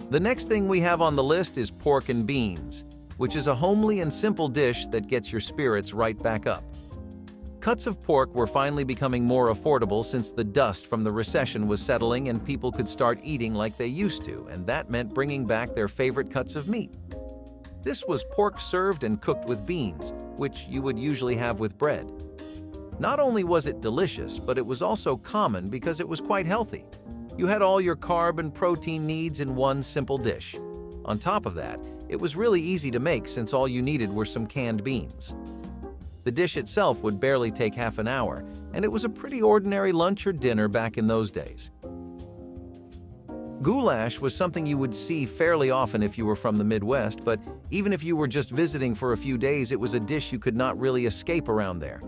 The next thing we have on the list is pork and beans, which is a homely and simple dish that gets your spirits right back up. Cuts of pork were finally becoming more affordable since the dust from the recession was settling and people could start eating like they used to, and that meant bringing back their favorite cuts of meat. This was pork served and cooked with beans, which you would usually have with bread. Not only was it delicious, but it was also common because it was quite healthy. You had all your carb and protein needs in one simple dish. On top of that, it was really easy to make since all you needed were some canned beans. The dish itself would barely take half an hour, and it was a pretty ordinary lunch or dinner back in those days. Goulash was something you would see fairly often if you were from the Midwest, but even if you were just visiting for a few days, it was a dish you could not really escape around there.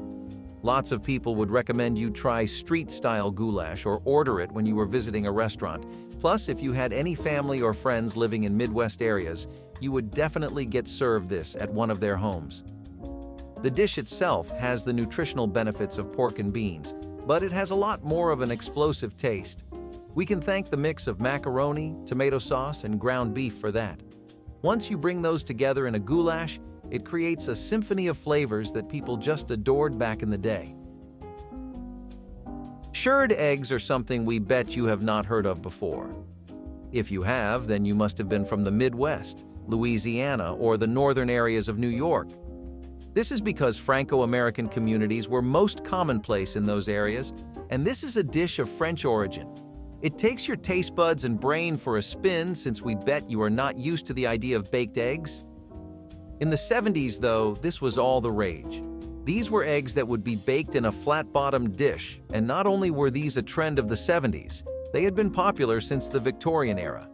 Lots of people would recommend you try street-style goulash or order it when you were visiting a restaurant. Plus, if you had any family or friends living in Midwest areas, you would definitely get served this at one of their homes. The dish itself has the nutritional benefits of pork and beans, but it has a lot more of an explosive taste. We can thank the mix of macaroni, tomato sauce, and ground beef for that. Once you bring those together in a goulash, it creates a symphony of flavors that people just adored back in the day. Shirred eggs are something we bet you have not heard of before. If you have, then you must have been from the Midwest, Louisiana, or the northern areas of New York. This is because Franco-American communities were most commonplace in those areas, and this is a dish of French origin. It takes your taste buds and brain for a spin, since we bet you are not used to the idea of baked eggs. In the 70s, though, this was all the rage. These were eggs that would be baked in a flat-bottomed dish, and not only were these a trend of the 70s, they had been popular since the Victorian era.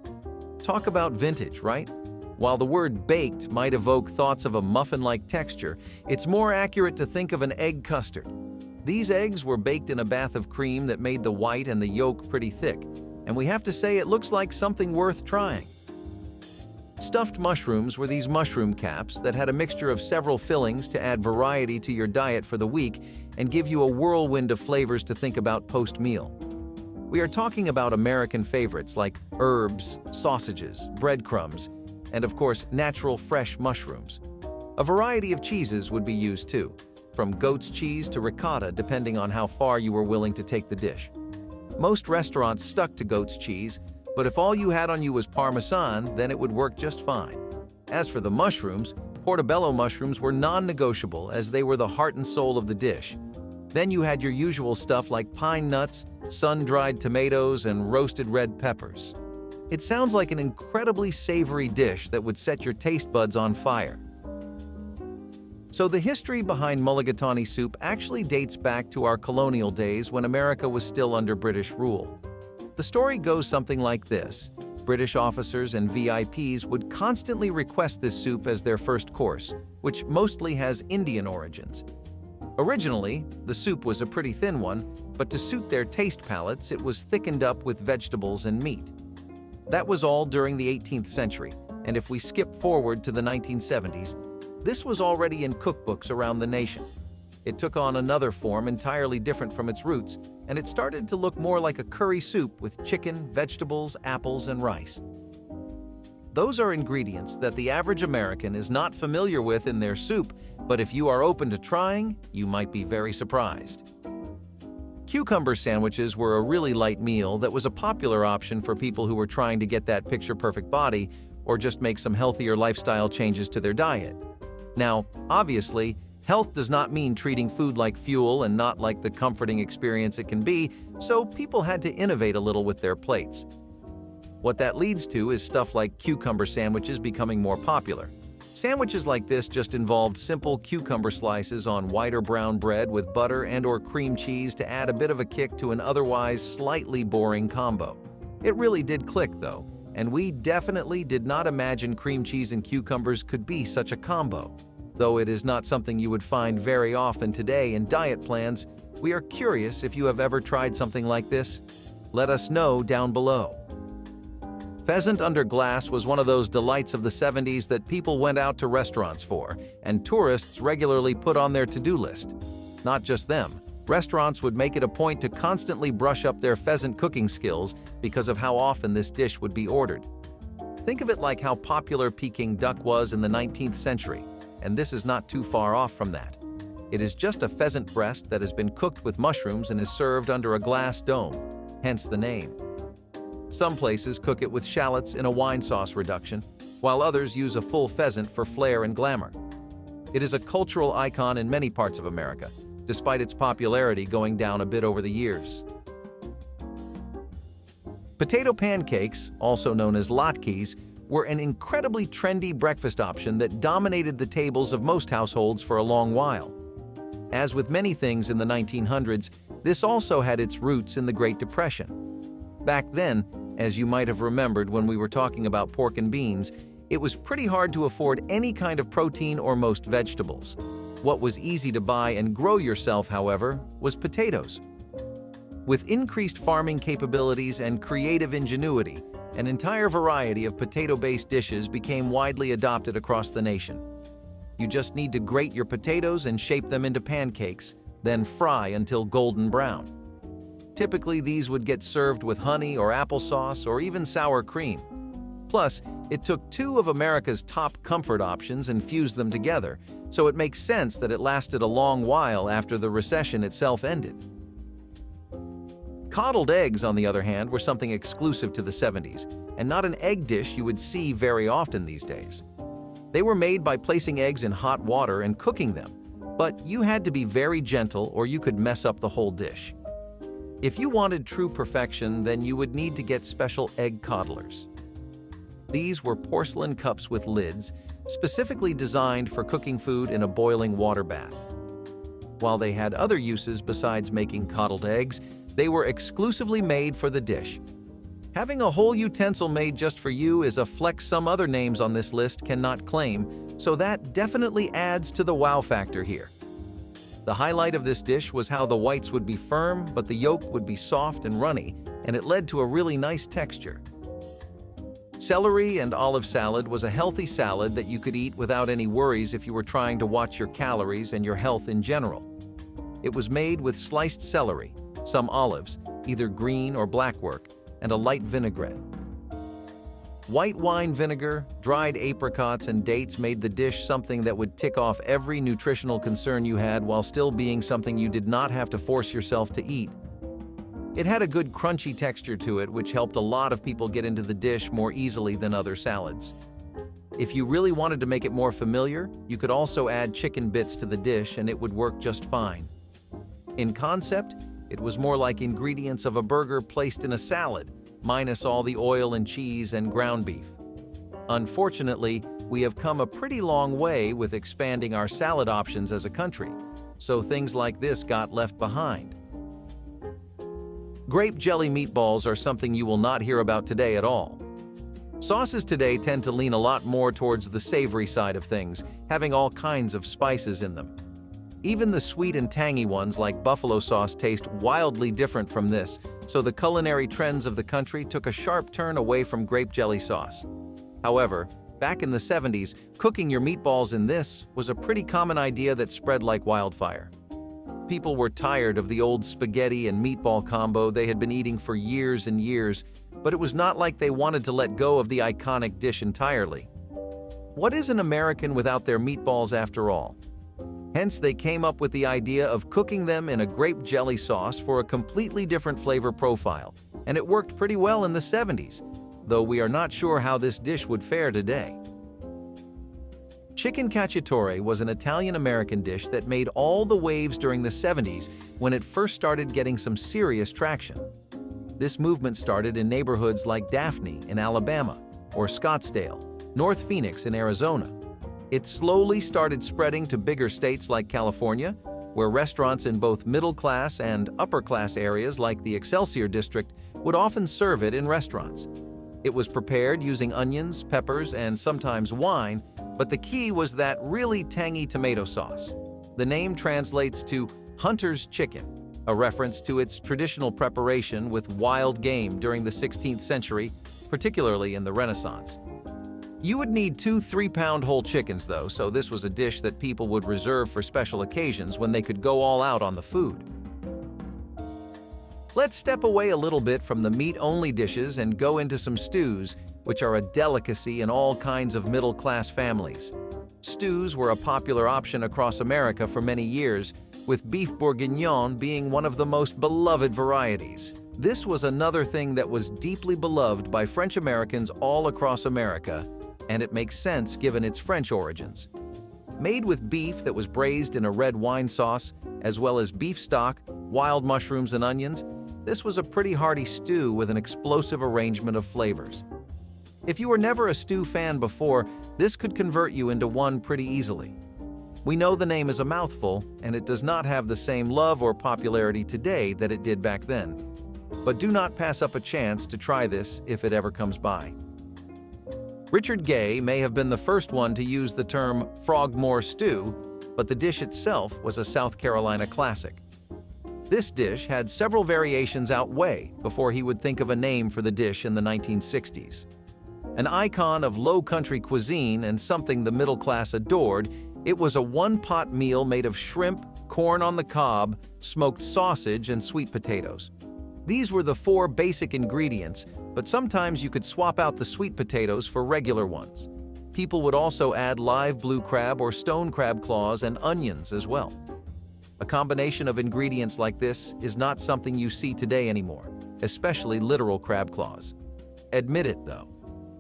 Talk about vintage, right? While the word baked might evoke thoughts of a muffin-like texture, it's more accurate to think of an egg custard. These eggs were baked in a bath of cream that made the white and the yolk pretty thick, and we have to say it looks like something worth trying. Stuffed mushrooms were these mushroom caps that had a mixture of several fillings to add variety to your diet for the week and give you a whirlwind of flavors to think about post-meal. We are talking about American favorites like herbs, sausages, breadcrumbs, and of course, natural fresh mushrooms. A variety of cheeses would be used too, from goat's cheese to ricotta depending on how far you were willing to take the dish. Most restaurants stuck to goat's cheese, but if all you had on you was Parmesan, then it would work just fine. As for the mushrooms, portobello mushrooms were non-negotiable as they were the heart and soul of the dish. Then you had your usual stuff like pine nuts, sun-dried tomatoes, and roasted red peppers. It sounds like an incredibly savory dish that would set your taste buds on fire. So the history behind mulligatawny soup actually dates back to our colonial days when America was still under British rule. The story goes something like this. British officers and VIPs would constantly request this soup as their first course, which mostly has Indian origins. Originally, the soup was a pretty thin one, but to suit their taste palates, it was thickened up with vegetables and meat. That was all during the 18th century, and if we skip forward to the 1970s, this was already in cookbooks around the nation. It took on another form entirely different from its roots, and it started to look more like a curry soup with chicken, vegetables, apples, and rice. those are ingredients that the average American is not familiar with in their soup, but if you are open to trying, you might be very surprised. Cucumber sandwiches were a really light meal that was a popular option for people who were trying to get that picture-perfect body or just make some healthier lifestyle changes to their diet. Now, obviously, health does not mean treating food like fuel and not like the comforting experience it can be, so people had to innovate a little with their plates. What that leads to is stuff like cucumber sandwiches becoming more popular. Sandwiches like this just involved simple cucumber slices on white or brown bread with butter and/or cream cheese to add a bit of a kick to an otherwise slightly boring combo. It really did click, though, and we definitely did not imagine cream cheese and cucumbers could be such a combo. Though it is not something you would find very often today in diet plans, we are curious if you have ever tried something like this. Let us know down below. Pheasant under glass was one of those delights of the 70s that people went out to restaurants for, and tourists regularly put on their to-do list. Not just them. Restaurants would make it a point to constantly brush up their pheasant cooking skills because of how often this dish would be ordered. Think of it like how popular Peking duck was in the 19th century, and this is not too far off from that. It is just a pheasant breast that has been cooked with mushrooms and is served under a glass dome, hence the name. Some places cook it with shallots in a wine sauce reduction, while others use a full pheasant for flair and glamour. It is a cultural icon in many parts of America, despite its popularity going down a bit over the years. Potato pancakes, also known as latkes, were an incredibly trendy breakfast option that dominated the tables of most households for a long while. As with many things in the 1900s, this also had its roots in the Great Depression. Back then, as you might have remembered when we were talking about pork and beans, it was pretty hard to afford any kind of protein or most vegetables. What was easy to buy and grow yourself, however, was potatoes. With increased farming capabilities and creative ingenuity, an entire variety of potato-based dishes became widely adopted across the nation. You just need to grate your potatoes and shape them into pancakes, then fry until golden brown. Typically, these would get served with honey or applesauce or even sour cream. Plus, it took two of America's top comfort options and fused them together, so it makes sense that it lasted a long while after the recession itself ended. Coddled eggs, on the other hand, were something exclusive to the 70s, and not an egg dish you would see very often these days. They were made by placing eggs in hot water and cooking them, but you had to be very gentle or you could mess up the whole dish. If you wanted true perfection, then you would need to get special egg coddlers. These were porcelain cups with lids, specifically designed for cooking food in a boiling water bath. While they had other uses besides making coddled eggs, they were exclusively made for the dish. Having a whole utensil made just for you is a flex some other names on this list cannot claim, so that definitely adds to the wow factor here. The highlight of this dish was how the whites would be firm, but the yolk would be soft and runny, and it led to a really nice texture. Celery and olive salad was a healthy salad that you could eat without any worries if you were trying to watch your calories and your health in general. It was made with sliced celery, some olives, either green or black work, and a light vinaigrette. White wine vinegar, dried apricots, and dates made the dish something that would tick off every nutritional concern you had while still being something you did not have to force yourself to eat. It had a good crunchy texture to it, which helped a lot of people get into the dish more easily than other salads. If you really wanted to make it more familiar, you could also add chicken bits to the dish and it would work just fine. In concept, it was more like ingredients of a burger placed in a salad, minus all the oil and cheese and ground beef. Unfortunately, we have come a pretty long way with expanding our salad options as a country, so things like this got left behind. Grape jelly meatballs are something you will not hear about today at all. Sauces today tend to lean a lot more towards the savory side of things, having all kinds of spices in them. Even the sweet and tangy ones like buffalo sauce taste wildly different from this, so the culinary trends of the country took a sharp turn away from grape jelly sauce. However, back in the 70s, cooking your meatballs in this was a pretty common idea that spread like wildfire. People were tired of the old spaghetti and meatball combo they had been eating for years and years, but it was not like they wanted to let go of the iconic dish entirely. What is an American without their meatballs after all? Hence, they came up with the idea of cooking them in a grape jelly sauce for a completely different flavor profile, and it worked pretty well in the 70s, though we are not sure how this dish would fare today. Chicken cacciatore was an Italian-American dish that made all the waves during the 70s when it first started getting some serious traction. This movement started in neighborhoods like Daphne in Alabama or Scottsdale, North Phoenix in Arizona. It slowly started spreading to bigger states like California, where restaurants in both middle-class and upper-class areas like the Excelsior District would often serve it in restaurants. It was prepared using onions, peppers, and sometimes wine, but the key was that really tangy tomato sauce. The name translates to hunter's chicken, a reference to its traditional preparation with wild game during the 16th century, particularly in the Renaissance. You would need 2 3-pound whole chickens though, so this was a dish that people would reserve for special occasions when they could go all out on the food. Let's step away a little bit from the meat-only dishes and go into some stews, which are a delicacy in all kinds of middle-class families. Stews were a popular option across America for many years, with beef bourguignon being one of the most beloved varieties. This was another thing that was deeply beloved by French Americans all across America, and it makes sense given its French origins. Made with beef that was braised in a red wine sauce, as well as beef stock, wild mushrooms, and onions, this was a pretty hearty stew with an explosive arrangement of flavors. If you were never a stew fan before, this could convert you into one pretty easily. We know the name is a mouthful, and it does not have the same love or popularity today that it did back then. But do not pass up a chance to try this if it ever comes by. Richard Gay may have been the first one to use the term frogmore stew, but the dish itself was a South Carolina classic. This dish had several variations out way before he would think of a name for the dish in the 1960s. An icon of low country cuisine and something the middle class adored, it was a one-pot meal made of shrimp, corn on the cob, smoked sausage, and sweet potatoes. These were the 4 basic ingredients, but sometimes you could swap out the sweet potatoes for regular ones. People would also add live blue crab or stone crab claws and onions as well. A combination of ingredients like this is not something you see today anymore, especially literal crab claws. Admit it, though.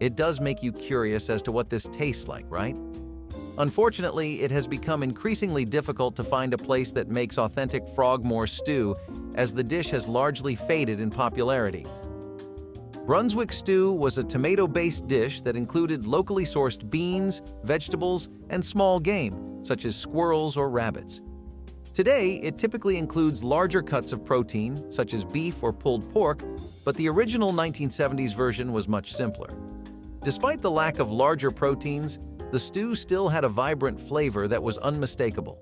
It does make you curious as to what this tastes like, right? Unfortunately, it has become increasingly difficult to find a place that makes authentic frogmore stew, as the dish has largely faded in popularity. Brunswick stew was a tomato-based dish that included locally sourced beans, vegetables, and small game, such as squirrels or rabbits. Today, it typically includes larger cuts of protein, such as beef or pulled pork, but the original 1970s version was much simpler. Despite the lack of larger proteins, the stew still had a vibrant flavor that was unmistakable.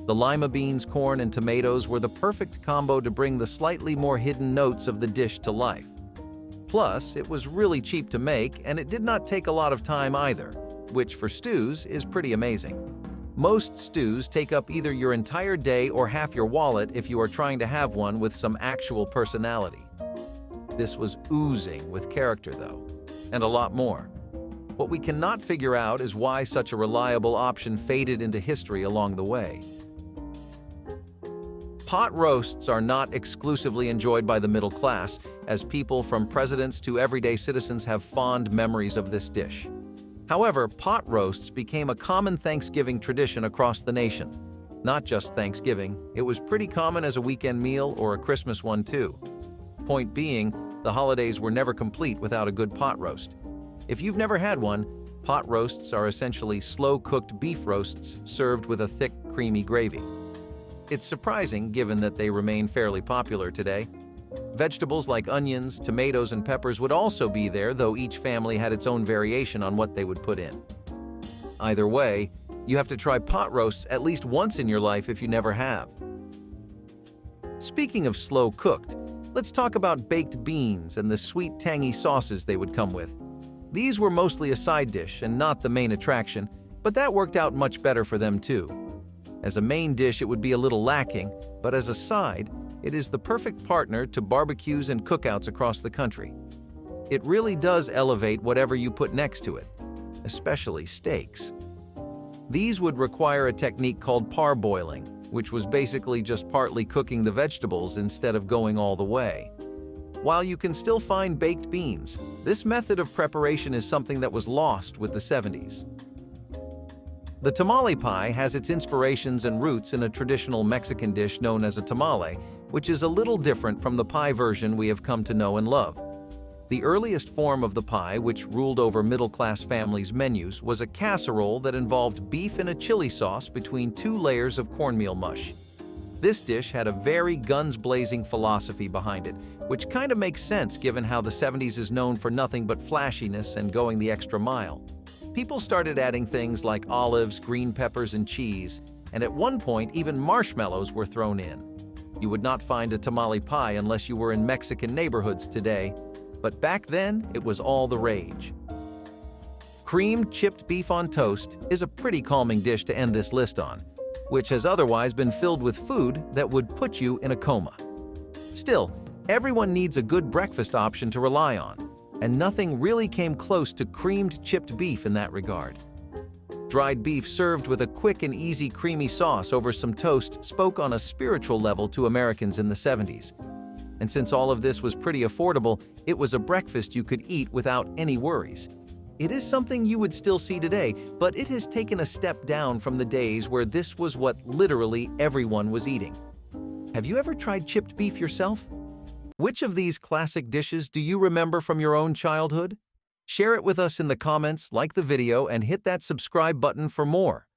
The lima beans, corn, and tomatoes were the perfect combo to bring the slightly more hidden notes of the dish to life. Plus, it was really cheap to make, and it did not take a lot of time either, which for stews is pretty amazing. Most stews take up either your entire day or half your wallet if you are trying to have one with some actual personality. This was oozing with character, though, and a lot more. What we cannot figure out is why such a reliable option faded into history along the way. Pot roasts are not exclusively enjoyed by the middle class, as people from presidents to everyday citizens have fond memories of this dish. However, pot roasts became a common Thanksgiving tradition across the nation. Not just Thanksgiving, it was pretty common as a weekend meal or a Christmas one too. Point being, the holidays were never complete without a good pot roast. If you've never had one, pot roasts are essentially slow-cooked beef roasts served with a thick, creamy gravy. It's surprising given that they remain fairly popular today. Vegetables like onions, tomatoes, and peppers would also be there, though each family had its own variation on what they would put in. Either way, you have to try pot roasts at least once in your life if you never have. Speaking of slow-cooked, let's talk about baked beans and the sweet, tangy sauces they would come with. These were mostly a side dish and not the main attraction, but that worked out much better for them too. As a main dish, it would be a little lacking, but as a side, it is the perfect partner to barbecues and cookouts across the country. It really does elevate whatever you put next to it, especially steaks. These would require a technique called parboiling, which was basically just partly cooking the vegetables instead of going all the way. While you can still find baked beans, this method of preparation is something that was lost with the 70s. The tamale pie has its inspirations and roots in a traditional Mexican dish known as a tamale, which is a little different from the pie version we have come to know and love. The earliest form of the pie, which ruled over middle-class families' menus, was a casserole that involved beef in a chili sauce between 2 layers of cornmeal mush. This dish had a very guns-blazing philosophy behind it, which kind of makes sense given how the 70s is known for nothing but flashiness and going the extra mile. People started adding things like olives, green peppers, and cheese, and at one point even marshmallows were thrown in. You would not find a tamale pie unless you were in Mexican neighborhoods today, but back then it was all the rage. Creamed chipped beef on toast is a pretty calming dish to end this list on, which has otherwise been filled with food that would put you in a coma. Still, everyone needs a good breakfast option to rely on, and nothing really came close to creamed chipped beef in that regard. Dried beef served with a quick and easy creamy sauce over some toast spoke on a spiritual level to Americans in the 70s. And since all of this was pretty affordable, it was a breakfast you could eat without any worries. It is something you would still see today, but it has taken a step down from the days where this was what literally everyone was eating. Have you ever tried chipped beef yourself? Which of these classic dishes do you remember from your own childhood? Share it with us in the comments, like the video, and hit that subscribe button for more.